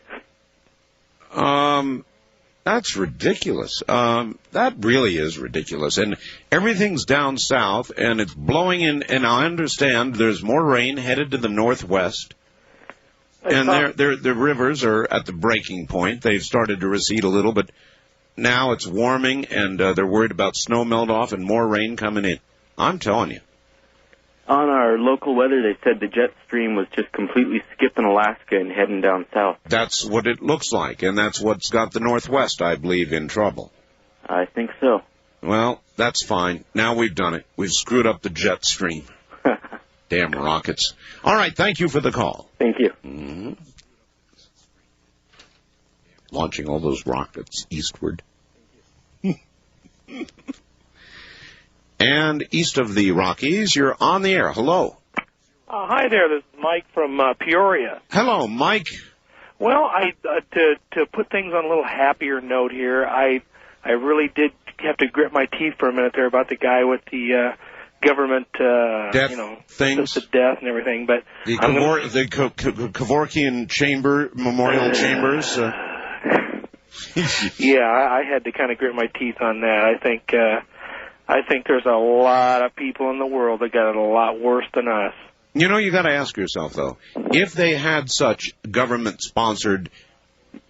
That's ridiculous. That really is ridiculous. And everything's down south, and it's blowing in, and I understand there's more rain headed to the northwest. And the rivers are at the breaking point. They've started to recede a little, but now it's warming, and they're worried about snow melt-off and more rain coming in. I'm telling you. On our local weather, they said the jet stream was just completely skipping Alaska and heading down south. That's what it looks like, and that's what's got the Northwest, I believe, in trouble. I think so. Well, that's fine. Now we've done it. We've screwed up the jet stream. Damn rockets. All right, thank you for the call. Thank you. Mm-hmm. Launching all those rockets eastward. And east of the Rockies, you're on the air. Hello. Hi there. This is Mike from Peoria. Hello, Mike. Well, to put things on a little happier note here, I really did have to grit my teeth for a minute there about the guy with the government, death things, the death and everything. But the Kevorkian chamber, memorial chambers. Yeah, I had to kind of grit my teeth on that. I think there's a lot of people in the world that got it a lot worse than us. You know, you got to ask yourself, though, if they had such government-sponsored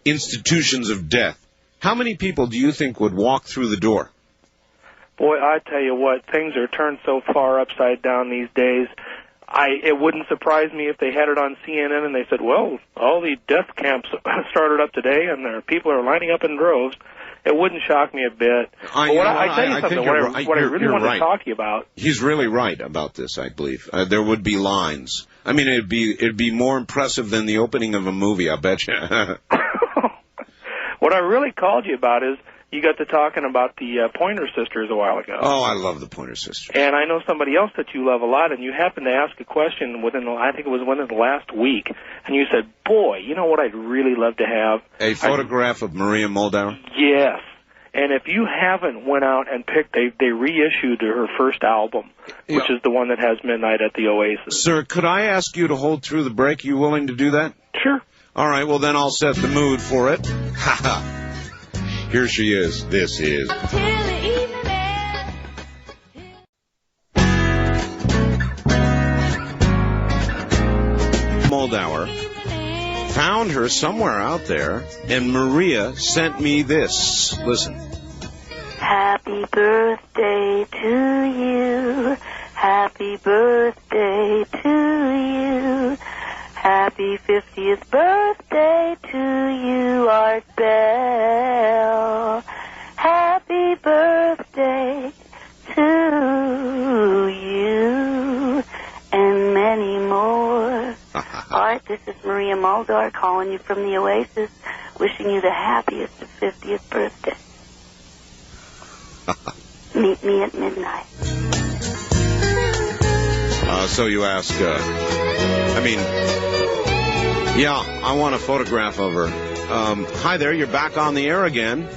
institutions of death, how many people do you think would walk through the door? Boy, I tell you what, things are turned so far upside down these days. It wouldn't surprise me if they had it on CNN and they said, well, all the death camps started up today and there people are lining up in droves. It wouldn't shock me a bit. I tell you something, what I really want to talk to you about. He's really right about this, I believe. There would be lines. I mean, it'd be more impressive than the opening of a movie, I bet you. What I really called you about is you got to talking about the Pointer Sisters a while ago. Oh, I love the Pointer Sisters. And I know somebody else that you love a lot, and you happened to ask a question within the last week, and you said, boy, you know what I'd really love to have? A photograph of Maria Muldaur? Yes. And if you haven't went out and picked, they reissued her first album, which is the one that has Midnight at the Oasis. Sir, could I ask you to hold through the break? You willing to do that? Sure. All right, well, then I'll set the mood for it. Ha ha. Here she is. This is... Muldaur. Found her somewhere out there, and Maria sent me this. Listen. Happy birthday to you. Happy birthday to you. Happy 50th birthday to you, Art Bell. Happy birthday to you, and many more. Art, this is Maria Muldaur calling you from the Oasis, wishing you the happiest 50th birthday. Meet me at midnight. So you ask, I want a photograph of her. Hi there, you're back on the air again.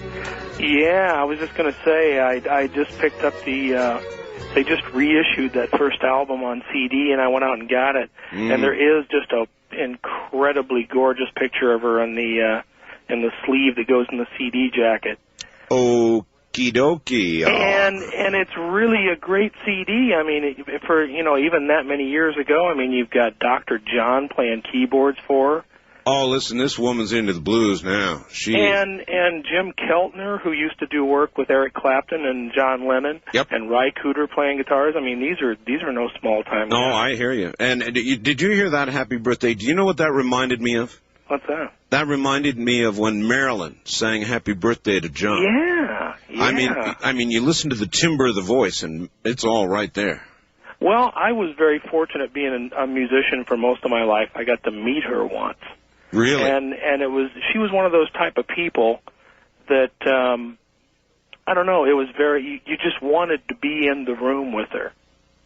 Yeah, I was just going to say, I just picked up they just reissued that first album on CD, and I went out and got it. And there is just a incredibly gorgeous picture of her in the sleeve that goes in the CD jacket. Okie dokie. And it's really a great CD. I mean, for even that many years ago. I mean, you've got Dr. John playing keyboards for her. Oh, listen, this woman's into the blues now. And Jim Keltner, who used to do work with Eric Clapton and John Lennon. Yep. And Ry Cooder playing guitars. I mean, these are no small time. No, I hear you. And did you hear that Happy Birthday? Do you know what that reminded me of? What's that? That reminded me of when Marilyn sang Happy Birthday to John. Yeah. I mean, you listen to the timbre of the voice, and it's all right there. Well, I was very fortunate being a musician for most of my life. I got to meet her once. Really? And she was one of those type of people that, I don't know, it was you just wanted to be in the room with her.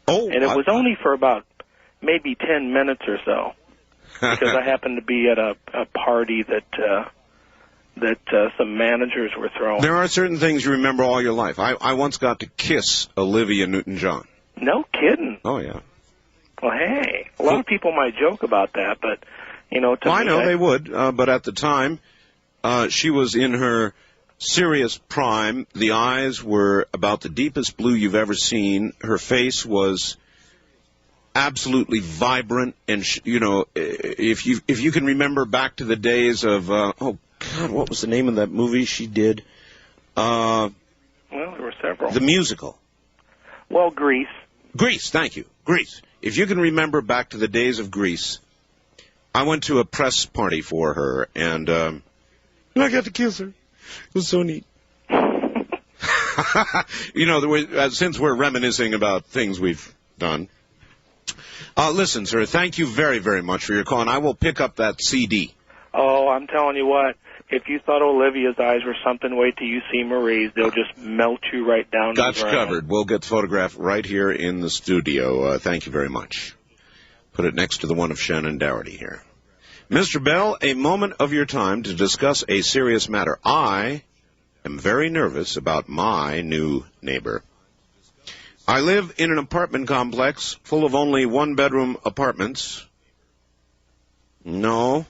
Oh. And it was only for about maybe 10 minutes or so, because I happened to be at a party that some managers were throwing. There are certain things you remember all your life. I once got to kiss Olivia Newton-John. No kidding. Oh, yeah. Well, hey, a lot of people might joke about that, but, you know, to me, I know they would, but at the time, she was in her serious prime. The eyes were about the deepest blue you've ever seen. Her face was absolutely vibrant, and if you can remember back to the days of oh God, what was the name of that movie she did? Well, there were several. The musical. Well, Grease. Grease, thank you. Grease. If you can remember back to the days of Grease, I went to a press party for her, and I got to kiss her. It was so neat. Since we're reminiscing about things we've done. Listen, sir, thank you very, very much for your call, and I will pick up that CD. Oh, I'm telling you what. If you thought Olivia's eyes were something, wait till you see Marie's. They'll just melt you right down to the ground. Covered. We'll get photographed right here in the studio. Thank you very much. Put it next to the one of Shannon Doherty here. Mr. Bell, a moment of your time to discuss a serious matter. I am very nervous about my new neighbor. I live in an apartment complex full of only one-bedroom apartments. No.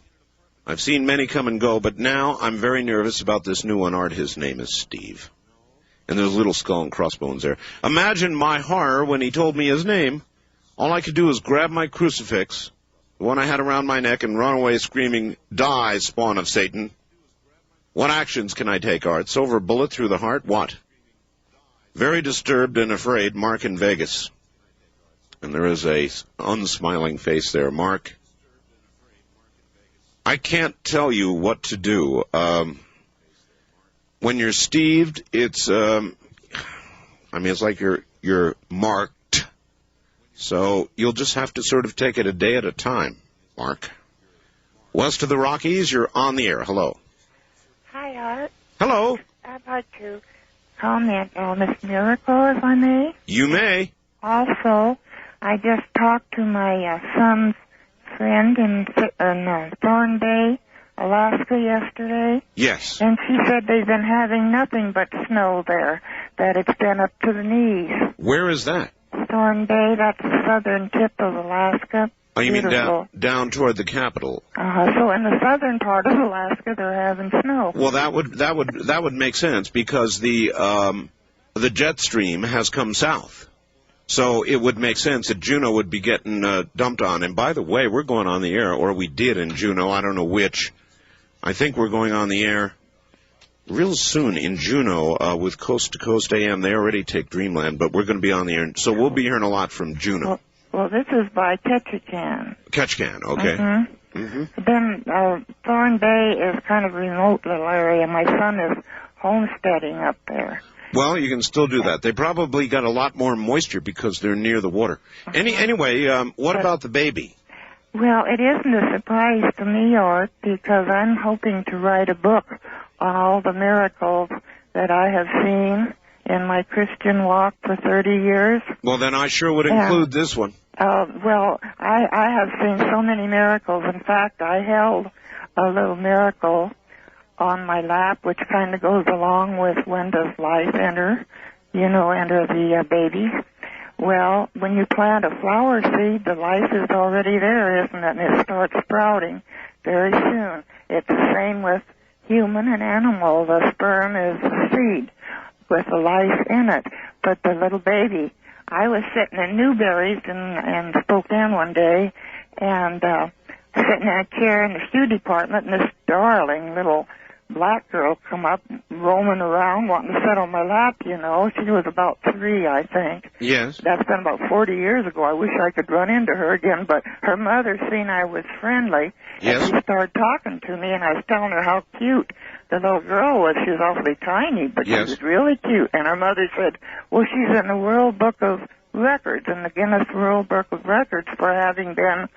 I've seen many come and go, but now I'm very nervous about this new one. Art, his name is Steve. And there's a little skull and crossbones there. Imagine my horror when he told me his name. All I could do was grab my crucifix, the one I had around my neck, and run away screaming, "Die, spawn of Satan." What actions can I take, Art? Silver bullet through the heart? What? Very disturbed and afraid, Mark in Vegas. And there is a unsmiling face there. Mark, I can't tell you what to do. When you're Steved, it's like you're marked. So you'll just have to sort of take it a day at a time, Mark. West of the Rockies, you're on the air. Hello. Hi, Art. Hello. I'd like to comment on this miracle, if I may. You may. Also, I just talked to my son's friend in Thorn Bay, Alaska yesterday. Yes. And she said they've been having nothing but snow there, that it's been up to the knees. Where is that? Thorn Bay, that's the southern tip of Alaska. Oh, you Beautiful. mean down toward the capital? So in the southern part of Alaska, they're having snow. Well, that would make sense because the jet stream has come south. So it would make sense that Juneau would be getting dumped on. And by the way, we're going on the air, or we did in Juneau. I don't know which. I think we're going on the air real soon in Juneau with Coast to Coast AM. They already take Dreamland, but we're going to be on the air. So we'll be hearing a lot from Juneau. Well, this is by Ketchikan. Ketchikan, okay. Mm-hmm. Mm-hmm. Then Thorn Bay is kind of a remote little area. My son is homesteading up there. Well, you can still do that. They probably got a lot more moisture because they're near the water. Anyway, what about the baby? Well, it isn't a surprise to me, Art, because I'm hoping to write a book on all the miracles that I have seen in my Christian walk for 30 years. Well, then I sure would include this one. Well, I have seen so many miracles. In fact, I held a little miracle on my lap, which kind of goes along with when does life enter the baby. Well, when you plant a flower seed, the life is already there, isn't it? And it starts sprouting very soon. It's the same with human and animal. The sperm is the seed with the life in it. But the little baby, I was sitting in Newberry's in Spokane one day, and sitting in a chair in the shoe department, and this darling little black girl come up, roaming around, wanting to sit on my lap, you know. She was about 3, I think. Yes. That's been about 40 years ago. I wish I could run into her again, but her mother seen I was friendly, yes. and she started talking to me, and I was telling her how cute the little girl was. She was awfully tiny, but yes. she was really cute. And her mother said, well, she's in the World Book of Records, in the Guinness World Book of Records, for having been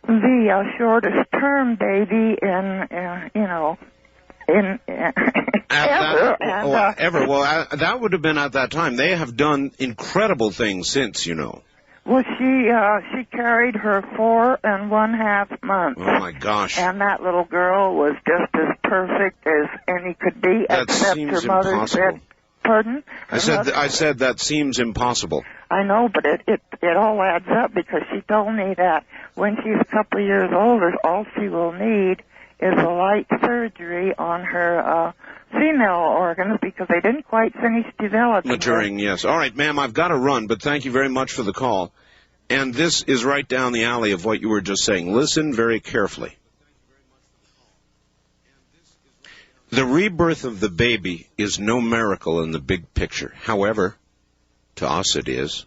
the shortest term baby in, you know, ever. Well, that would have been at that time. They have done incredible things since, you know. Well, she carried her 4 1/2 months. Oh my gosh! And that little girl was just as perfect as any could be, that except seems her mother impossible. said, "Pardon?" I said that seems impossible. I know, but it all adds up, because she told me that when she's a couple of years older, all she will need is a light surgery on her female organs, because they didn't quite finish developing. Maturing, yes. All right, ma'am, I've got to run, but thank you very much for the call. And this is right down the alley of what you were just saying. Listen very carefully. The rebirth of the baby is no miracle in the big picture. However, to us it is.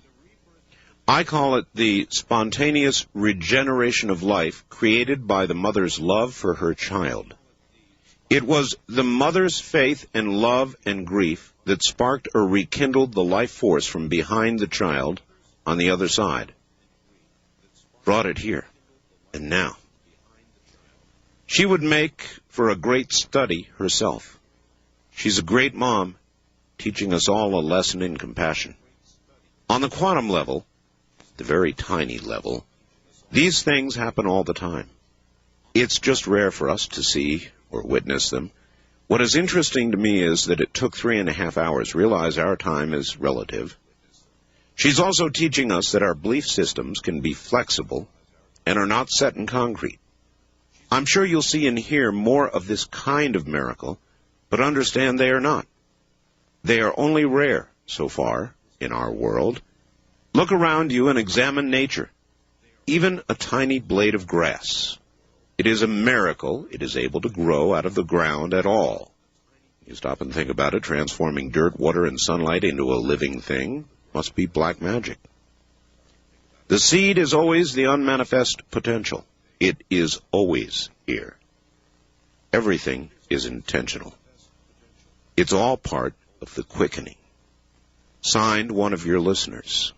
I call it the spontaneous regeneration of life created by the mother's love for her child. It was the mother's faith and love and grief that sparked or rekindled the life force from behind the child on the other side. Brought it here, and now. She would make for a great study herself. She's a great mom, teaching us all a lesson in compassion. On the quantum level, the very tiny level, these things happen all the time. It's just rare for us to see or witness them. What is interesting to me is that it took 3.5 hours. Realize our time is relative. She's also teaching us that our belief systems can be flexible and are not set in concrete. I'm sure you'll see and hear more of this kind of miracle, but understand they are not. They are only rare so far in our world. Look around you and examine nature, even a tiny blade of grass. It is a miracle it is able to grow out of the ground at all. You stop and think about it, transforming dirt, water, and sunlight into a living thing must be black magic. The seed is always the unmanifest potential. It is always here. Everything is intentional. It's all part of the quickening. Signed, one of your listeners.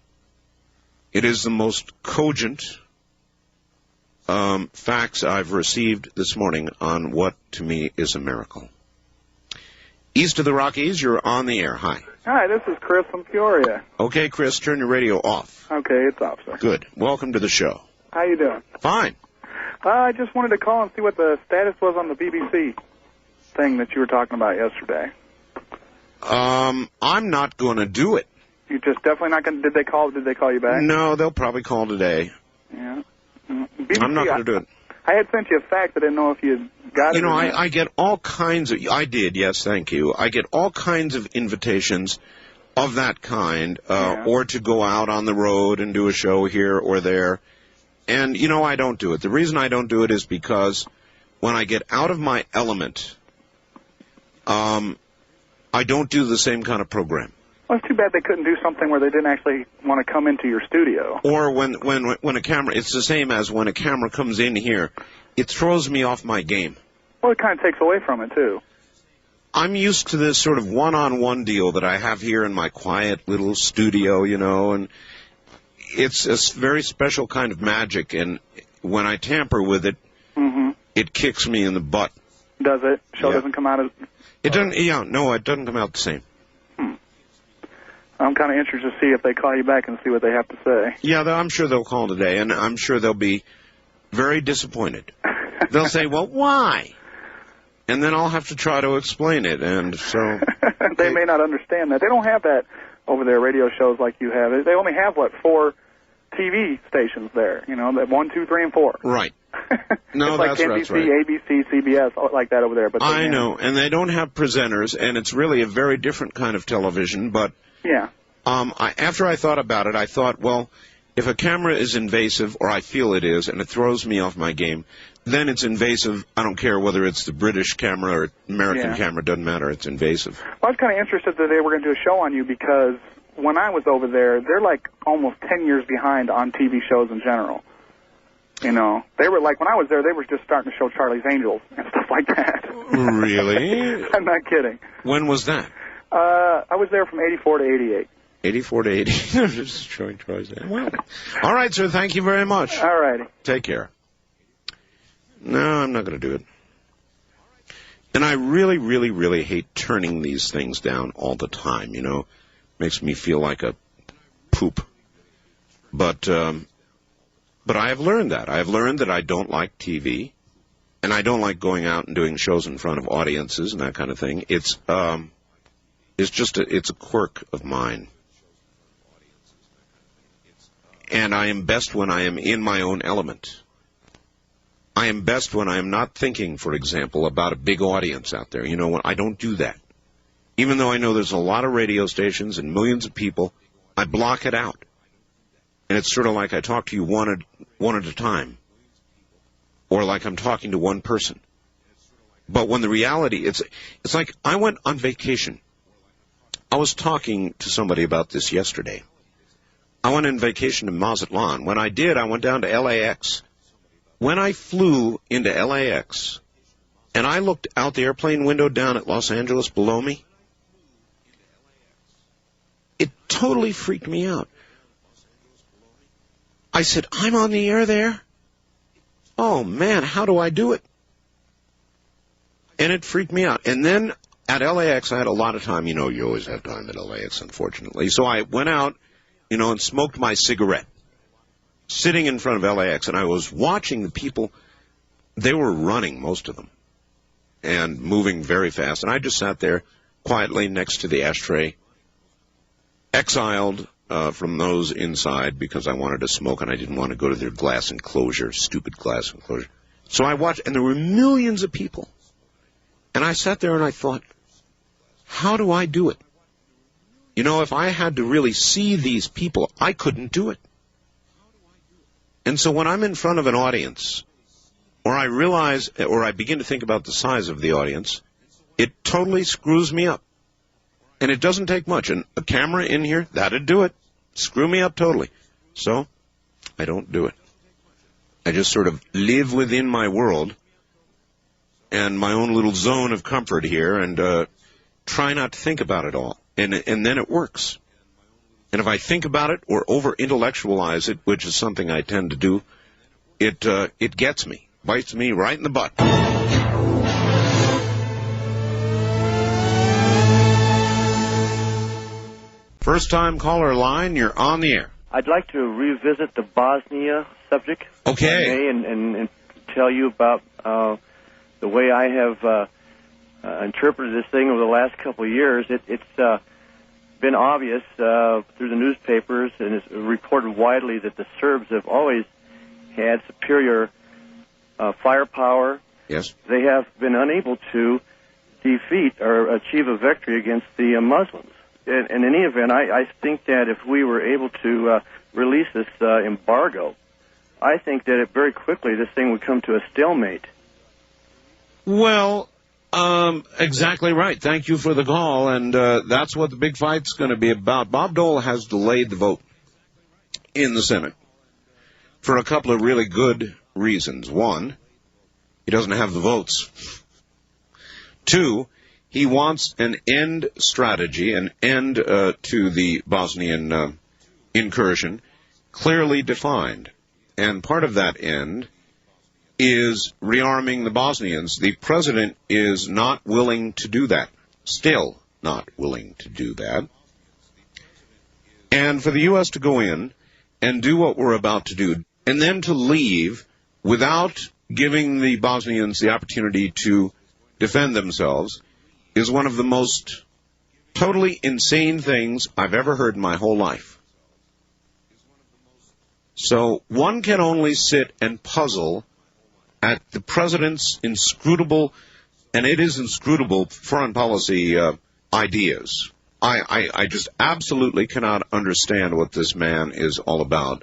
It is the most cogent facts I've received this morning on what, to me, is a miracle. East of the Rockies, you're on the air. Hi. Hi, this is Chris from Peoria. Okay, Chris, turn your radio off. Okay, it's off, sir. Good. Welcome to the show. How you doing? Fine. I just wanted to call and see what the status was on the BBC thing that you were talking about yesterday. I'm not going to do it. You just definitely not going to... Did they call you back? No, they'll probably call today. Yeah. BBC, I'm not going to do it. I had sent you a fax. I didn't know if you got it. You know, I get all kinds of... I did, yes, thank you. I get all kinds of invitations of that kind, or to go out on the road and do a show here or there. And, you know, I don't do it. The reason I don't do it is because when I get out of my element, I don't do the same kind of program. Well, it's too bad they couldn't do something where they didn't actually want to come into your studio. Or when a camera, it's the same as when a camera comes in here. It throws me off my game. Well, it kind of takes away from it, too. I'm used to this sort of one-on-one deal that I have here in my quiet little studio, you know, and it's a very special kind of magic, and when I tamper with it, it kicks me in the butt. Does it? Show doesn't come out as... It doesn't, no, it doesn't come out the same. I'm kind of interested to see if they call you back and see what they have to say. Yeah, I'm sure they'll call today, and I'm sure they'll be very disappointed. They'll say, well, why? And then I'll have to try to explain it, and so... They may not understand that. They don't have that over there, radio shows like you have. They only have, 4 TV stations there, you know, 1, 2, 3, and 4. Right. No, it's like that's NBC, right. ABC, CBS, like that over there. But I know, and they don't have presenters, and it's really a very different kind of television, but... Yeah. After I thought about it, I thought, well, If a camera is invasive, or I feel it is, and it throws me off my game, then it's invasive. I don't care whether it's the British camera or American camera. Doesn't matter. It's invasive. Well, I was kind of interested that they were going to do a show on you because when I was over there, they're like almost 10 years behind on TV shows in general. You know, they were like, when I was there, they were just starting to show Charlie's Angels and stuff like that. Really? I'm not kidding. When was that? I was there from 84 to 88. 84 to 80. Just showing Charlie's Angels. Well, all right, sir. Thank you very much. All righty. Take care. No, I'm not going to do it. And I really, really, really hate turning these things down all the time, you know. Makes me feel like a poop. But I have learned that. I have learned that I don't like TV, and I don't like going out and doing shows in front of audiences and that kind of thing. It's just it's a quirk of mine. And I am best when I am in my own element. I am best when I am not thinking, for example, about a big audience out there. You know what? I don't do that. Even though I know there's a lot of radio stations and millions of people, I block it out. And it's sort of like I talk to you one at a time. Or like I'm talking to one person. But when the reality, it's like I went on vacation. I was talking to somebody about this yesterday. I went on vacation to Mazatlan. When I did, I went down to LAX. When I flew into LAX, and I looked out the airplane window down at Los Angeles below me, it totally freaked me out. I said, I'm on the air there? Oh, man, how do I do it? And it freaked me out. And then at LAX, I had a lot of time. You know, you always have time at LAX, unfortunately. So I went out, you know, and smoked my cigarette, sitting in front of LAX, and I was watching the people. They were running, most of them, and moving very fast. And I just sat there quietly next to the ashtray, exiled from those inside because I wanted to smoke and I didn't want to go to their glass enclosure, stupid glass enclosure. So I watched, and there were millions of people. And I sat there and I thought, how do I do it? You know, if I had to really see these people, I couldn't do it. And so when I'm in front of an audience, or I realize, or I begin to think about the size of the audience, it totally screws me up. And it doesn't take much. And a camera in here, that'd do it. Screw me up totally. So, I don't do it. I just sort of live within my world and my own little zone of comfort here and try not to think about it all. And then it works. And if I think about it or over-intellectualize it, which is something I tend to do, it gets me, bites me right in the butt. First-time caller line, you're on the air. I'd like to revisit the Bosnia subject. Okay. And tell you about the way I have interpreted this thing over the last couple of years. It's been obvious through the newspapers and it's reported widely that the Serbs have always had superior firepower. Yes. They have been unable to defeat or achieve a victory against the Muslims. In any event, I think that if we were able to release this embargo, I think that very quickly this thing would come to a stalemate. Well, exactly right. Thank you for the call, and that's what the big fight's going to be about. Bob Dole has delayed the vote in the Senate for a couple of really good reasons. One, he doesn't have the votes. Two, he wants an end strategy, an end to the Bosnian incursion, clearly defined. And part of that end is rearming the Bosnians. The president is not willing to do that, still not willing to do that. And for the U.S. to go in and do what we're about to do, and then to leave without giving the Bosnians the opportunity to defend themselves, is one of the most totally insane things I've ever heard in my whole life. So one can only sit and puzzle at the president's inscrutable, and it is inscrutable, foreign policy ideas. I just absolutely cannot understand what this man is all about.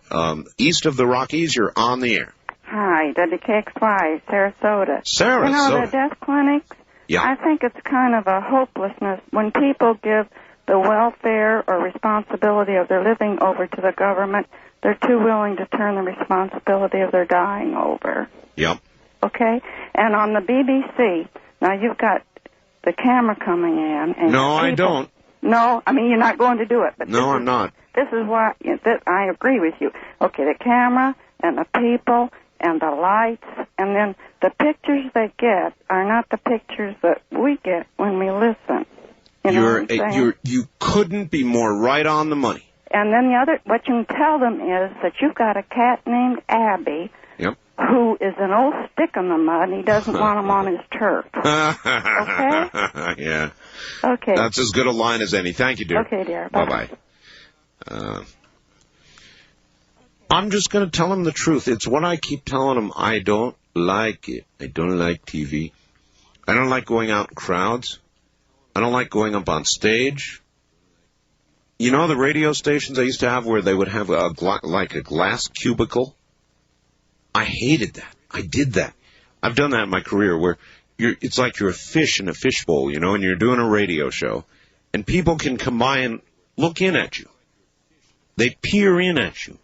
East of the Rockies, you're on the air. Hi, WKXY, Sarasota. Sarasota. You know, the death clinics, yeah. I think it's kind of a hopelessness when people give the welfare or responsibility of their living over to the government. They're too willing to turn the responsibility of their dying over. Yep. Okay? And on the BBC, now you've got the camera coming in. And no, I don't. No, I mean, you're not going to do it. But no, I'm not. This is why I agree with you. Okay, the camera and the people and the lights, and then the pictures they get are not the pictures that we get when we listen. You know what I'm saying? You couldn't be more right on the money. And then what you can tell them is that you've got a cat named Abby, yep, who is an old stick in the mud, and he doesn't want him on his turf. Okay? Yeah. Okay. That's as good a line as any. Thank you, dear. Okay, dear. Bye-bye. I'm just going to tell him the truth. It's what I keep telling him. I don't like it. I don't like TV. I don't like going out in crowds. I don't like going up on stage. You know the radio stations I used to have where they would have a glass cubicle? I hated that. I did that. I've done that in my career where it's like you're a fish in a fishbowl, you know, and you're doing a radio show, and people can come by and look in at you. They peer in at you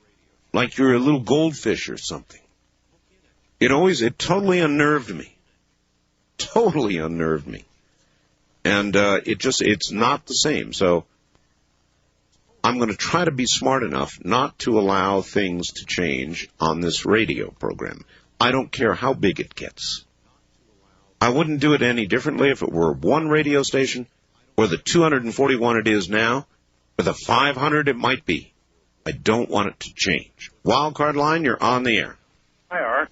like you're a little goldfish or something. It totally unnerved me. Totally unnerved me. And it's not the same. So I'm going to try to be smart enough not to allow things to change on this radio program. I don't care how big it gets. I wouldn't do it any differently if it were one radio station, or the 241 it is now, or the 500 it might be. I don't want it to change. Wildcard line, you're on the air. Hi, Art.